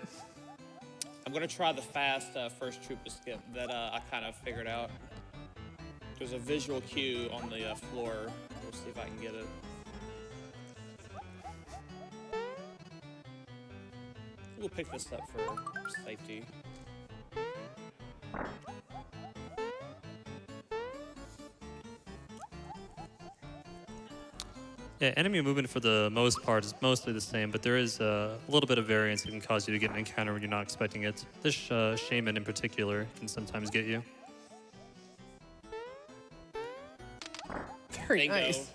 [SPEAKER 1] I'm gonna try the fast first troop to skip that I kind of figured out. There's a visual cue on the floor. We'll see if I can get it. We'll pick this up for safety.
[SPEAKER 3] Yeah, enemy movement for the most part is mostly the same, but there is a little bit of variance that can cause you to get an encounter when you're not expecting it. This shaman in particular can sometimes get you.
[SPEAKER 2] Very
[SPEAKER 1] Bingo.
[SPEAKER 2] nice.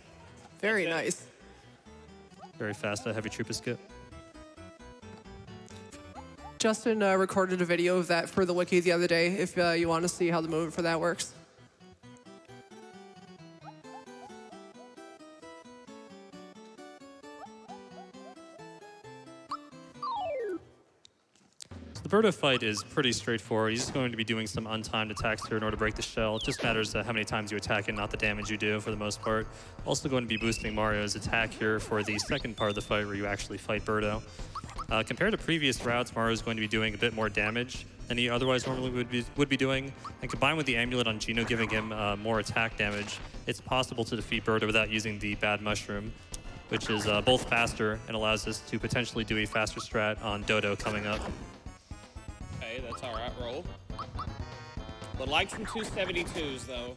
[SPEAKER 2] Very
[SPEAKER 1] That's it.
[SPEAKER 2] nice.
[SPEAKER 3] Very fast, heavy troop escape.
[SPEAKER 2] Justin recorded a video of that for the wiki the other day, if you want to see how the movement for that works.
[SPEAKER 3] The Birdo fight is pretty straightforward. He's just going to be doing some untimed attacks here in order to break the shell. It just matters how many times you attack and not the damage you do for the most part. Also going to be boosting Mario's attack here for the second part of the fight where you actually fight Birdo. Compared to previous routes, Mario's going to be doing a bit more damage than he otherwise normally would be doing. And combined with the amulet on Geno giving him more attack damage, it's possible to defeat Birdo without using the bad mushroom, which is both faster and allows us to potentially do a faster strat on Dodo coming up.
[SPEAKER 1] Okay, that's all right, roll. Would like some 272s, though.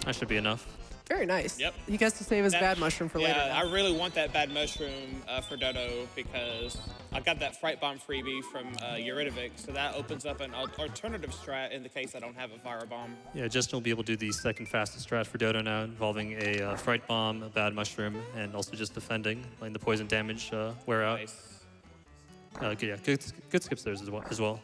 [SPEAKER 3] That should be enough.
[SPEAKER 2] Very nice.
[SPEAKER 1] Yep.
[SPEAKER 2] He gets to save his
[SPEAKER 1] That-
[SPEAKER 2] bad mushroom for later.
[SPEAKER 1] Yeah, I really want that bad mushroom for Dodo because I got that Fright Bomb freebie from Eurydivic, so that opens up an alternative strat in the case I don't have a Fire Bomb.
[SPEAKER 3] Yeah, Justin will be able to do the second fastest strat for Dodo now, involving a Fright Bomb, a bad mushroom, and also just defending, letting the poison damage wear out.
[SPEAKER 1] Nice.
[SPEAKER 3] Good skips there as well.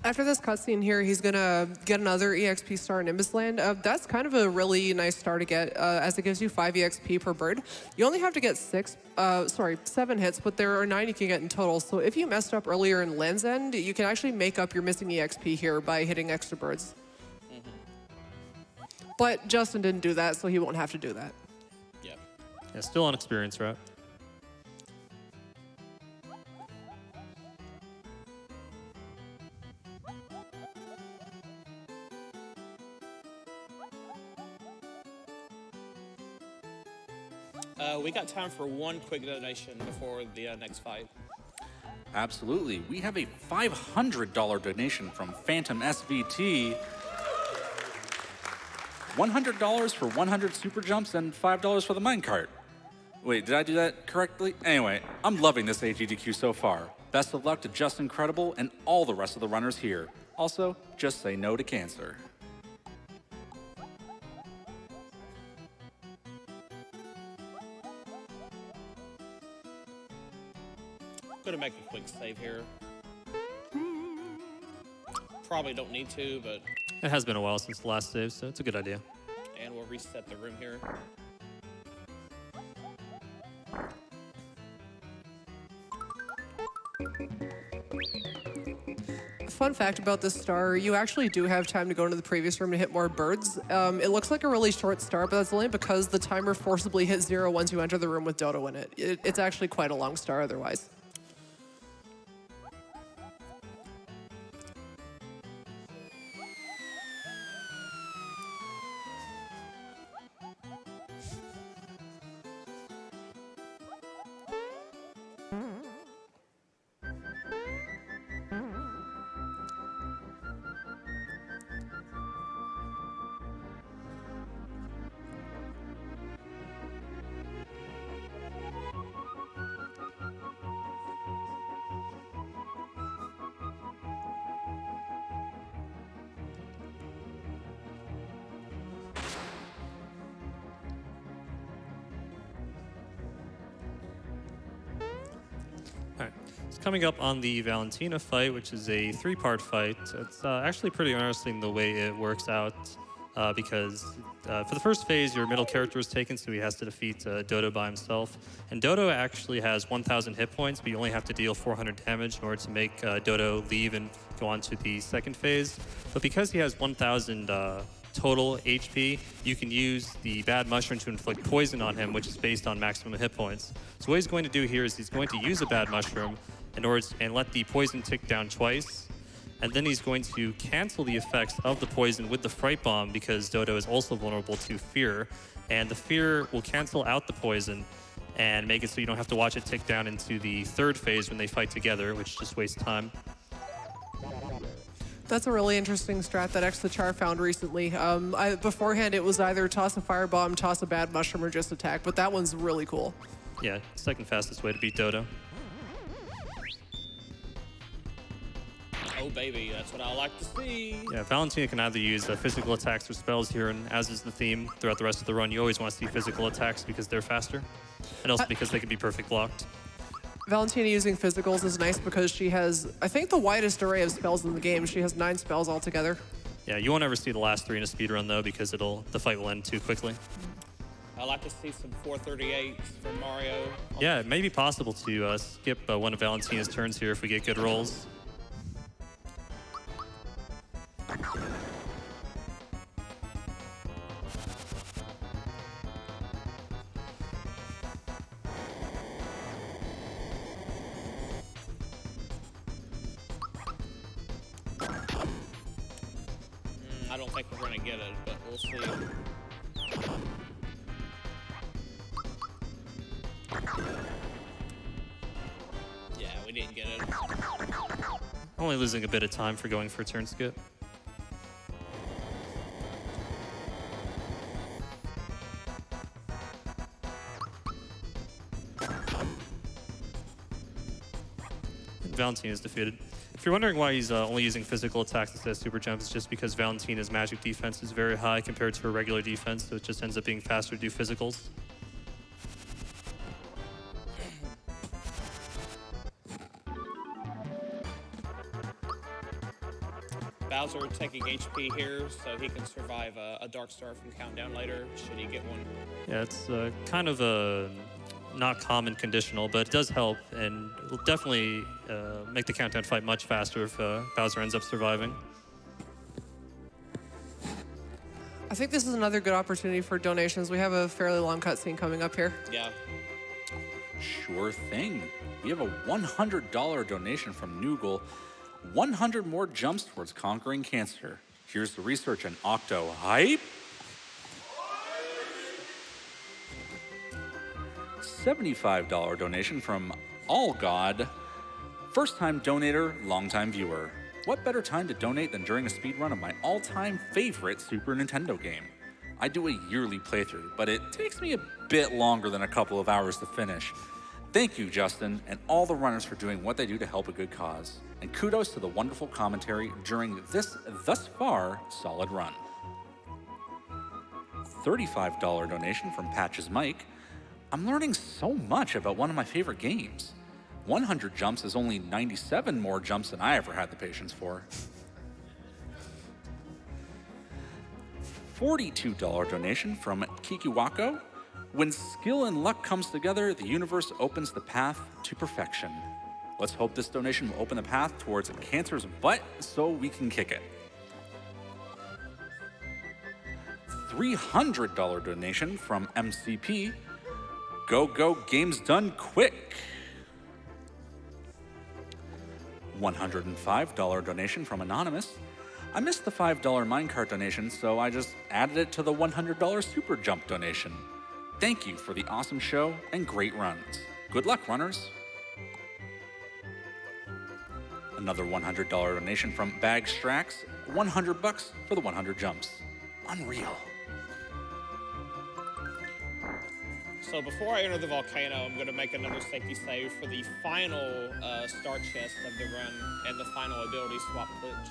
[SPEAKER 2] After this cutscene here, he's gonna get another EXP star in Nimbus Land. That's kind of a really nice star to get, as it gives you 5 EXP per bird. You only have to get 7 hits, but there are 9 you can get in total. So if you messed up earlier in Land's End, you can actually make up your missing EXP here by hitting extra birds. But Justin didn't do that, so he won't have to do that.
[SPEAKER 1] Yep.
[SPEAKER 3] Yeah, still on experience route.
[SPEAKER 1] We got time for one quick donation before the next fight.
[SPEAKER 4] Absolutely. We have a $500 donation from Phantom SVT. $100 for 100 super jumps and $5 for the minecart. Wait, did I do that correctly? Anyway, I'm loving this AGDQ so far. Best of luck to Just Incredible and all the rest of the runners here. Also, just say no to cancer.
[SPEAKER 1] I'm gonna make a quick save here. Probably don't need to, but...
[SPEAKER 3] It has been a while since the last save, so it's a good idea.
[SPEAKER 1] And we'll reset the room here.
[SPEAKER 2] Fun fact about this star, you actually do have time to go into the previous room and hit more birds. It looks like a really short star, but that's only because the timer forcibly hits 0 once you enter the room with Dodo in it. It's actually quite a long star otherwise.
[SPEAKER 3] All right. It's coming up on the Valentina fight, which is a 3-part fight. It's actually pretty interesting the way it works out because for the first phase, your middle character is taken, so he has to defeat Dodo by himself. And Dodo actually has 1,000 hit points, but you only have to deal 400 damage in order to make Dodo leave and go on to the second phase. But because he has 1,000 total HP, you can use the bad mushroom to inflict poison on him, which is based on maximum hit points. So what he's going to do here is he's going to use a bad mushroom in order to, and let the poison tick down twice, and then he's going to cancel the effects of the poison with the fright bomb because Dodo is also vulnerable to fear, and the fear will cancel out the poison and make it so you don't have to watch it tick down into the third phase when they fight together, which just wastes time.
[SPEAKER 2] That's a really interesting strat that XTheChar found recently. Beforehand, it was either toss a firebomb, toss a bad mushroom, or just attack, but that one's really cool.
[SPEAKER 3] Yeah, second fastest way to beat Dodo.
[SPEAKER 1] Oh, baby, that's what I like to see.
[SPEAKER 3] Yeah, Valentina can either use physical attacks or spells here, and as is the theme throughout the rest of the run, you always want to see physical attacks because they're faster, and also because they can be perfect blocked.
[SPEAKER 2] Valentina using physicals is nice because she has, I think, the widest array of spells in the game. She has 9 spells altogether.
[SPEAKER 3] Yeah, you won't ever see the last 3 in a speedrun, though, because the fight will end too quickly.
[SPEAKER 1] I like to see some 438s from Mario.
[SPEAKER 3] Yeah, it may be possible to skip one of Valentina's turns here if we get good rolls.
[SPEAKER 1] I don't think we're going to get it, but we'll see. Yeah, we didn't get it.
[SPEAKER 3] Only losing a bit of time for going for a turn skip. And Valentina is defeated. If you're wondering why he's only using physical attacks instead of super jumps, it's just because Valentina's magic defense is very high compared to her regular defense, so it just ends up being faster to do physicals.
[SPEAKER 1] Bowser taking HP here so he can survive a Dark Star from Countdown later, should he get one.
[SPEAKER 3] Yeah, it's kind of a not common conditional, but it does help, and it will definitely make the Countdown fight much faster if Bowser ends up surviving.
[SPEAKER 2] I think this is another good opportunity for donations. We have a fairly long cutscene coming up here.
[SPEAKER 1] Yeah.
[SPEAKER 4] Sure thing. We have a $100 donation from Noogle. 100 more jumps towards conquering cancer. Here's the research and Octo hype. $75 donation from All God. First time donator, long time viewer. What better time to donate than during a speedrun of my all-time favorite Super Nintendo game? I do a yearly playthrough, but it takes me a bit longer than a couple of hours to finish. Thank you, Justin, and all the runners for doing what they do to help a good cause. And kudos to the wonderful commentary during this thus far solid run. $35 donation from Patches Mike. I'm learning so much about one of my favorite games. 100 jumps is only 97 more jumps than I ever had the patience for. $42 donation from Kikiwako. When skill and luck comes together, the universe opens the path to perfection. Let's hope this donation will open the path towards cancer's butt so we can kick it. $300 donation from MCP. Go, game's done quick. $105 donation from Anonymous. I missed the $5 minecart donation, so I just added it to the $100 super jump donation. Thank you for the awesome show and great runs. Good luck, runners. Another $100 donation from Bagstrax. $100 for the 100 jumps. Unreal.
[SPEAKER 1] So before I enter the volcano, I'm going to make another safety save for the final star chest of the run and the final ability swap glitch.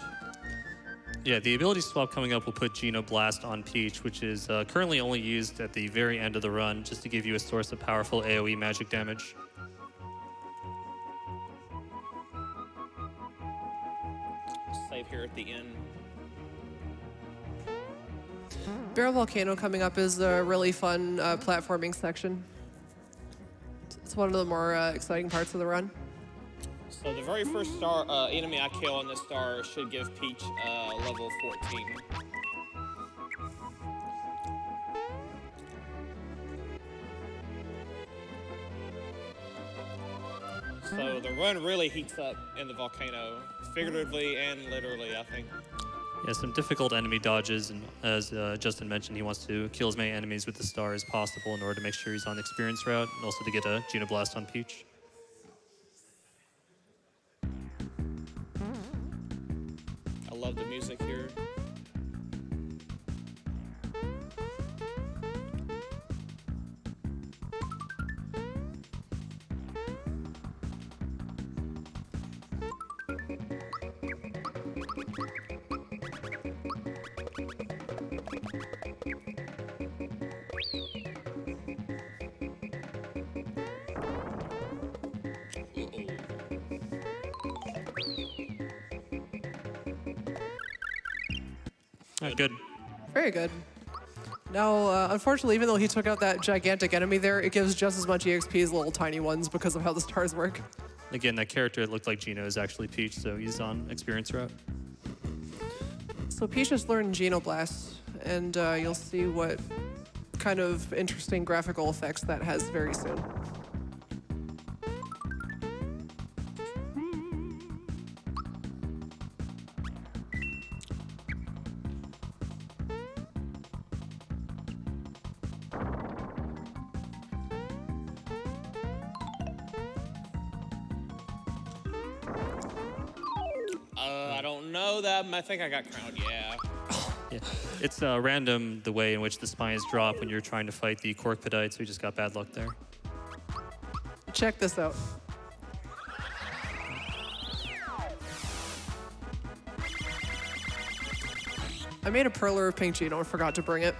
[SPEAKER 3] Yeah, the ability swap coming up will put Geno Blast on Peach, which is currently only used at the very end of the run, just to give you a source of powerful AoE magic damage.
[SPEAKER 1] Save here at the end.
[SPEAKER 2] Barrel Volcano coming up is a really fun platforming section. It's one of the more exciting parts of the run.
[SPEAKER 1] So the very first star enemy I kill on this star should give Peach level 14. So the run really heats up in the volcano, figuratively and literally, I think.
[SPEAKER 3] Yeah, some difficult enemy dodges, and as Justin mentioned, he wants to kill as many enemies with the star as possible in order to make sure he's on the experience route, and also to get a Geno Blast on Peach.
[SPEAKER 1] I love the music here.
[SPEAKER 3] Good.
[SPEAKER 2] Very good. Now, unfortunately, even though he took out that gigantic enemy there, it gives just as much EXP as little tiny ones because of how the stars work.
[SPEAKER 3] Again, that character that looked like Geno is actually Peach, so he's on experience route.
[SPEAKER 2] So Peach just learned Geno Blast, and you'll see what kind of interesting graphical effects that has very soon.
[SPEAKER 1] I don't know that. I think I got crowned, yeah.
[SPEAKER 3] Yeah. It's random the way in which the spines drop when you're trying to fight the Corkpedite, so we just got bad luck there.
[SPEAKER 2] Check this out. I made a perler of pink Geno and forgot to bring it.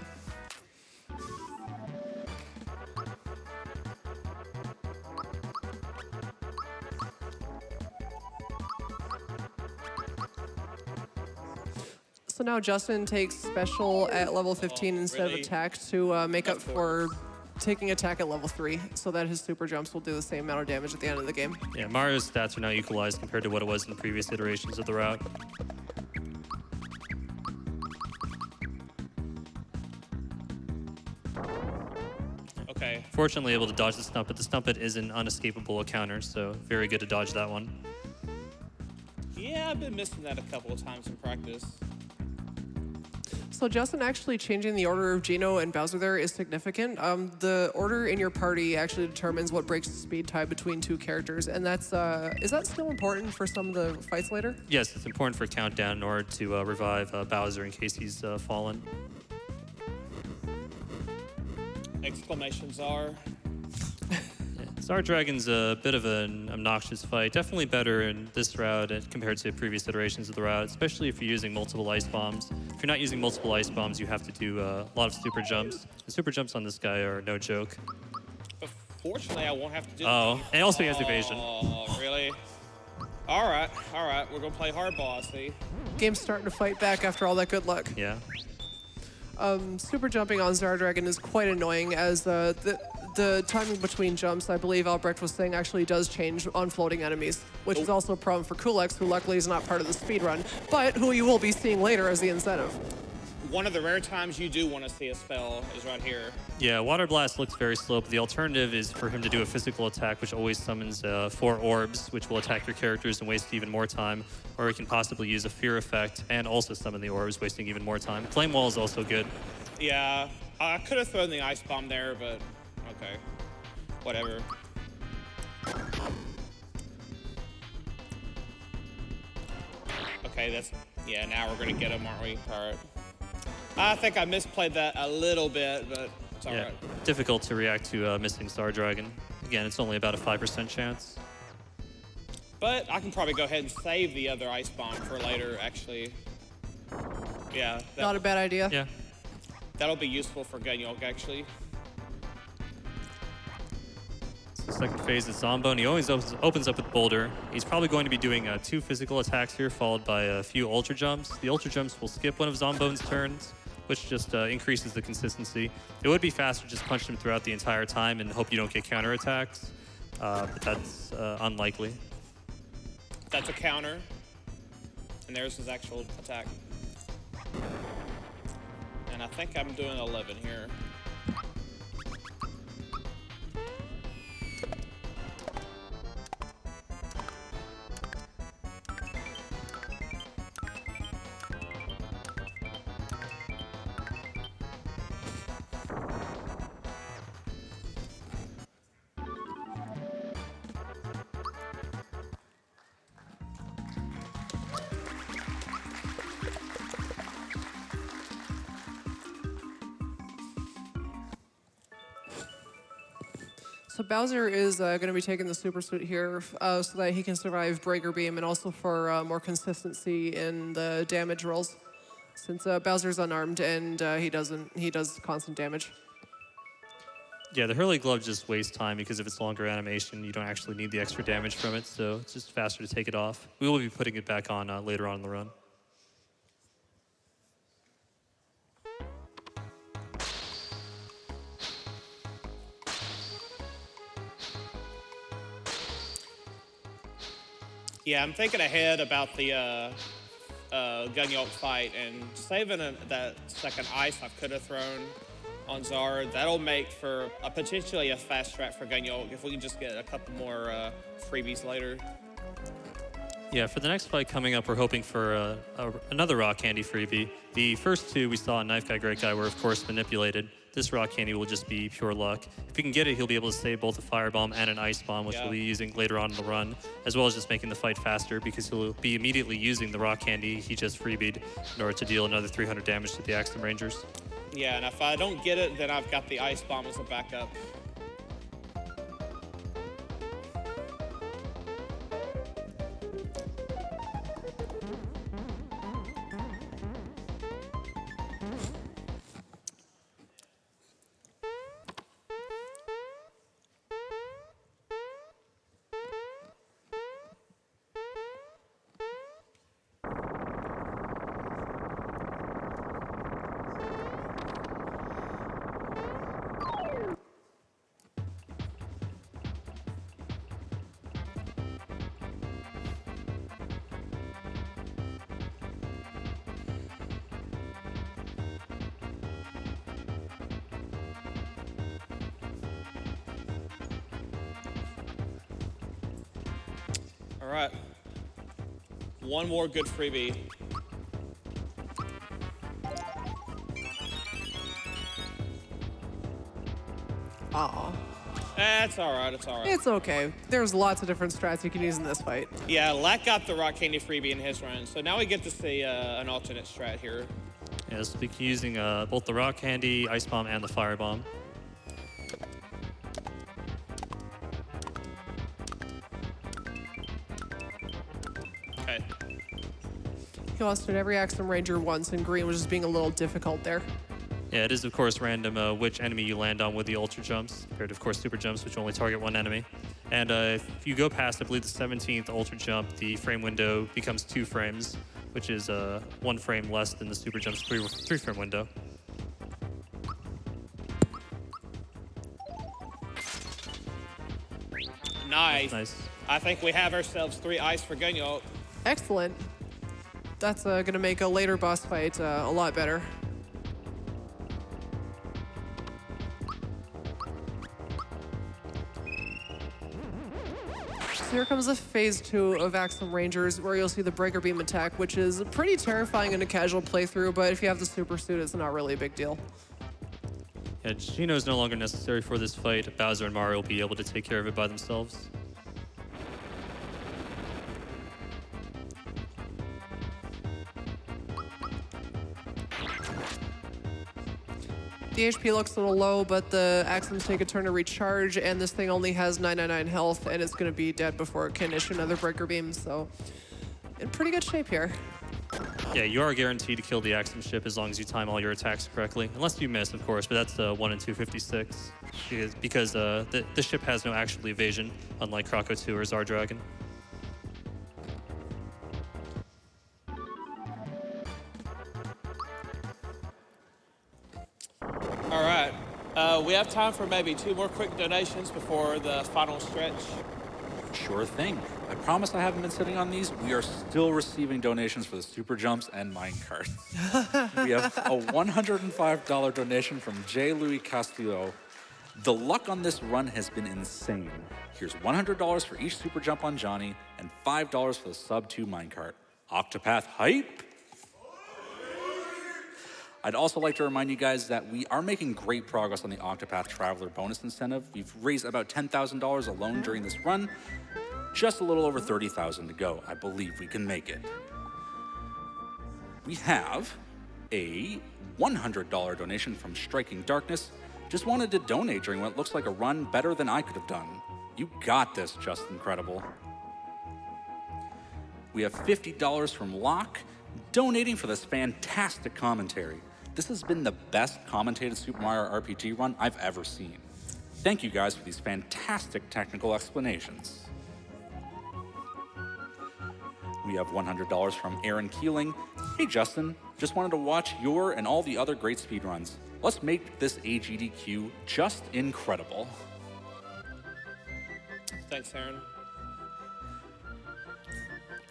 [SPEAKER 2] So now Justin takes special at level 15 instead
[SPEAKER 1] really?
[SPEAKER 2] of attack to make up for taking attack at level 3, so that his super jumps will do the same amount of damage at the end of the game.
[SPEAKER 3] Yeah, Mario's stats are now equalized compared to what it was in the previous iterations of the route.
[SPEAKER 1] Okay.
[SPEAKER 3] Fortunately able to dodge the stump, but the stumpet is an unescapable counter, so very good to dodge that one.
[SPEAKER 1] Yeah, I've been missing that a couple of times in practice.
[SPEAKER 2] So Justin actually changing the order of Geno and Bowser there is significant. The order in your party actually determines what breaks the speed tie between two characters, and that's is that still important for some of the fights later?
[SPEAKER 3] Yes, it's important for countdown in order to revive Bowser in case he's fallen.
[SPEAKER 1] Exclamations are.
[SPEAKER 3] Star Dragon's a bit of an obnoxious fight. Definitely better in this route compared to previous iterations of the route, especially if you're using multiple ice bombs. If you're not using multiple ice bombs, you have to do a lot of super jumps. The super jumps on this guy are no joke.
[SPEAKER 1] But fortunately, I won't have to do
[SPEAKER 3] Oh, and also he has evasion.
[SPEAKER 1] Oh, really? All right. We're going to play hardball, I see.
[SPEAKER 2] Game's starting to fight back after all that good luck.
[SPEAKER 3] Yeah.
[SPEAKER 2] Super jumping on Star Dragon is quite annoying, as the timing between jumps, I believe Albrecht was saying, actually does change on floating enemies, which is also a problem for Kulex, who luckily is not part of the speedrun, but who you will be seeing later as the incentive.
[SPEAKER 1] One of the rare times you do want to see a spell is right here.
[SPEAKER 3] Yeah, Water Blast looks very slow, but the alternative is for him to do a physical attack, which always summons 4 orbs, which will attack your characters and waste even more time. Or he can possibly use a fear effect and also summon the orbs, wasting even more time. Flame Wall is also good.
[SPEAKER 1] Yeah, I could have thrown the ice bomb there, but okay, whatever. Okay, yeah, now we're gonna get him, aren't we? All right. I think I misplayed that a little bit, but it's all right.
[SPEAKER 3] Difficult to react to missing Star Dragon. Again, it's only about a 5% chance.
[SPEAKER 1] But I can probably go ahead and save the other ice bomb for later, actually. Yeah.
[SPEAKER 2] Not a bad idea.
[SPEAKER 3] Yeah.
[SPEAKER 1] That'll be useful for Gunyolk, actually.
[SPEAKER 3] So second phase is Zombo, and he always opens up with Boulder. He's probably going to be doing 2 physical attacks here, followed by a few Ultra Jumps. The Ultra Jumps will skip one of Zombo's turns, which just increases the consistency. It would be faster just punch him throughout the entire time and hope you don't get counterattacks, but that's unlikely.
[SPEAKER 1] That's a counter. And there's his actual attack. And I think I'm doing 11 here.
[SPEAKER 2] So Bowser is going to be taking the super suit here so that he can survive Breaker Beam and also for more consistency in the damage rolls, since Bowser's unarmed and he does constant damage.
[SPEAKER 3] Yeah, the Hurley Glove just wastes time because of its longer animation. You don't actually need the extra damage from it, so it's just faster to take it off. We will be putting it back on later on in the run.
[SPEAKER 1] Yeah, I'm thinking ahead about the Gunyolk fight and saving that second ice I could have thrown on Zard. That'll make for potentially a fast track for Gunyolk if we can just get a couple more freebies later.
[SPEAKER 3] Yeah, for the next fight coming up, we're hoping for another Rock Candy freebie. The first 2 we saw in Knife Guy, Great Guy were, of course, manipulated. This Rock Candy will just be pure luck. If he can get it, he'll be able to save both a Firebomb and an Ice Bomb, which we'll be using later on in the run, as well as just making the fight faster because he'll be immediately using the Rock Candy he just freebied in order to deal another 300 damage to the Axum Rangers.
[SPEAKER 1] Yeah, and if I don't get it, then I've got the Ice Bomb as a backup. All right. One more good freebie.
[SPEAKER 2] Aw.
[SPEAKER 1] That's all right. It's all right.
[SPEAKER 2] It's okay. There's lots of different strats you can use in this fight.
[SPEAKER 1] Yeah, Lack got the rock candy freebie in his run, so now we get to see an alternate strat here.
[SPEAKER 3] Yes, we'll be using both the rock candy, ice bomb, and the fire bomb.
[SPEAKER 1] Okay.
[SPEAKER 2] He lost at every Axum Ranger once, and green was just being a little difficult there.
[SPEAKER 3] Yeah, it is, of course, random which enemy you land on with the ultra jumps, compared to, of course, super jumps, which only target one enemy. And if you go past, I believe, the 17th ultra jump, the frame window becomes 2 frames, which is 1 frame less than the super jump's 3 frame window.
[SPEAKER 1] Nice.
[SPEAKER 3] Nice.
[SPEAKER 1] I think we have ourselves 3 ice for Gunyok.
[SPEAKER 2] Excellent. That's going to make a later boss fight a lot better. So here comes a phase 2 of Axum Rangers, where you'll see the Breaker Beam attack, which is pretty terrifying in a casual playthrough, but if you have the super suit, it's not really a big deal.
[SPEAKER 3] Yeah, Gino is no longer necessary for this fight. Bowser and Mario will be able to take care of it by themselves.
[SPEAKER 2] The HP looks a little low, but the Axums take a turn to recharge, and this thing only has 999 health, and it's going to be dead before it can issue another Breaker Beam, so in pretty good shape here.
[SPEAKER 3] Yeah, you are guaranteed to kill the Axum ship as long as you time all your attacks correctly. Unless you miss, of course, but that's 1 in 256. Because the ship has no actual evasion, unlike Croco 2 or Zardragon.
[SPEAKER 1] All right. We have time for maybe 2 more quick donations before the final stretch.
[SPEAKER 4] Sure thing. I promise I haven't been sitting on these. We are still receiving donations for the super jumps and minecarts. We have a $105 donation from J. Louis Castillo. The luck on this run has been insane. Here's $100 for each super jump on Johnny and $5 for the sub 2 minecart. Octopath hype? I'd also like to remind you guys that we are making great progress on the Octopath Traveler bonus incentive. We've raised about $10,000 alone during this run. Just a little over $30,000 to go. I believe we can make it. We have a $100 donation from Striking Darkness. Just wanted to donate during what looks like a run better than I could have done. You got this, Just Incredible. We have $50 from Locke, donating for this fantastic commentary. This has been the best commentated Super Mario RPG run I've ever seen. Thank you guys for these fantastic technical explanations. We have $100 from Aaron Keeling. Hey Justin, just wanted to watch your and all the other great speedruns. Let's make this AGDQ just incredible.
[SPEAKER 1] Thanks, Aaron.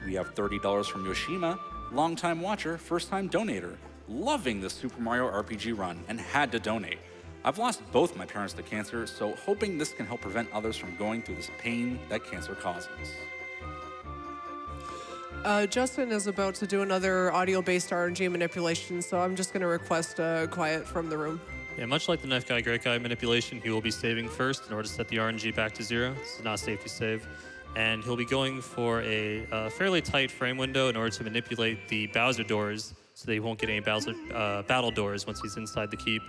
[SPEAKER 4] We have $30 from Yoshima, longtime watcher, first-time donator. Loving the Super Mario RPG run and had to donate. I've lost both my parents to cancer, so hoping this can help prevent others from going through this pain that cancer causes.
[SPEAKER 2] Justin is about to do another audio-based RNG manipulation, so I'm just going to request quiet from the room.
[SPEAKER 3] Yeah, much like the Knife Guy, Great Guy manipulation, he will be saving first in order to set the RNG back to 0. This is not a safety save. And he'll be going for a fairly tight frame window in order to manipulate the Bowser doors so that he won't get any Bowser battle doors once he's inside the keep.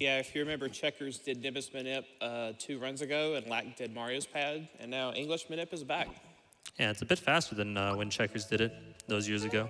[SPEAKER 1] Yeah, if you remember, Checkers did Nimbus Manip 2 runs ago, and Lack did Mario's Pad, and now English Manip is back.
[SPEAKER 3] Yeah, it's a bit faster than when Checkers did it those years ago.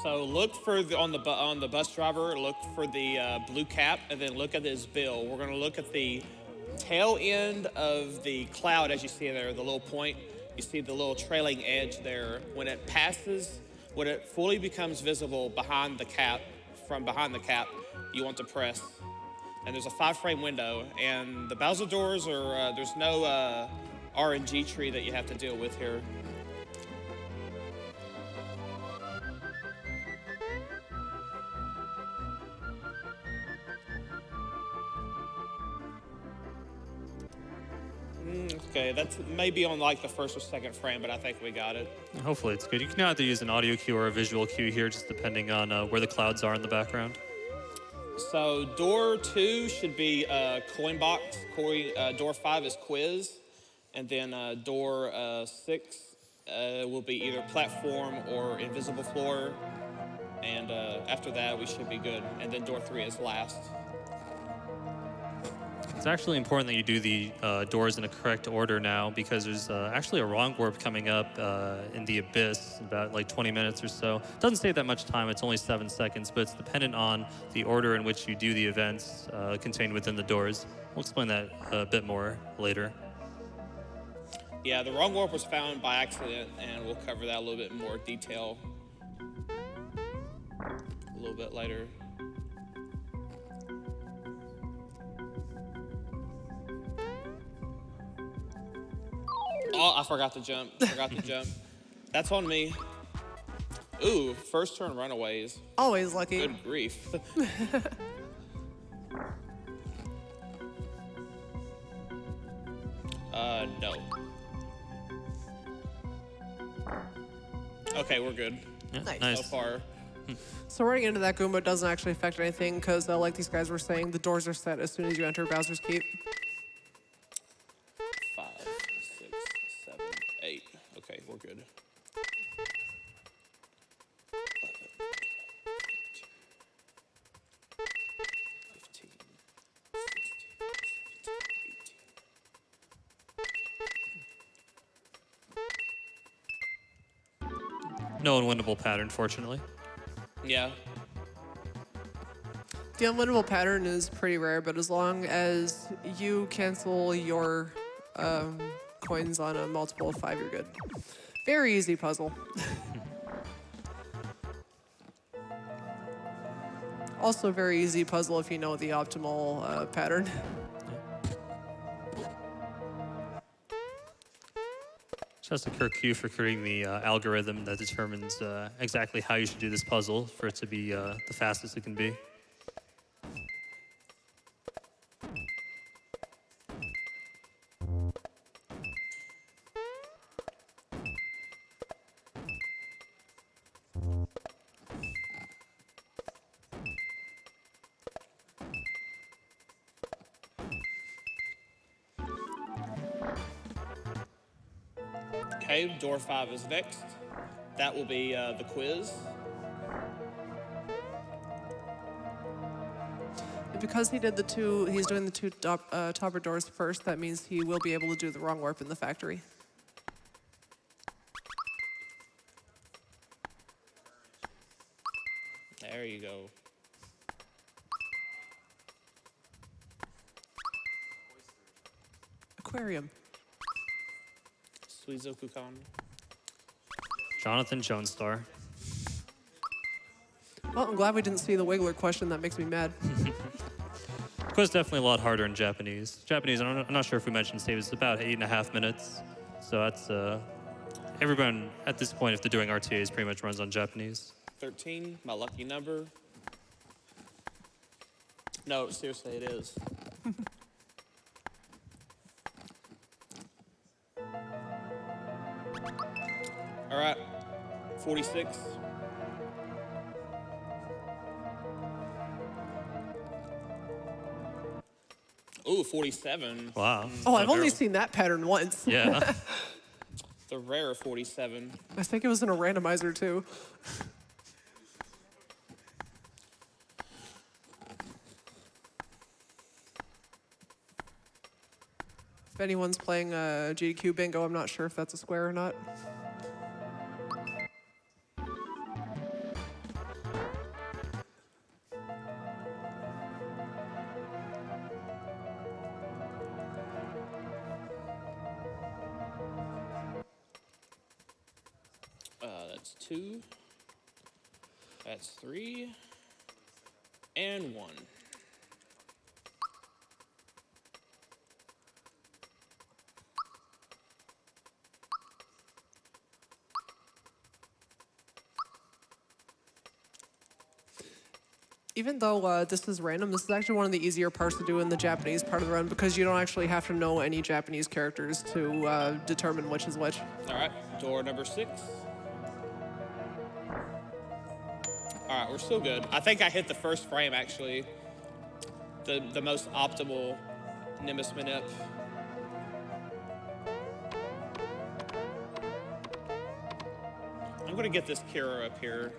[SPEAKER 1] So look for on the bus driver, look for the blue cap, and then look at his bill. We're going to look at the tail end of the cloud, as you see there, the little point. You see the little trailing edge there. When it passes, when it fully becomes visible behind the cap, from behind the cap, you want to press and there's a 5-frame window. And the Bowser doors are there's no RNG tree that you have to deal with here. Okay, that's maybe on like the first or second frame, but I think we got it.
[SPEAKER 3] Hopefully it's good. You can either use an audio cue or a visual cue here, just depending on where the clouds are in the background.
[SPEAKER 1] So door 2 should be coin box. Door 5 is quiz, and then door 6 will be either platform or invisible floor. And after that, we should be good. And then door 3 is last.
[SPEAKER 3] It's actually important that you do the doors in a correct order now, because there's actually a wrong warp coming up in the Abyss in about like 20 minutes or so. It doesn't take that much time, it's only 7 seconds, but it's dependent on the order in which you do the events contained within the doors. We'll explain that a bit more later.
[SPEAKER 1] Yeah, the wrong warp was found by accident, and we'll cover that a little bit more detail a little bit later. Oh, I forgot to jump. That's on me. Ooh, first turn runaways.
[SPEAKER 2] Always lucky.
[SPEAKER 1] Good grief. No. Okay, we're good.
[SPEAKER 3] Yeah,
[SPEAKER 2] Nice.
[SPEAKER 1] So far.
[SPEAKER 2] So running into that Goomba doesn't actually affect anything because, like these guys were saying, the doors are set as soon as you enter Bowser's Keep.
[SPEAKER 1] 5, 6, 7, 8. Okay, we're good. 15, 18.
[SPEAKER 3] No unwinnable pattern, fortunately.
[SPEAKER 1] Yeah.
[SPEAKER 2] The unwinnable pattern is pretty rare, but as long as you cancel your coins on a multiple of 5, you're good. Very easy puzzle. Also very easy puzzle if you know the optimal pattern.
[SPEAKER 3] Just a Kirk cue for creating the algorithm that determines exactly how you should do this puzzle for it to be the fastest it can be.
[SPEAKER 1] Okay, door 5 is next. That will be the quiz.
[SPEAKER 2] And because he's doing the two topper doors first, that means he will be able to do the wrong warp in the factory.
[SPEAKER 1] There you go.
[SPEAKER 2] Aquarium.
[SPEAKER 1] Suizoku-kan.
[SPEAKER 3] Jonathan Jonestar.
[SPEAKER 2] Well, I'm glad we didn't see the Wiggler question. That makes me mad.
[SPEAKER 3] Of course, definitely a lot harder in Japanese. Japanese, I'm not sure if we mentioned, Steve, it's about 8.5 minutes. So that's, everyone at this point, if they're doing RTAs, pretty much runs on Japanese.
[SPEAKER 1] 13, my lucky number. No, seriously, it is. All right, 46. Ooh, 47.
[SPEAKER 3] Wow.
[SPEAKER 2] Oh, I've only seen that pattern once.
[SPEAKER 3] Yeah.
[SPEAKER 1] The rare 47.
[SPEAKER 2] I think it was in a randomizer, too. If anyone's playing GDQ bingo, I'm not sure if that's a square or not.
[SPEAKER 1] That's 2. That's 3. And 1.
[SPEAKER 2] Even though this is random, this is actually one of the easier parts to do in the Japanese part of the run because you don't actually have to know any Japanese characters to determine which is which.
[SPEAKER 1] All right, door number 6. All right, we're still good. I think I hit the first frame, actually. The most optimal Nimbus Manip. I'm gonna get this Kira up here.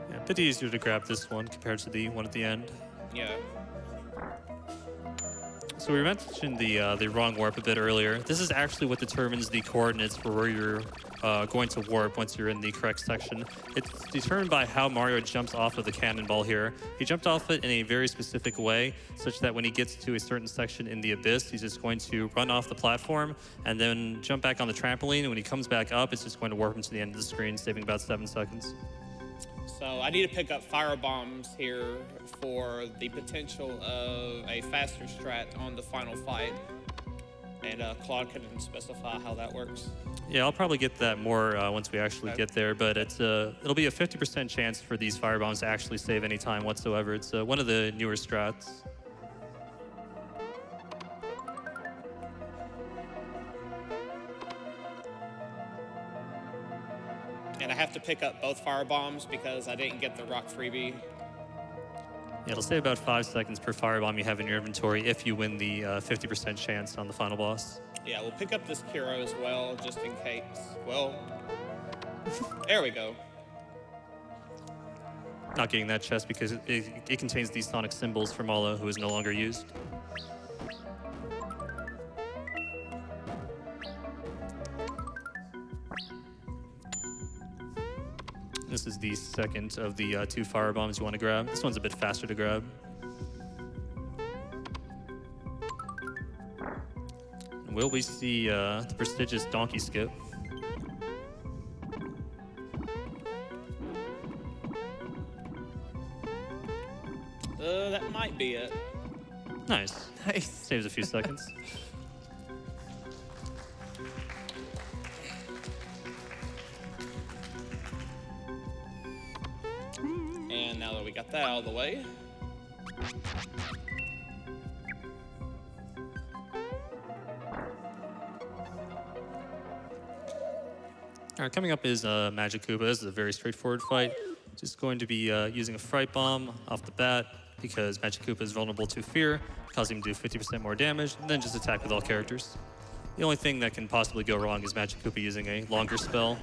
[SPEAKER 3] Yeah, a bit easier to grab this one compared to the one at the end.
[SPEAKER 1] Yeah.
[SPEAKER 3] So we mentioned the wrong warp a bit earlier. This is actually what determines the coordinates for where you're going to warp once you're in the correct section. It's determined by how Mario jumps off of the cannonball here. He jumped off it in a very specific way, such that when he gets to a certain section in the abyss, he's just going to run off the platform and then jump back on the trampoline. And when he comes back up, it's just going to warp him to the end of the screen, saving about 7 seconds.
[SPEAKER 1] So I need to pick up fire bombs here for the potential of a faster strat on the final fight. And Claude can specify how that works.
[SPEAKER 3] Yeah, I'll probably get that more once we actually get there, but it'll be a 50% chance for these fire bombs to actually save any time whatsoever. It's one of the newer strats.
[SPEAKER 1] And I have to pick up both fire bombs because I didn't get the rock freebie.
[SPEAKER 3] Yeah, it'll save about 5 seconds per firebomb you have in your inventory if you win the 50% chance on the final boss.
[SPEAKER 1] Yeah, we'll pick up this Kiro as well, just in case. Well, there we go.
[SPEAKER 3] Not getting that chest because it contains these sonic symbols for Mala, who is no longer used. This is the second of the 2 fire bombs you want to grab. This one's a bit faster to grab. And will we see the prestigious donkey skip?
[SPEAKER 1] That might be it.
[SPEAKER 3] Nice.
[SPEAKER 2] Nice.
[SPEAKER 3] Saves a few seconds.
[SPEAKER 1] And now that we got that out of the way,
[SPEAKER 3] All right, coming up is Magic Koopa. This is a very straightforward fight. Just going to be using a Fright Bomb off the bat because Magic Koopa is vulnerable to fear, causing him to do 50% more damage, and then just attack with all characters. The only thing that can possibly go wrong is Magic Koopa using a longer spell.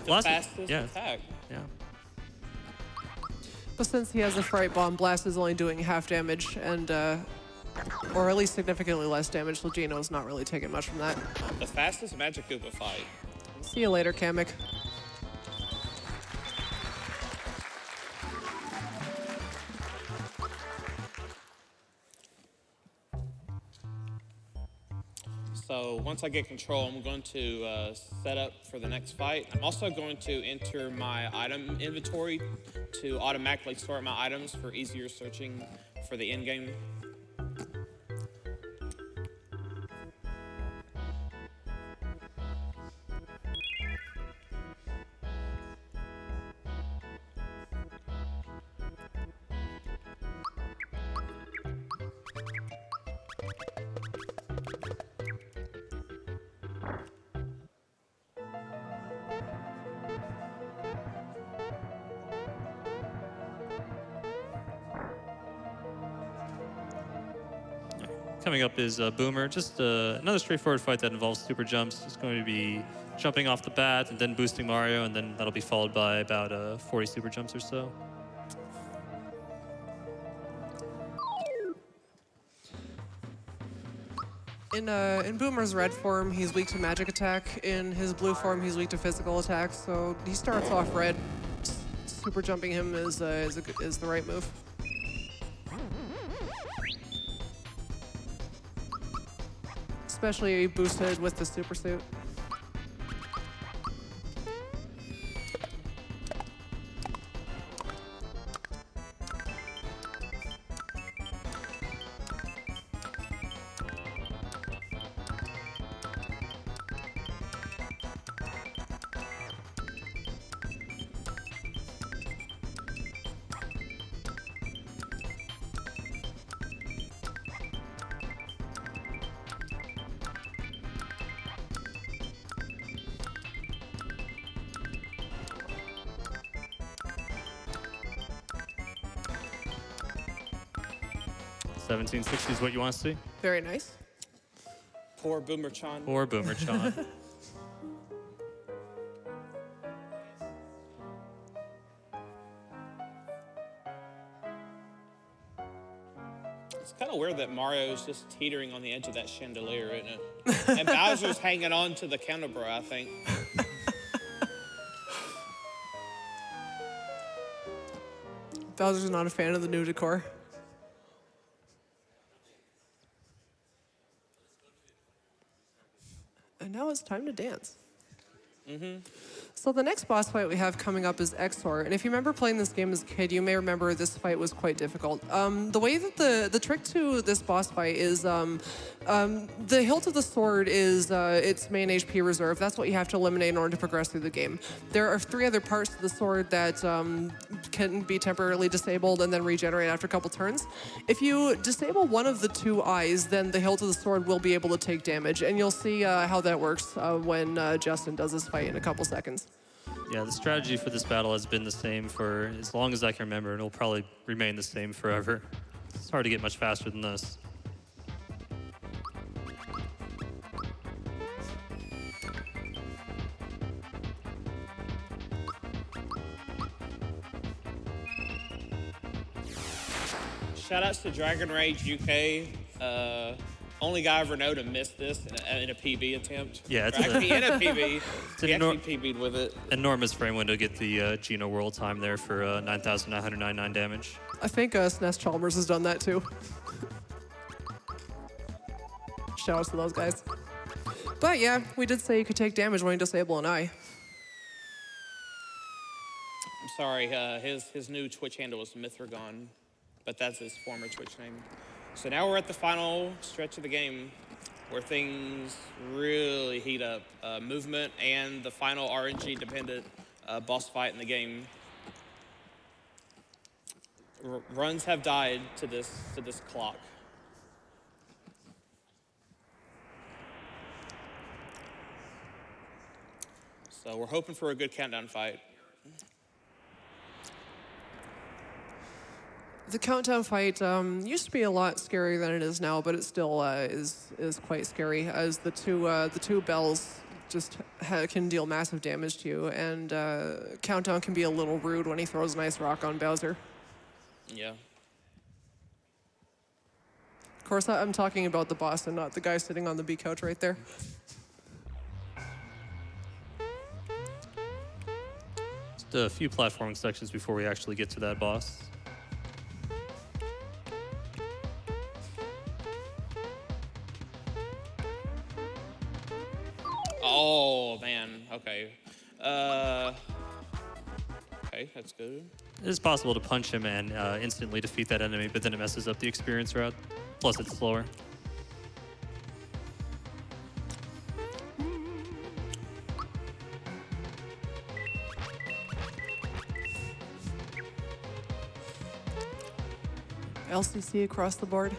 [SPEAKER 1] the fastest attack.
[SPEAKER 3] Yeah.
[SPEAKER 2] But since he has a Fright Bomb, Blast is only doing half damage and, or at least significantly less damage, so Gino's not really taking much from that.
[SPEAKER 1] The fastest Magic Koopa fight.
[SPEAKER 2] See you later, Kamek.
[SPEAKER 1] So once I get control, I'm going to set up for the next fight. I'm also going to enter my item inventory to automatically sort my items for easier searching for the end game.
[SPEAKER 3] Coming up is Boomer. Just another straightforward fight that involves super jumps. It's going to be jumping off the bat and then boosting Mario, and then that'll be followed by about 40 super jumps or so.
[SPEAKER 2] In Boomer's red form, he's weak to magic attack. In his blue form, he's weak to physical attack. So he starts off red. Super jumping him is the right move. Especially boosted with the super suit.
[SPEAKER 3] 1760 is what you want to see.
[SPEAKER 2] Very nice.
[SPEAKER 1] Poor Boomer-chan.
[SPEAKER 3] Or Boomer-chan.
[SPEAKER 1] It's kind of weird that Mario's just teetering on the edge of that chandelier, isn't it? And Bowser's hanging on to the counterbro, I think.
[SPEAKER 2] Bowser's not a fan of the new decor. And now it's time to dance. So the next boss fight we have coming up is Exor, and if you remember playing this game as a kid, you may remember this fight was quite difficult. The way that the trick to this boss fight is the hilt of the sword is its main HP reserve. That's what you have to eliminate in order to progress through the game. There are 3 other parts to the sword that can be temporarily disabled and then regenerate after a couple turns. If you disable one of the 2 eyes, then the hilt of the sword will be able to take damage, and you'll see how that works when Justin does this fight in a couple seconds.
[SPEAKER 3] Yeah, the strategy for this battle has been the same for as long as I can remember, and it'll probably remain the same forever. It's hard to get much faster than this.
[SPEAKER 1] Shoutouts to Dragon Rage UK. Only guy I ever know to miss this in a PB attempt.
[SPEAKER 3] Yeah, it's
[SPEAKER 1] actually in a PB. He
[SPEAKER 3] an
[SPEAKER 1] actually PB'd with it.
[SPEAKER 3] enormous frame window to get the Geno World time there for 9,999 damage.
[SPEAKER 2] I think SNES Chalmers has done that too. Shout out to those guys. But yeah, we did say you could take damage when you disable an eye.
[SPEAKER 1] I'm sorry, his new Twitch handle is Mithragon, but that's his former Twitch name. So now we're at the final stretch of the game where things really heat up. Movement and the final RNG-dependent boss fight in the game. Runs have died to this clock. So we're hoping for a good countdown fight.
[SPEAKER 2] The countdown fight used to be a lot scarier than it is now, but it still is quite scary, as the two bells just can deal massive damage to you, and countdown can be a little rude when he throws an ice rock on Bowser.
[SPEAKER 1] Yeah.
[SPEAKER 2] Of course, I'm talking about the boss and not the guy sitting on the bee couch right there.
[SPEAKER 3] Just a few platforming sections before we actually get to that boss.
[SPEAKER 1] Oh, man. Okay. Okay, that's good.
[SPEAKER 3] It is possible to punch him and instantly defeat that enemy, but then it messes up the experience route. Plus, it's slower.
[SPEAKER 2] LCC across the board.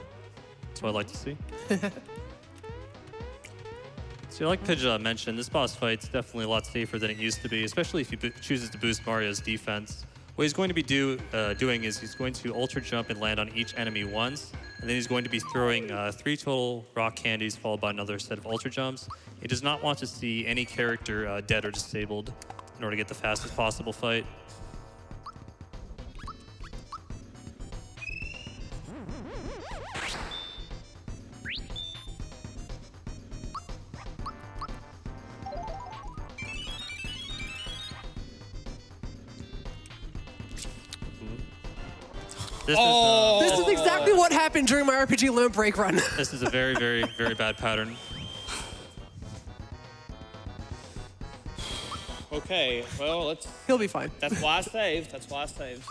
[SPEAKER 3] That's what I like to see. So like Pidgeot mentioned, this boss fight's definitely a lot safer than it used to be, especially if he chooses to boost Mario's defense. What he's going to be doing is he's going to ultra jump and land on each enemy once, and then he's going to be throwing 3 total rock candies followed by another set of ultra jumps. He does not want to see any character dead or disabled in order to get the fastest possible fight.
[SPEAKER 2] This is exactly what happened during my RPG limit break run.
[SPEAKER 3] This is a very, very, very bad pattern.
[SPEAKER 1] Okay, well, let's...
[SPEAKER 2] He'll be fine.
[SPEAKER 1] That's why I saved. That's why I saved.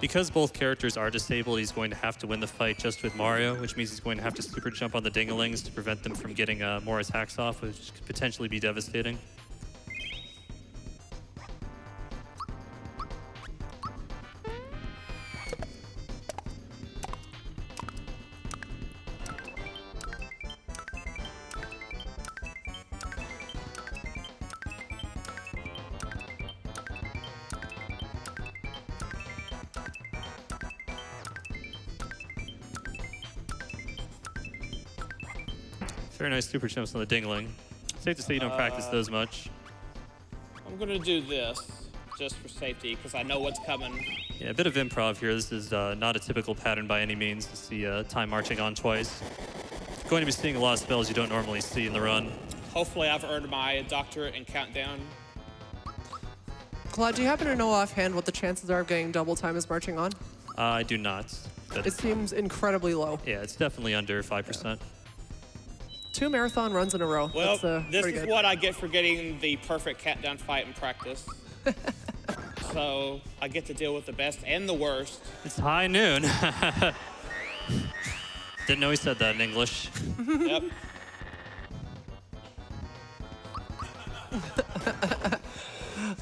[SPEAKER 3] Because both characters are disabled, he's going to have to win the fight just with Mario, which means he's going to have to super jump on the dingalings to prevent them from getting more attacks off, which could potentially be devastating. Very nice super jumps on the dingling. Safe to say you don't practice those much.
[SPEAKER 1] I'm gonna do this just for safety because I know what's coming.
[SPEAKER 3] Yeah, a bit of improv here. This is not a typical pattern by any means to see time marching on twice. Going to be seeing a lot of spells you don't normally see in the run.
[SPEAKER 1] Hopefully I've earned my doctorate in countdown.
[SPEAKER 2] Claude, do you happen to know offhand what the chances are of getting double time as marching on?
[SPEAKER 3] I do not. But
[SPEAKER 2] It seems incredibly low.
[SPEAKER 3] yeah, it's definitely under 5%.
[SPEAKER 2] 2 marathon runs in a row.
[SPEAKER 1] Well,
[SPEAKER 2] That's,
[SPEAKER 1] this
[SPEAKER 2] pretty
[SPEAKER 1] is
[SPEAKER 2] good.
[SPEAKER 1] what I get for getting the perfect countdown fight in practice. So I get to deal with the best and the worst.
[SPEAKER 3] It's high noon. Didn't know he said that in English.
[SPEAKER 1] Yep.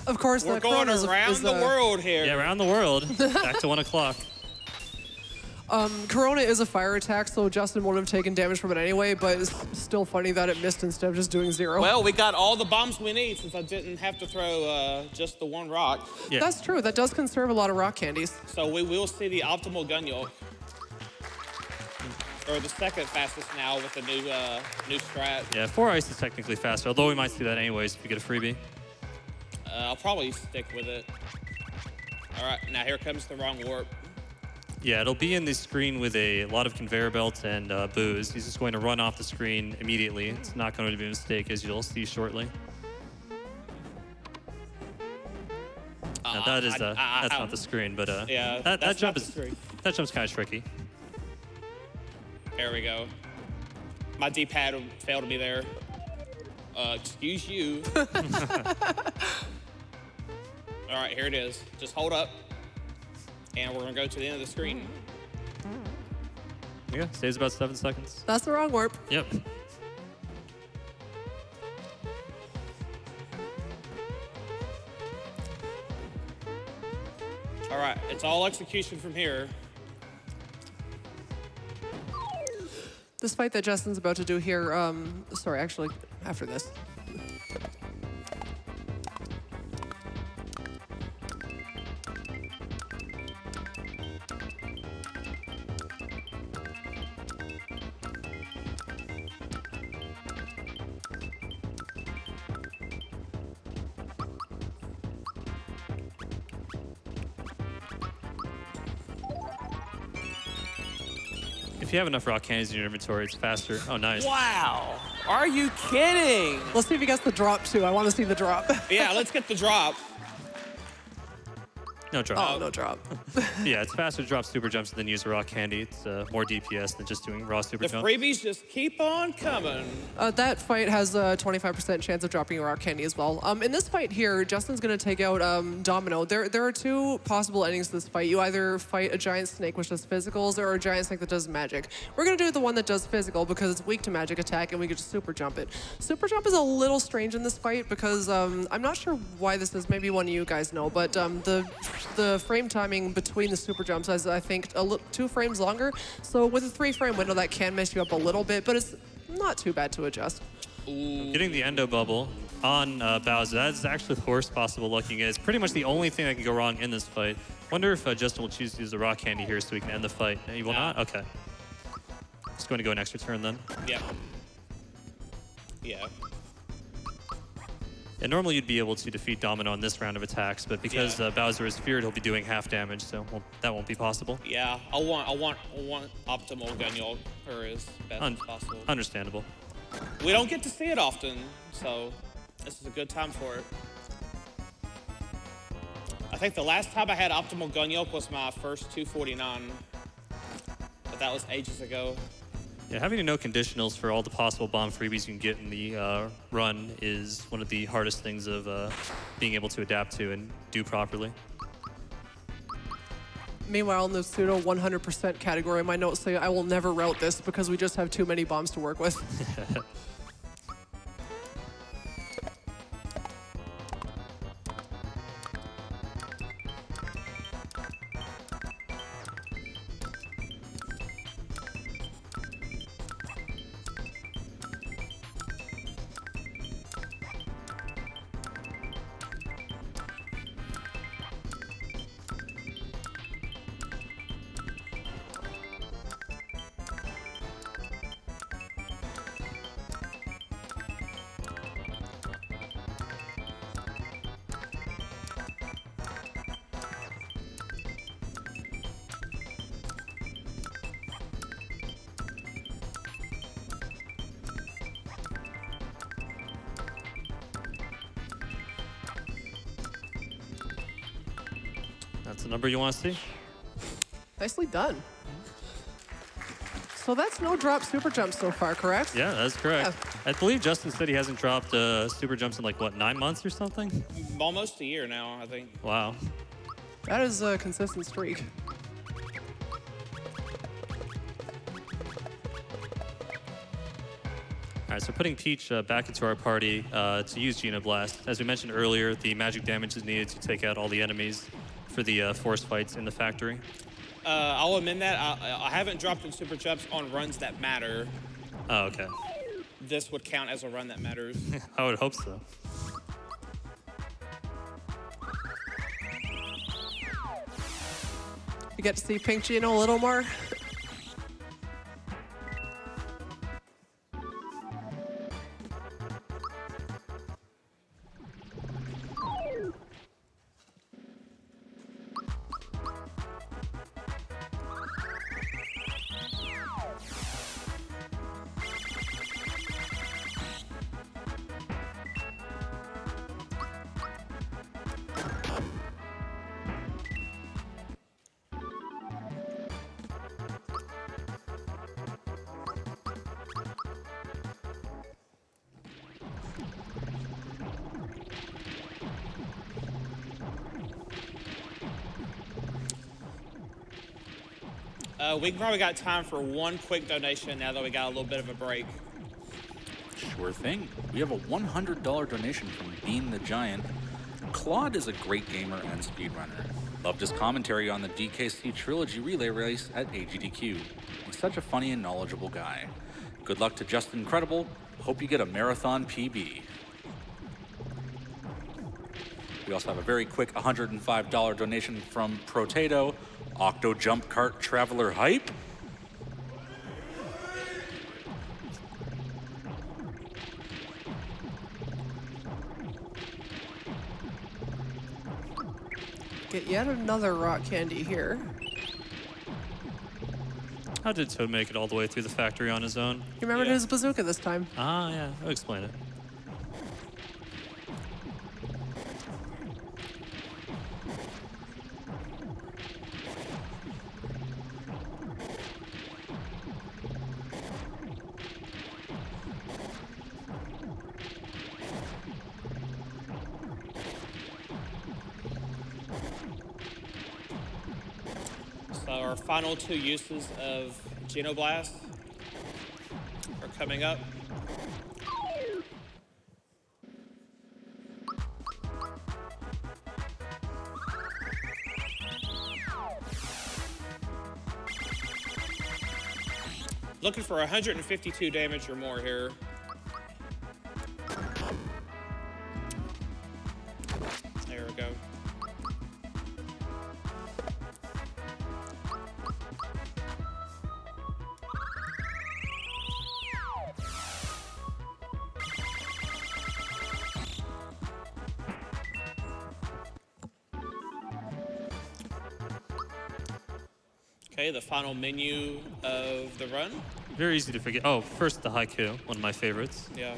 [SPEAKER 2] Of course,
[SPEAKER 1] We're going
[SPEAKER 2] Corona
[SPEAKER 1] around
[SPEAKER 2] is,
[SPEAKER 1] the world here.
[SPEAKER 3] Yeah, around the world. Back to 1 o'clock.
[SPEAKER 2] Corona is a fire attack, so Justin would have taken damage from it anyway, but it's still funny that it missed instead of just doing 0.
[SPEAKER 1] Well, we got all the bombs we need since I didn't have to throw just the 1 rock.
[SPEAKER 3] Yeah.
[SPEAKER 2] That's true. That does conserve a lot of rock candies.
[SPEAKER 1] So we will see the optimal gun yoke. Or the second fastest now with the new strat.
[SPEAKER 3] Yeah, 4 ice is technically faster, although we might see that anyways if you get a freebie.
[SPEAKER 1] I'll probably stick with it. All right, now here comes the wrong warp.
[SPEAKER 3] Yeah, it'll be in the screen with a lot of conveyor belts and booze. He's just going to run off the screen immediately. It's not going to be a mistake, as you'll see shortly. Now, that is that's not the screen, but
[SPEAKER 1] Yeah,
[SPEAKER 3] that
[SPEAKER 1] that's
[SPEAKER 3] jump
[SPEAKER 1] not the
[SPEAKER 3] is
[SPEAKER 1] screen.
[SPEAKER 3] that jump's kind of tricky.
[SPEAKER 1] There we go. My D-pad failed me there. Excuse you. All right, here it is. Just hold up. And we're gonna go to the end of the screen.
[SPEAKER 3] Yeah, saves about 7 seconds.
[SPEAKER 2] That's the wrong warp.
[SPEAKER 3] Yep.
[SPEAKER 1] All right, it's all execution from here.
[SPEAKER 2] This fight that Justin's about to do here, sorry, actually, after this.
[SPEAKER 3] If you have enough rock candies in your inventory, it's faster. Oh, nice.
[SPEAKER 1] Wow, are you kidding?
[SPEAKER 2] Let's see if he gets the drop, too. I want to see the drop.
[SPEAKER 1] Yeah, let's get the drop.
[SPEAKER 3] No drop.
[SPEAKER 2] Oh, no drop.
[SPEAKER 3] Yeah, it's faster to drop super jumps than use a rock candy. It's more DPS than just doing raw super
[SPEAKER 1] The
[SPEAKER 3] jump.
[SPEAKER 1] freebies just keep on coming.
[SPEAKER 2] That fight has a 25% chance of dropping a rock candy as well. In this fight here, Justin's going to take out Domino. There are 2 possible endings to this fight. You either fight a giant snake which does physicals or a giant snake that does magic. We're going to do the one that does physical because it's weak to magic attack and we can just super jump it. Super jump is a little strange in this fight because I'm not sure why this is. Maybe one of you guys know, but the frame timing between the super jumps is, I think, 2 frames longer. So with a 3-frame window, that can mess you up a little bit, but it's not too bad to adjust.
[SPEAKER 3] Getting the endo bubble on Bowser, that's actually the worst possible looking. It's pretty much the only thing that can go wrong in this fight. Wonder if Justin will choose to use the rock candy here so we can end the fight. He will not? Okay. Just going to go an extra turn then.
[SPEAKER 1] Yeah. Yeah.
[SPEAKER 3] And normally you'd be able to defeat Domino in this round of attacks, but because Bowser is feared, he'll be doing half damage, so that won't be possible.
[SPEAKER 1] Yeah, I want optimal gun yoke or as best as possible.
[SPEAKER 3] Understandable.
[SPEAKER 1] We don't get to see it often, so this is a good time for it. I think the last time I had optimal gun yoke was my first 249, but that was ages ago.
[SPEAKER 3] Yeah, having to know conditionals for all the possible bomb freebies you can get in the run is one of the hardest things of being able to adapt to and do properly.
[SPEAKER 2] Meanwhile, in the pseudo 100% category, my notes say I will never route this because we just have too many bombs to work with.
[SPEAKER 3] That's the number you want to see.
[SPEAKER 2] Nicely done. So that's no drop super jump so far, correct?
[SPEAKER 3] Yeah, that's correct.
[SPEAKER 2] Yeah.
[SPEAKER 3] I believe Justin said he hasn't dropped super jumps in like, what, 9 months or something?
[SPEAKER 1] Almost a year now, I think.
[SPEAKER 3] Wow.
[SPEAKER 2] That is a consistent streak.
[SPEAKER 3] All right, so putting Peach back into our party to use Geno Blast. As we mentioned earlier, the magic damage is needed to take out all the enemies for the force fights in the factory.
[SPEAKER 1] I'll amend that. I haven't dropped in super jumps on runs that matter.
[SPEAKER 3] Oh, okay.
[SPEAKER 1] This would count as a run that matters.
[SPEAKER 3] I would hope so.
[SPEAKER 2] You get to see Pink Geno a little more.
[SPEAKER 1] We probably got time for one quick donation now that we got a little bit of a break.
[SPEAKER 4] Sure thing. We have a $100 donation from Bean the Giant. Claude is a great gamer and speedrunner. Loved his commentary on the DKC Trilogy Relay Race at AGDQ. He's such a funny and knowledgeable guy. Good luck to Justin Incredible. Hope you get a marathon PB. We also have a very quick $105 donation from Protato. Octo Jump Cart Traveler Hype.
[SPEAKER 2] Get yet another rock candy here.
[SPEAKER 3] How did Toad make it all the way through the factory on his own?
[SPEAKER 2] He remembered his bazooka this time.
[SPEAKER 3] Ah, yeah, I'll explain it.
[SPEAKER 1] So our final two uses of Geno Blast are coming up. Looking for 152 damage or more here. There we go. Okay, the final menu of the run.
[SPEAKER 3] Very easy to forget. Oh, first the haiku, one of my favorites.
[SPEAKER 1] Yeah.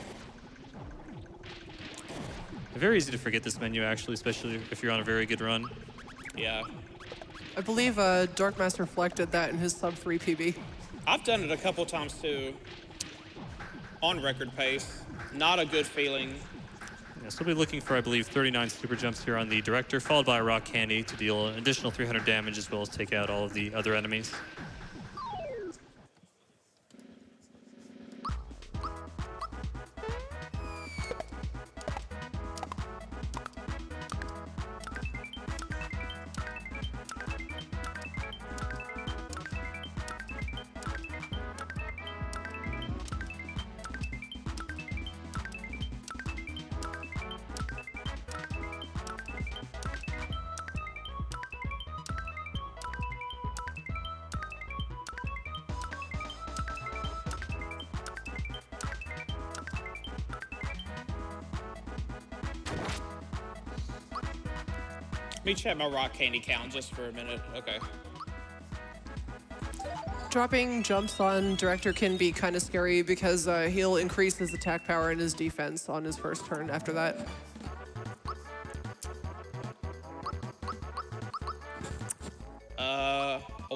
[SPEAKER 3] Very easy to forget this menu, actually, especially if you're on a very good run.
[SPEAKER 1] Yeah.
[SPEAKER 2] I believe Darkmaster Fleck did that in his sub 3 PB.
[SPEAKER 1] I've done it a couple times too. On record pace. Not a good feeling.
[SPEAKER 3] Yeah, so we'll be looking for, I believe, 39 super jumps here on the Director, followed by a rock candy to deal an additional 300 damage as well as take out all of the other enemies.
[SPEAKER 1] Let me check my rock candy count just for a minute. Okay.
[SPEAKER 2] Dropping jumps on Director can be kind of scary because he'll increase his attack power and his defense on his first turn after that.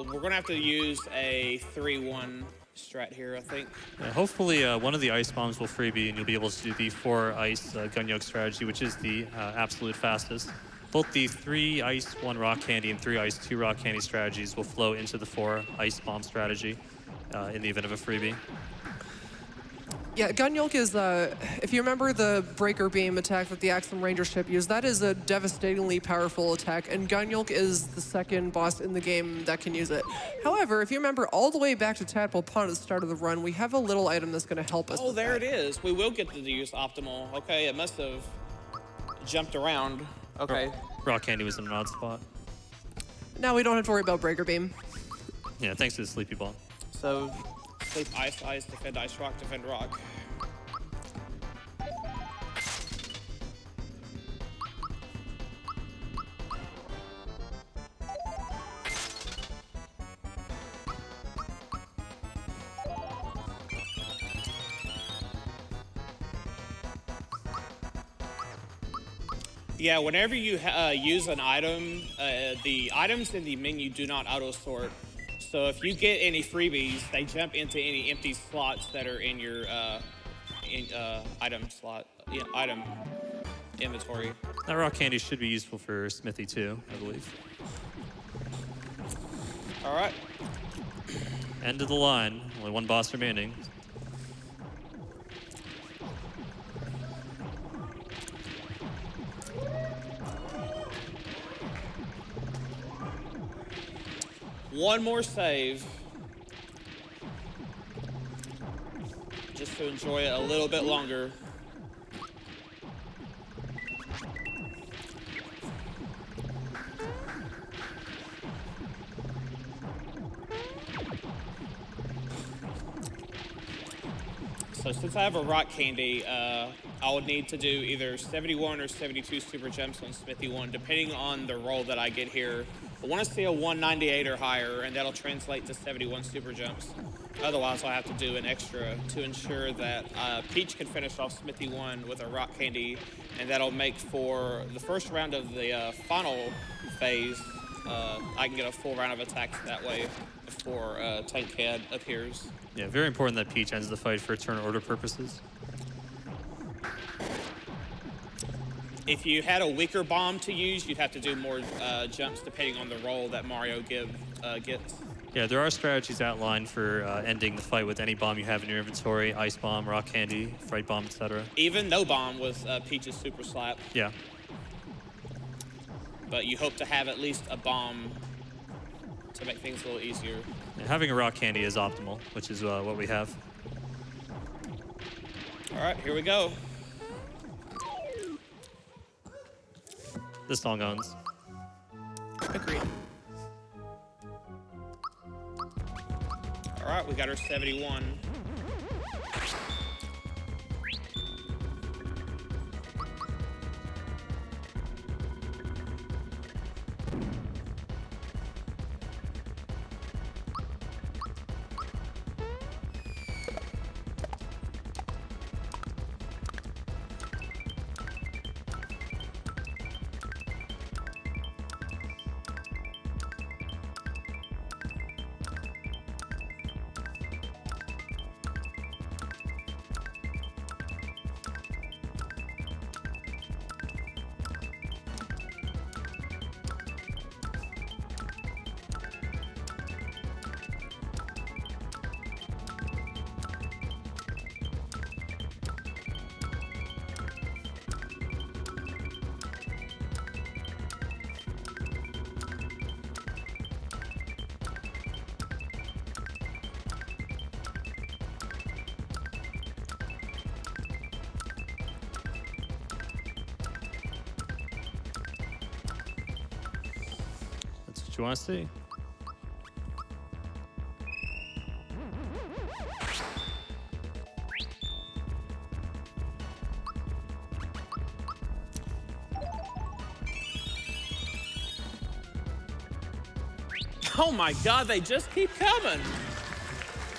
[SPEAKER 1] We're gonna have to use a 3-1 strat here, I think.
[SPEAKER 3] Yeah, hopefully, one of the ice bombs will freebie, and you'll be able to do the 4 ice gun yoke strategy, which is the absolute fastest. Both the 3 ice, 1 rock candy, and 3 ice, 2 rock candy strategies will flow into the 4 ice bomb strategy in the event of a freebie.
[SPEAKER 2] Yeah, gun yoke is, if you remember the breaker beam attack that the Axum Ranger ship used, that is a devastatingly powerful attack, and gun yoke is the second boss in the game that can use it. However, if you remember all the way back to Tadpole Pond at the start of the run, we have a little item that's going to help us.
[SPEAKER 1] Oh, there it is. We will get to use optimal. Okay, it must have jumped around. Okay.
[SPEAKER 3] Rock candy was in an odd spot.
[SPEAKER 2] Now we don't have to worry about breaker beam.
[SPEAKER 3] Yeah, thanks to the sleepy ball.
[SPEAKER 1] So, sleep, ice, ice, defend, ice, rock, defend, rock. Yeah, whenever you use an item, the items in the menu do not auto-sort. So if you get any freebies, they jump into any empty slots that are in your item inventory.
[SPEAKER 3] That rock candy should be useful for Smithy too, I believe.
[SPEAKER 1] All right.
[SPEAKER 3] End of the line. Only 1 boss remaining.
[SPEAKER 1] One more save. Just to enjoy it a little bit longer. So since I have a rock candy, I would need to do either 71 or 72 super jumps on Smithy 1, depending on the roll that I get here. I want to see a 198 or higher, and that'll translate to 71 super jumps. Otherwise, I'll have to do an extra to ensure that Peach can finish off Smithy 1 with a rock candy, and that'll make for the first round of the final phase, I can get a full round of attacks that way before Tank Head appears.
[SPEAKER 3] Yeah, very important that Peach ends the fight for turn order purposes.
[SPEAKER 1] If you had a weaker bomb to use, you'd have to do more jumps depending on the roll that Mario gets.
[SPEAKER 3] Yeah, there are strategies outlined for ending the fight with any bomb you have in your inventory: ice bomb, rock candy, fright bomb, etc.
[SPEAKER 1] Even no bomb with Peach's super slap.
[SPEAKER 3] Yeah.
[SPEAKER 1] But you hope to have at least a bomb to make things a little easier.
[SPEAKER 3] Yeah, having a rock candy is optimal, which is what we have.
[SPEAKER 1] All right, here we go.
[SPEAKER 3] This song owns.
[SPEAKER 2] Agreed.
[SPEAKER 1] All right, we got our 71.
[SPEAKER 3] That's what you want to see.
[SPEAKER 1] Oh my God, they just keep coming.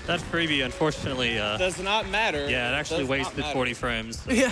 [SPEAKER 3] That freebie, unfortunately,
[SPEAKER 1] Does not matter.
[SPEAKER 3] yeah, it actually
[SPEAKER 1] Does not
[SPEAKER 3] wasted
[SPEAKER 1] matter.
[SPEAKER 3] 40 frames.
[SPEAKER 2] Yeah.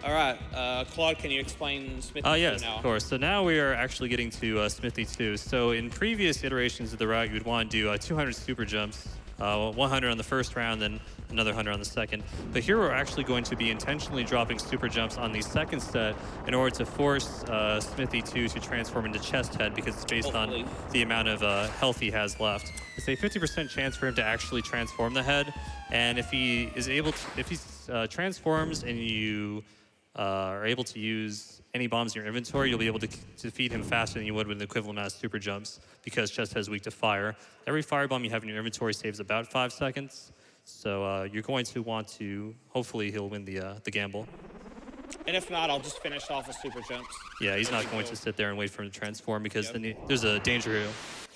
[SPEAKER 1] All right, Claude, can you explain Smithy 2
[SPEAKER 3] Yes,
[SPEAKER 1] now?
[SPEAKER 3] of course. So now we are actually getting to Smithy 2. So in previous iterations of the route, you would want to do 200 super jumps, 100 on the first round, then another 100 on the second. But here we're actually going to be intentionally dropping super jumps on the second set in order to force Smithy 2 to transform into chest head because it's based
[SPEAKER 1] Hopefully.
[SPEAKER 3] on the amount of health he has left. It's a 50% chance for him to actually transform the head. And if he is able to, if he transforms and you are able to use any bombs in your inventory, you'll be able to defeat him faster than you would with the equivalent amount of super jumps because chest head is weak to fire. Every firebomb you have in your inventory saves about 5 seconds. So you're going to want to, hopefully he'll win the gamble.
[SPEAKER 1] And if not, I'll just finish off with super jumps.
[SPEAKER 3] Yeah, he's not going to sit there and wait for him to transform because then there's a danger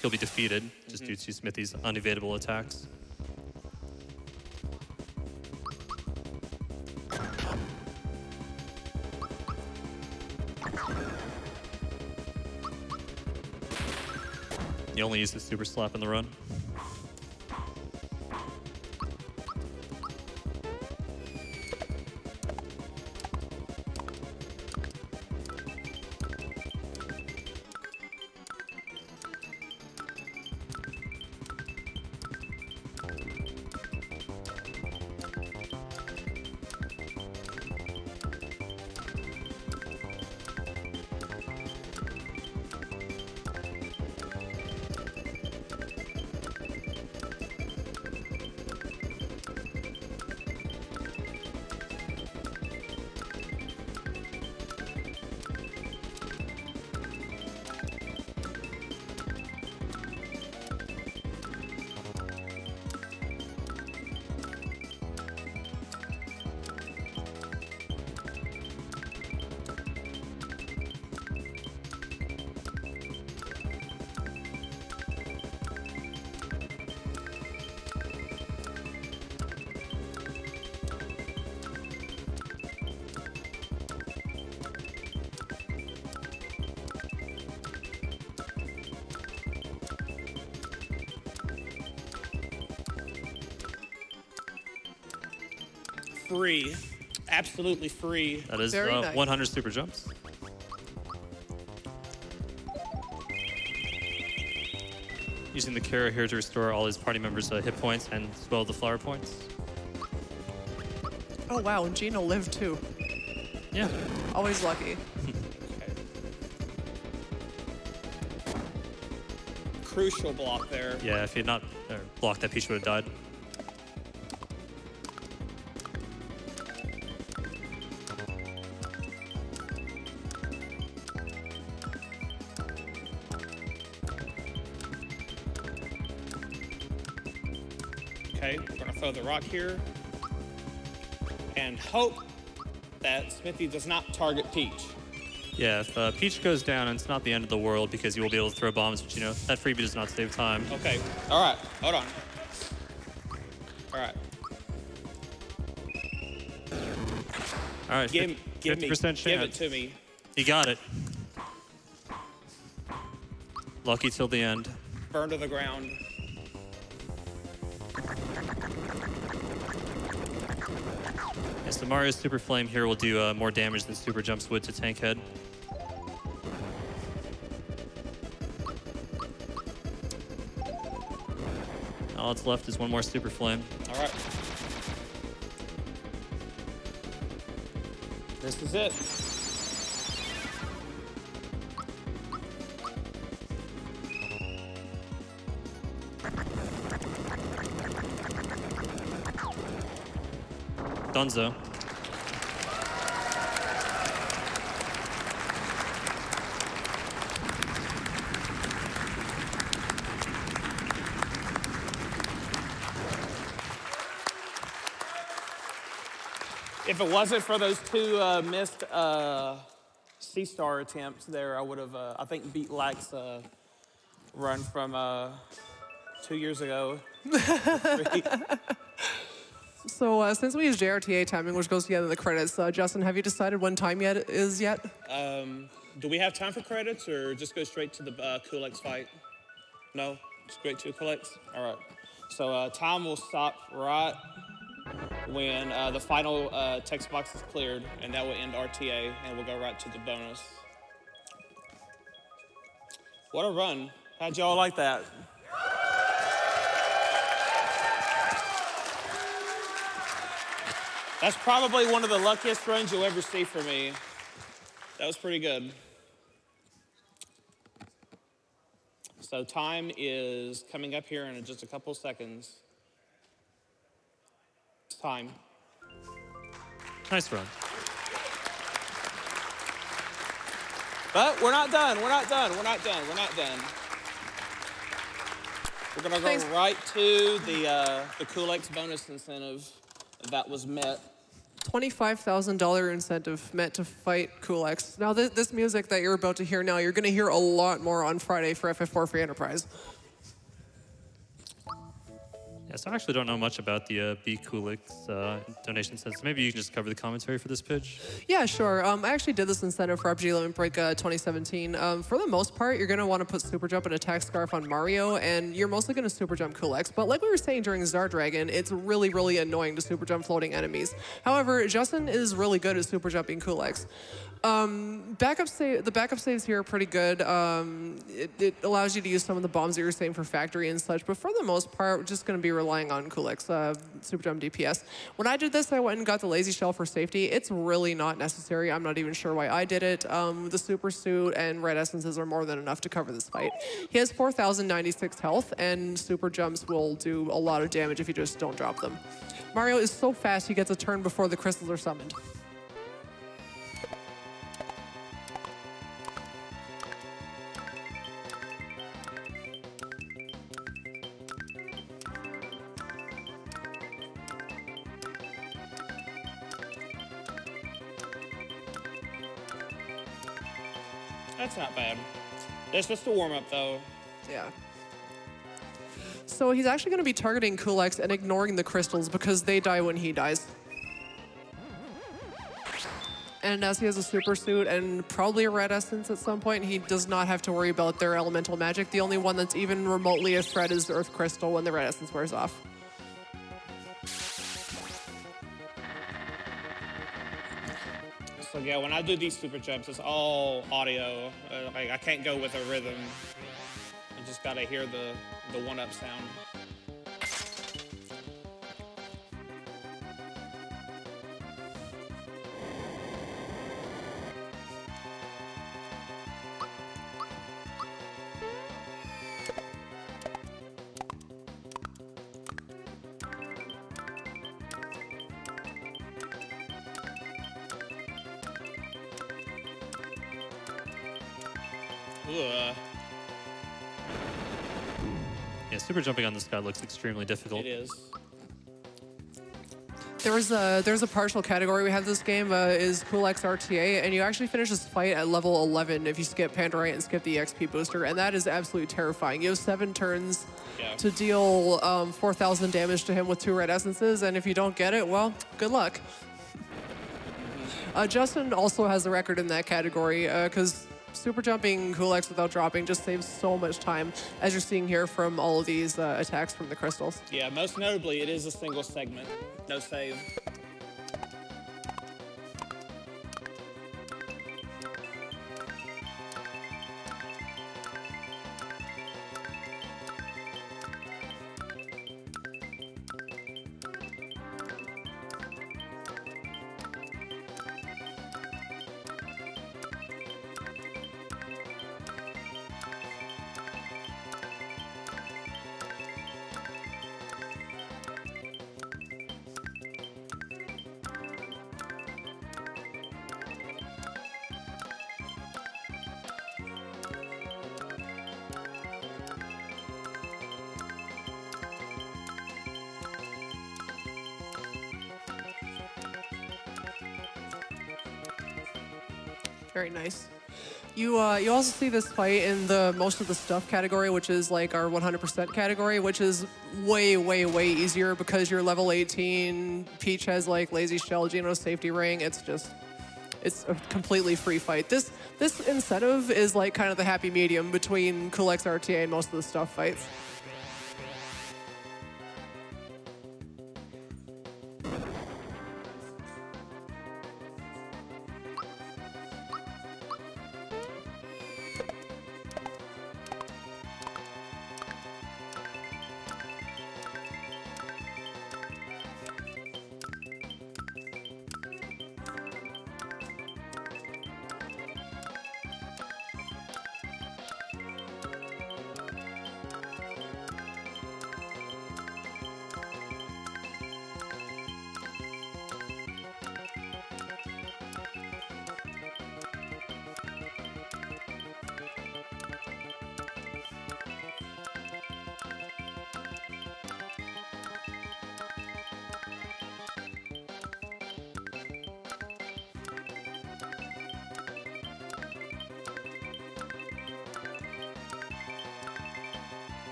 [SPEAKER 3] he'll be defeated just due to Smithy's unevadable attacks. He only uses super slap in the run.
[SPEAKER 1] Free. Absolutely free.
[SPEAKER 3] That is
[SPEAKER 2] Very nice.
[SPEAKER 3] 100 super jumps. Using the Kara here to restore all his party members' hit points and as well the flower points.
[SPEAKER 2] Oh, wow, and Gina lived too.
[SPEAKER 3] Yeah.
[SPEAKER 2] Always lucky.
[SPEAKER 1] Crucial block there.
[SPEAKER 3] Yeah, if he had not blocked that, Peach would have died.
[SPEAKER 1] Okay, we're gonna throw the rock here and hope that Smithy does not target Peach.
[SPEAKER 3] Yeah, if Peach goes down, it's not the end of the world because you will be able to throw bombs, but you know, that freebie does not save time.
[SPEAKER 1] Okay, all right, hold on. All right,
[SPEAKER 3] All right,
[SPEAKER 1] give me,
[SPEAKER 3] 50% chance.
[SPEAKER 1] give it to me.
[SPEAKER 3] He got it. Lucky till the end.
[SPEAKER 1] Burn to the ground.
[SPEAKER 3] Yes, the Mario's Super Flame here will do more damage than Super Jumps would to Tank Head. All that's left is one more Super Flame.
[SPEAKER 1] All right. This is it.
[SPEAKER 3] Dunzo.
[SPEAKER 1] If it wasn't for those two missed C-Star attempts there, I would have, I think, beat Lack's run from 2 years ago.
[SPEAKER 2] So since we use JRTA timing, which goes together in the credits, Justin, have you decided when time is yet?
[SPEAKER 1] Do we have time for credits or just go straight to the Kulex fight? No? Straight to Kulex? All right. So time will stop right when the final text box is cleared, and that will end RTA, and we'll go right to the bonus. What a run. How'd y'all like that? That's probably one of the luckiest runs you'll ever see from me. That was pretty good. So time is coming up here in just a couple seconds. It's time.
[SPEAKER 3] Nice run.
[SPEAKER 1] But we're not done. We're not done. We're not done. We're not done. We're gonna go right to the Coolx bonus incentive that was met.
[SPEAKER 2] $25,000 incentive meant to fight Coolx. Now, this music that you're about to hear now, you're going to hear a lot more on Friday for FF4 Free Enterprise.
[SPEAKER 3] Yeah, so I actually don't know much about the B Coolix donation incentive. Maybe you can just cover the commentary for this pitch.
[SPEAKER 2] Yeah, sure. I actually did this incentive for RPG Limit Break 2017. For the most part, you're going to want to put Super Jump and Attack Scarf on Mario, and you're mostly going to Super Jump Coolx. But like we were saying during Zar Dragon, it's really, really annoying to Super Jump floating enemies. However, Justin is really good at Super Jumping Coolx. The backup saves here are pretty good. It allows you to use some of the bombs that you're saving for factory and such, but for the most part, we're just going to be relying on Coolx, Super Jump DPS. When I did this, I went and got the Lazy Shell for safety. It's really not necessary. I'm not even sure why I did it. The Super Suit and Red Essences are more than enough to cover this fight. He has 4,096 health, and Super Jumps will do a lot of damage if you just don't drop them. Mario is so fast, he gets a turn before the crystals are summoned.
[SPEAKER 1] That's not bad. That's just a warm-up, though.
[SPEAKER 2] Yeah. So he's actually going to be targeting Coolx and ignoring the crystals because they die when he dies. And as he has a super suit and probably a red essence at some point, he does not have to worry about their elemental magic. The only one that's even remotely a threat is Earth Crystal when the red essence wears off.
[SPEAKER 1] So yeah, when I do these super jumps, it's all audio. I can't go with a rhythm. I just gotta hear the one-up sound. Ugh.
[SPEAKER 3] Yeah, super jumping on this guy looks extremely difficult.
[SPEAKER 1] It is.
[SPEAKER 2] There's a partial category we have this game is Coolx RTA, and you actually finish this fight at level 11 if you skip Pandorite and skip the EXP booster, and that is absolutely terrifying. You have 7 turns to deal 4,000 damage to him with 2 red essences, and if you don't get it, well, good luck. Justin also has the record in that category because super jumping Coolx without dropping just saves so much time, as you're seeing here from all of these attacks from the crystals.
[SPEAKER 1] Yeah, most notably, it is a single segment. No save.
[SPEAKER 2] Very nice. You also see this fight in the most of the stuff category, which is like our 100% category, which is way, way, way easier because you're level 18. Peach has like Lazy Shell, Geno Safety Ring. It's a completely free fight. This incentive is like kind of the happy medium between Coolx RTA and most of the stuff fights.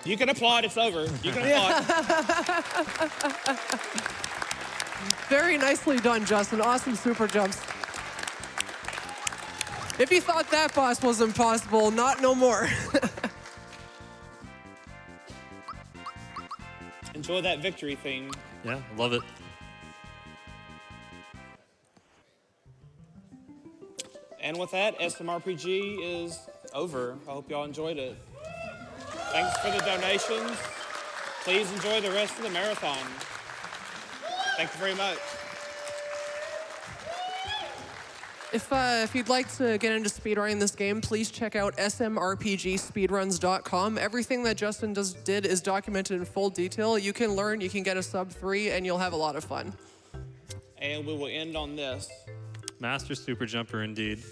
[SPEAKER 1] You can applaud, it's over. You can applaud.
[SPEAKER 2] Very nicely done, Justin. Awesome super jumps. If you thought that boss was impossible, not no more.
[SPEAKER 1] Enjoy that victory theme.
[SPEAKER 3] Yeah, love it.
[SPEAKER 1] And with that, SMRPG is over. I hope y'all enjoyed it. Thanks for the donations. Please enjoy the rest of the marathon. Thank you very much.
[SPEAKER 2] If you'd like to get into speedrunning this game, please check out smrpgspeedruns.com. Everything that Justin did is documented in full detail. You can learn, you can get a sub 3, and you'll have a lot of fun.
[SPEAKER 1] And we will end on this.
[SPEAKER 3] Master super jumper indeed.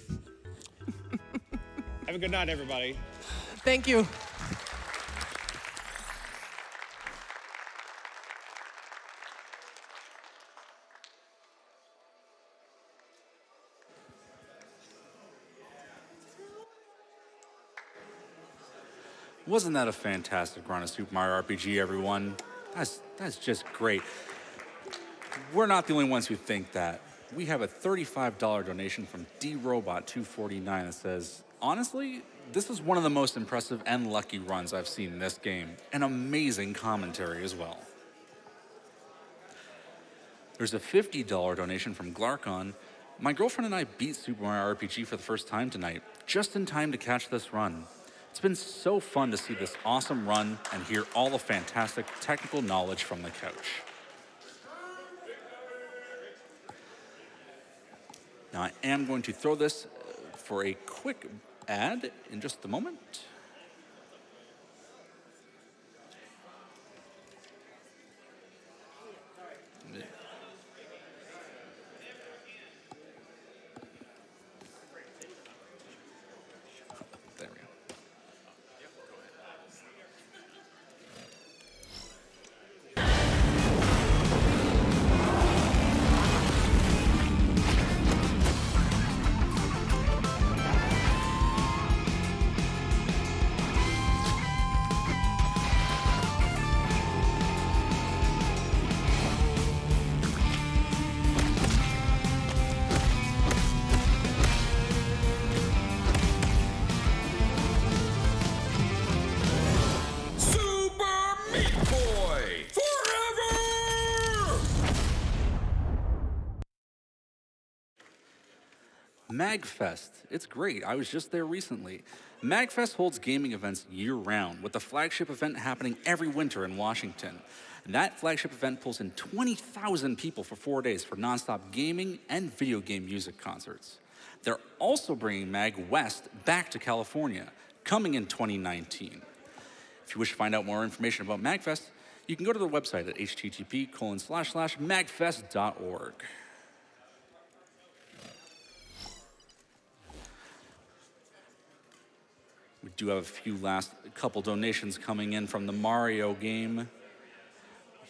[SPEAKER 1] Have a good night, everybody.
[SPEAKER 2] Thank you.
[SPEAKER 4] Wasn't that a fantastic run of Super Mario RPG, everyone? That's just great. We're not the only ones who think that. We have a $35 donation from DRobot249 that says, honestly, this is one of the most impressive and lucky runs I've seen in this game. An amazing commentary as well. There's a $50 donation from Glarkon. My girlfriend and I beat Super Mario RPG for the first time tonight, just in time to catch this run. It's been so fun to see this awesome run and hear all the fantastic technical knowledge from the couch. Now I am going to throw this for a quick ad in just a moment. There we go. MagFest. It's great. I was just there recently. MagFest holds gaming events year-round, with the flagship event happening every winter in Washington. And that flagship event pulls in 20,000 people for 4 days for nonstop gaming and video game music concerts. They're also bringing Mag West back to California, coming in 2019. If you wish to find out more information about MagFest, you can go to their website at http://magfest.org. We do have a few last couple donations coming in from the Mario game. We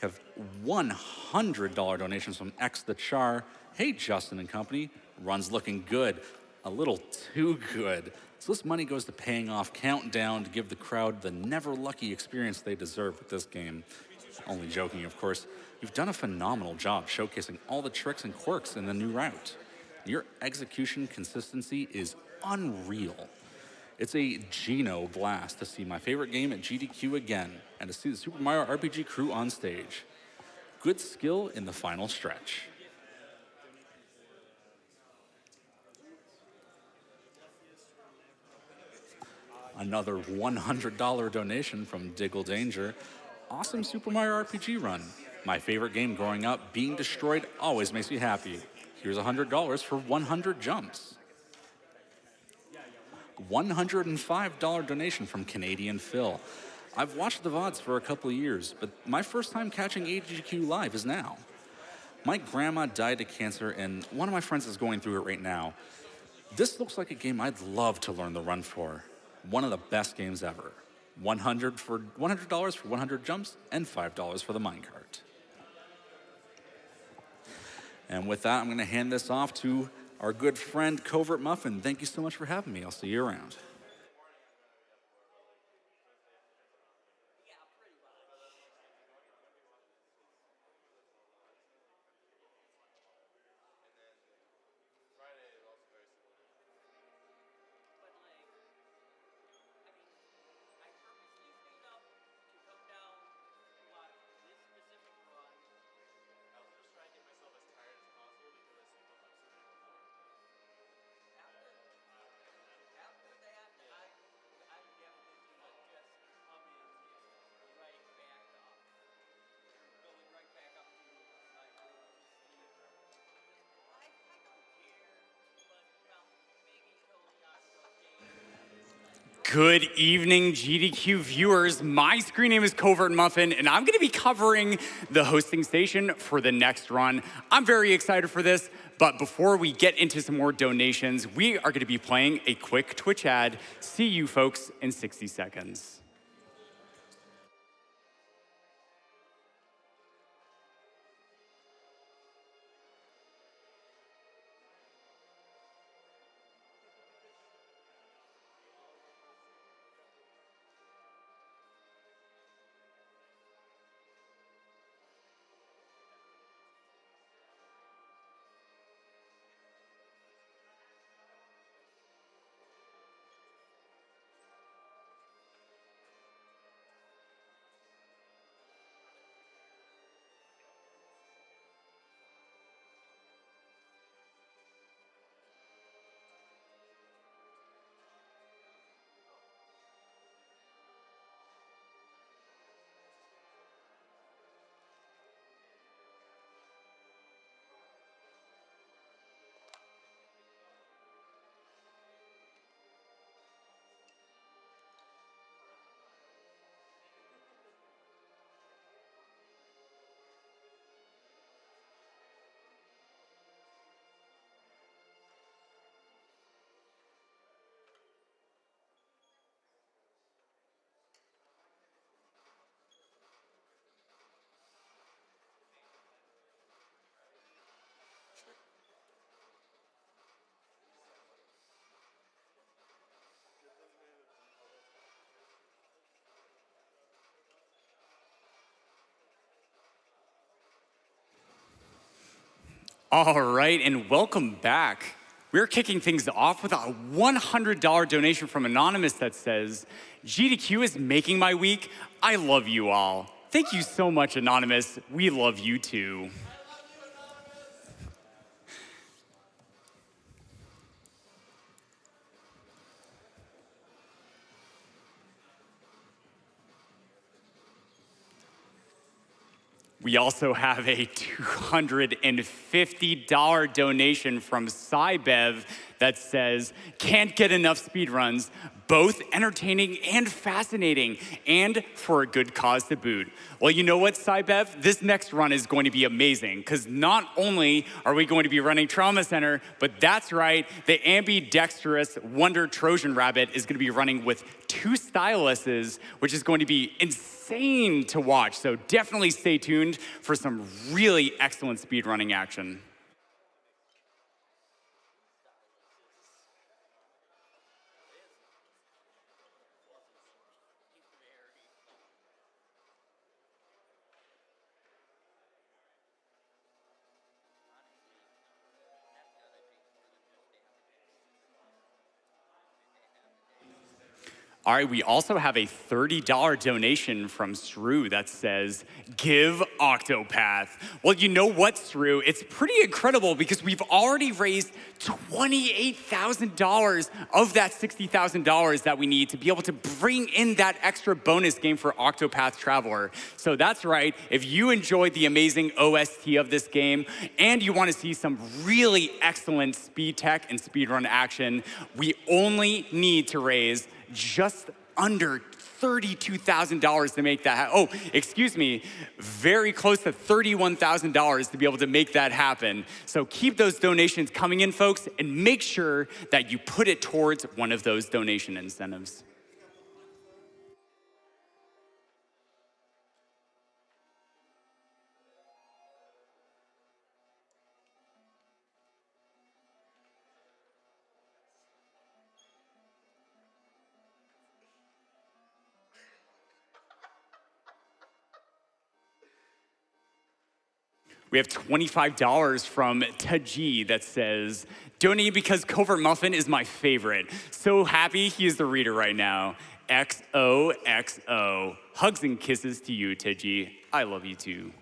[SPEAKER 4] have $100 donations from X the Char. Hey, Justin and company, run's looking good. A little too good. So this money goes to paying off Countdown to give the crowd the never lucky experience they deserve with this game. Only joking, of course. You've done a phenomenal job showcasing all the tricks and quirks in the new route. Your execution consistency is unreal. It's a Geno blast to see my favorite game at GDQ again, and to see the Super Mario RPG crew on stage. Good skill in the final stretch. Another $100 donation from Diggle Danger. Awesome Super Mario RPG run. My favorite game growing up, being destroyed always makes me happy. Here's $100 for 100 jumps. $105 donation from Canadian Phil. I've watched the VODs for a couple of years, but my first time catching AGDQ live is now. My grandma died of cancer, and one of my friends is going through it right now. This looks like a game I'd love to learn the run for. One of the best games ever. $100 for 100 jumps, and $5 for the minecart. And with that, I'm going to hand this off to our good friend Covert Muffin. Thank you so much for having me. I'll see you around.
[SPEAKER 6] Good evening, GDQ viewers. My screen name is Covert Muffin, and I'm going to be covering the hosting station for the next run. I'm very excited for this, but before we get into some more donations, we are going to be playing a quick Twitch ad. See you folks in 60 seconds. All right, and welcome back. We're kicking things off with a $100 donation from Anonymous that says, GDQ is making my week. I love you all. Thank you so much, Anonymous. We love you too. We also have a $250 donation from Cybev that says, can't get enough speedruns, both entertaining and fascinating, and for a good cause to boot. Well, you know what, Cybev? This next run is going to be amazing, because not only are we going to be running Trauma Center, but that's right, the ambidextrous Wonder Trojan Rabbit is going to be running with 2 styluses, which is going to be insane to watch. So definitely stay tuned for some really excellent speedrunning action. All right, we also have a $30 donation from Sru that says, give Octopath. Well, you know what, Sru? It's pretty incredible because we've already raised $28,000 of that $60,000 that we need to be able to bring in that extra bonus game for Octopath Traveler. So that's right, if you enjoyed the amazing OST of this game and you want to see some really excellent speed tech and speedrun action, we only need to raise just under $32,000 to make that oh, excuse me, very close to $31,000 to be able to make that happen. So keep those donations coming in, folks, and make sure that you put it towards one of those donation incentives. We have $25 from Taji that says, donate because Covert Muffin is my favorite. So happy he is the reader right now. XOXO. Hugs and kisses to you, Taji. I love you too.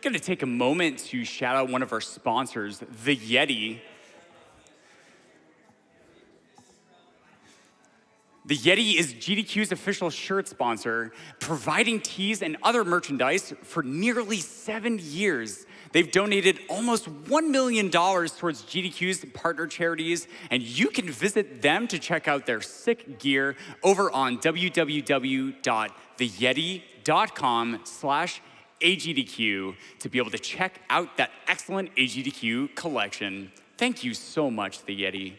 [SPEAKER 6] gonna take a moment to shout out one of our sponsors, the Yeti. The Yeti is GDQ's official shirt sponsor, providing tees and other merchandise for nearly 7 years. They've donated almost $1 million towards GDQ's partner charities, and you can visit them to check out their sick gear over on www.theyeti.com/AGDQ to be able to check out that excellent AGDQ collection. Thank you so much, the Yeti.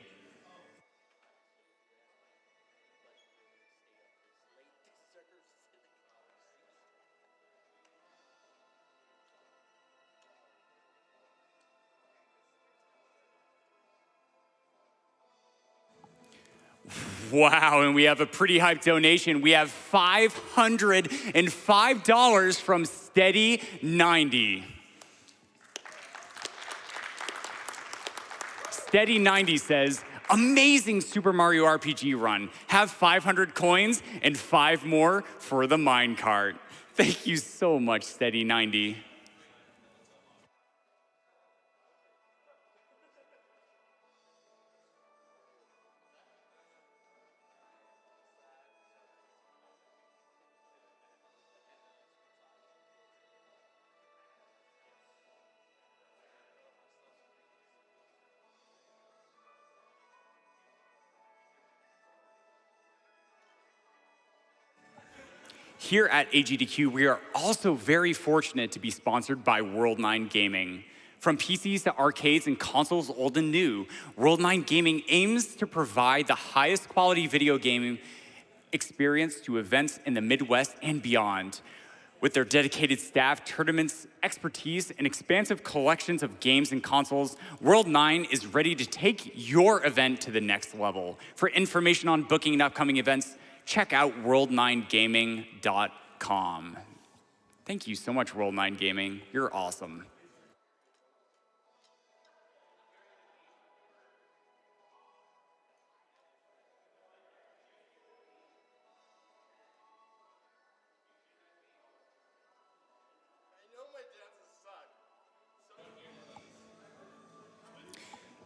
[SPEAKER 6] Wow, and we have a pretty hyped donation. We have $505 from Steady90. Steady90 says, amazing Super Mario RPG run. Have 500 coins and 5 more for the minecart. Thank you so much, Steady90. Here at AGDQ, we are also very fortunate to be sponsored by World9 Gaming. From PCs to arcades and consoles old and new, World9 Gaming aims to provide the highest quality video gaming experience to events in the Midwest and beyond. With their dedicated staff, tournaments, expertise, and expansive collections of games and consoles, World9 is ready to take your event to the next level. For information on booking and upcoming events, check out world9gaming.com. Thank you so much, World9 Gaming. You're awesome.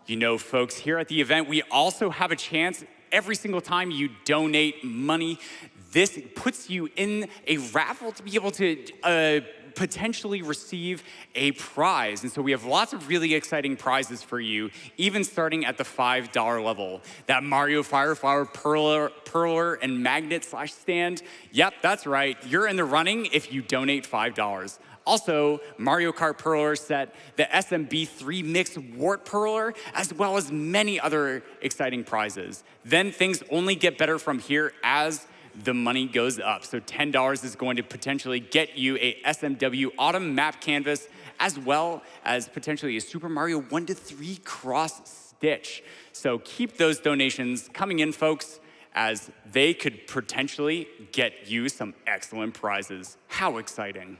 [SPEAKER 6] You know, folks, here at the event, we also have a chance every single time you donate money. This puts you in a raffle to be able to potentially receive a prize. And so we have lots of really exciting prizes for you, even starting at the $5 level. That Mario Fireflower Perler and Magnet/stand. Yep, that's right. You're in the running if you donate $5. Also, Mario Kart Perler set, the SMB3 Mix Wart Perler, as well as many other exciting prizes. Then things only get better from here as the money goes up. So $10 is going to potentially get you a SMW Autumn Map Canvas, as well as potentially a Super Mario 1-3 Cross Stitch. So keep those donations coming in, folks, as they could potentially get you some excellent prizes. How exciting.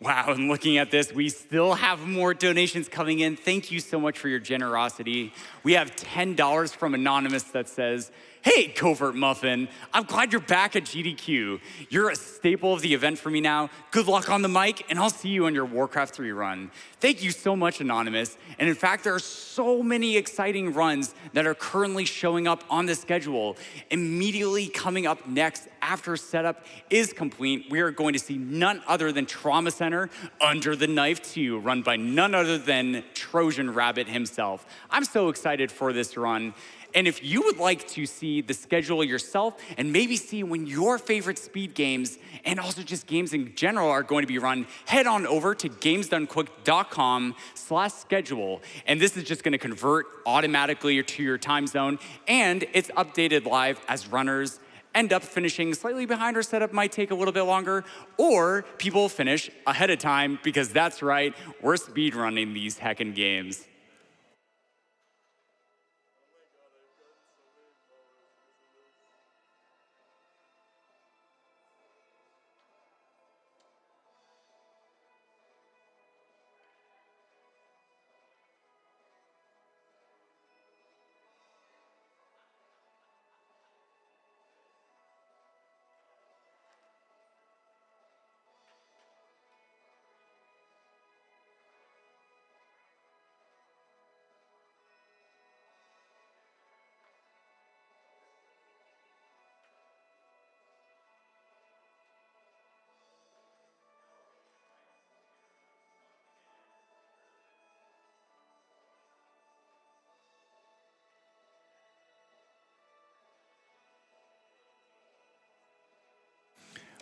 [SPEAKER 6] Wow, and looking at this, we still have more donations coming in. Thank you so much for your generosity. We have $10 from Anonymous that says, hey, Covert Muffin, I'm glad you're back at GDQ. You're a staple of the event for me now. Good luck on the mic, and I'll see you on your Warcraft 3 run. Thank you so much, Anonymous. And in fact, there are so many exciting runs that are currently showing up on the schedule. Immediately coming up next after setup is complete, we are going to see none other than Trauma Center Under the Knife 2, run by none other than Trojan Rabbit himself. I'm so excited for this run. And if you would like to see the schedule yourself and maybe see when your favorite speed games and also just games in general are going to be run, head on over to gamesdonequick.com/schedule. And this is just going to convert automatically to your time zone. And it's updated live as runners end up finishing slightly behind or setup might take a little bit longer, or people finish ahead of time because that's right, we're speed running these heckin' games.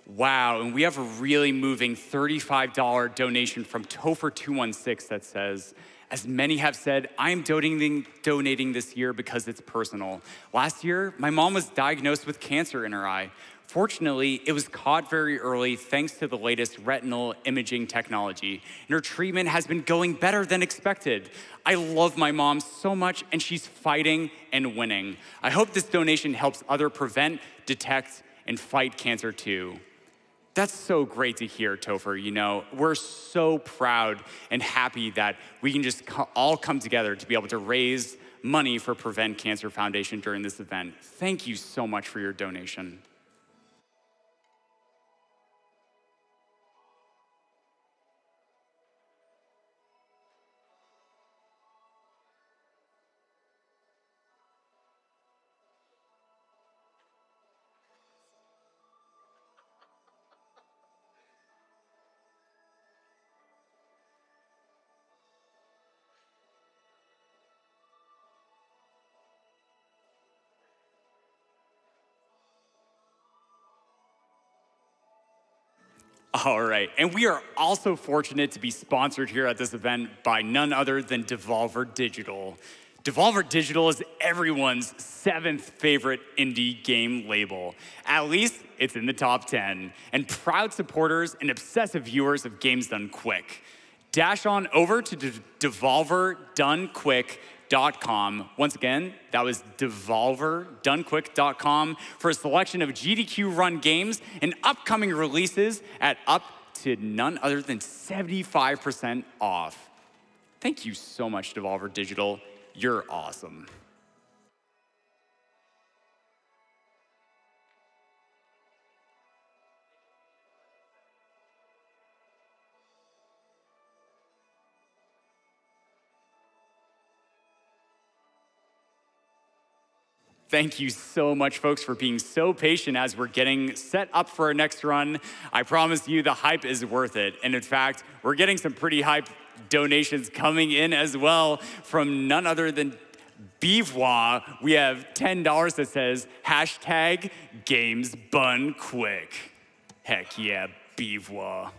[SPEAKER 6] Wow, and we have a really moving $35 donation from Topher216 that says, as many have said, I am donating this year because it's personal. Last year, my mom was diagnosed with cancer in her eye. Fortunately, it was caught very early thanks to the latest retinal imaging technology, and her treatment has been going better than expected. I love my mom so much, and she's fighting and winning. I hope this donation helps others prevent, detect, and fight cancer too. That's so great to hear, Topher. You know, we're so proud and happy that we can just all come together to be able to raise money for Prevent Cancer Foundation during this event. Thank you so much for your donation. All right, and we are also fortunate to be sponsored here at this event by none other than Devolver Digital. Devolver Digital is everyone's 7th favorite indie game label. At least it's in the top 10, and proud supporters and obsessive viewers of Games Done Quick. Dash on over to devolverdonequick.com. Once again, that was devolverdonequick.com for a selection of GDQ run games and upcoming releases at up to none other than 75% off. Thank you so much, Devolver Digital. You're awesome. Thank you so much, folks, for being so patient as we're getting set up for our next run. I promise you the hype is worth it. And in fact, we're getting some pretty hype donations coming in as well from none other than Bevois. We have $10 that says hashtag Games Bun Quick. Heck yeah, Bevois.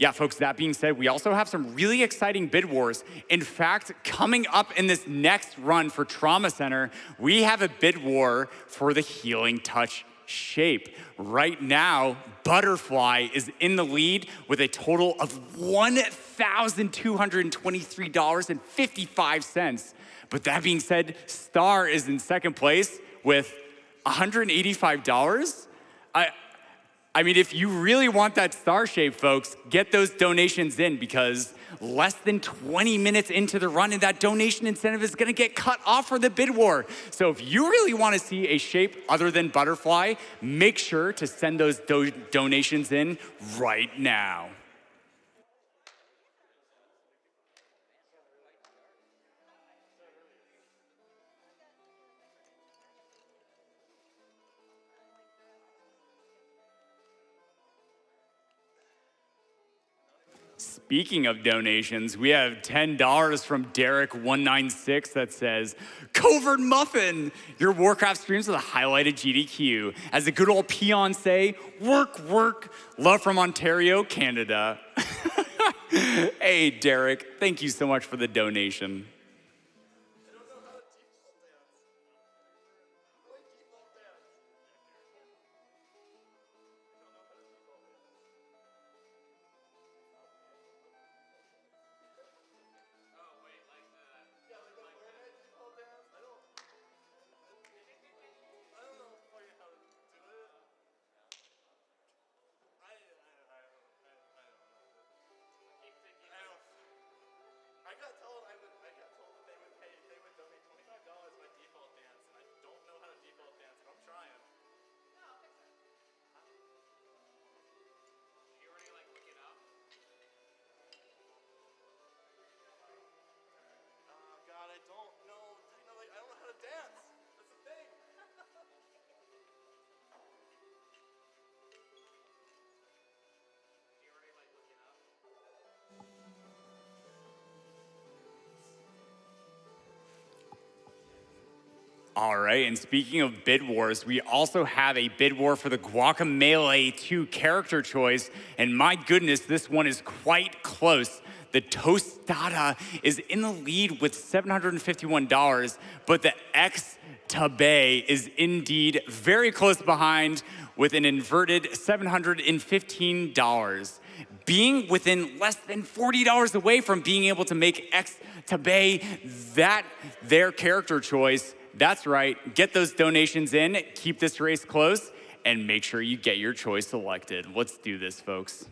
[SPEAKER 6] Yeah, folks, that being said, we also have some really exciting bid wars. In fact, coming up in this next run for Trauma Center, we have a bid war for the Healing Touch shape. Right now, Butterfly is in the lead with a total of $1,223.55. But that being said, Star is in second place with $185. I mean, if you really want that star shape, folks, get those donations in, because less than 20 minutes into the run and that donation incentive is gonna get cut off for the bid war. So if you really wanna see a shape other than Butterfly, make sure to send those donations in right now. Speaking of donations, we have $10 from Derek196 that says, Covert Muffin, your Warcraft streams with a highlighted GDQ. As a good old peon say, work, work, love from Ontario, Canada. Hey, Derek, thank you so much for the donation. All right, and speaking of bid wars, we also have a bid war for the Guacamelee 2 character choice, and my goodness, this one is quite close. The Tostada is in the lead with $751, but the X-Tabay is indeed very close behind with an inverted $715. Being within less than $40 away from being able to make X-Tabay their character choice. That's right, get those donations in, keep this race close, and make sure you get your choice selected. Let's do this, folks.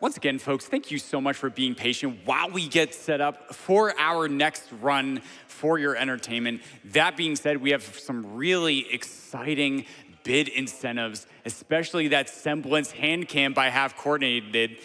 [SPEAKER 6] Once again, folks, thank you so much for being patient while we get set up for our next run for your entertainment. That being said, we have some really exciting bid incentives, especially that Semblance hand cam by Half Coordinated.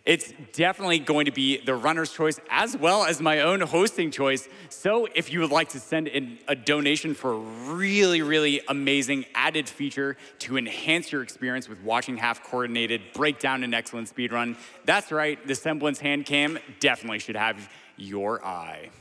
[SPEAKER 6] It's definitely going to be the runner's choice as well as my own hosting choice. So if you would like to send in a donation for a really, really amazing added feature to enhance your experience with watching half-coordinated breakdown and excellent speedrun, that's right, the Semblance hand cam definitely should have your eye.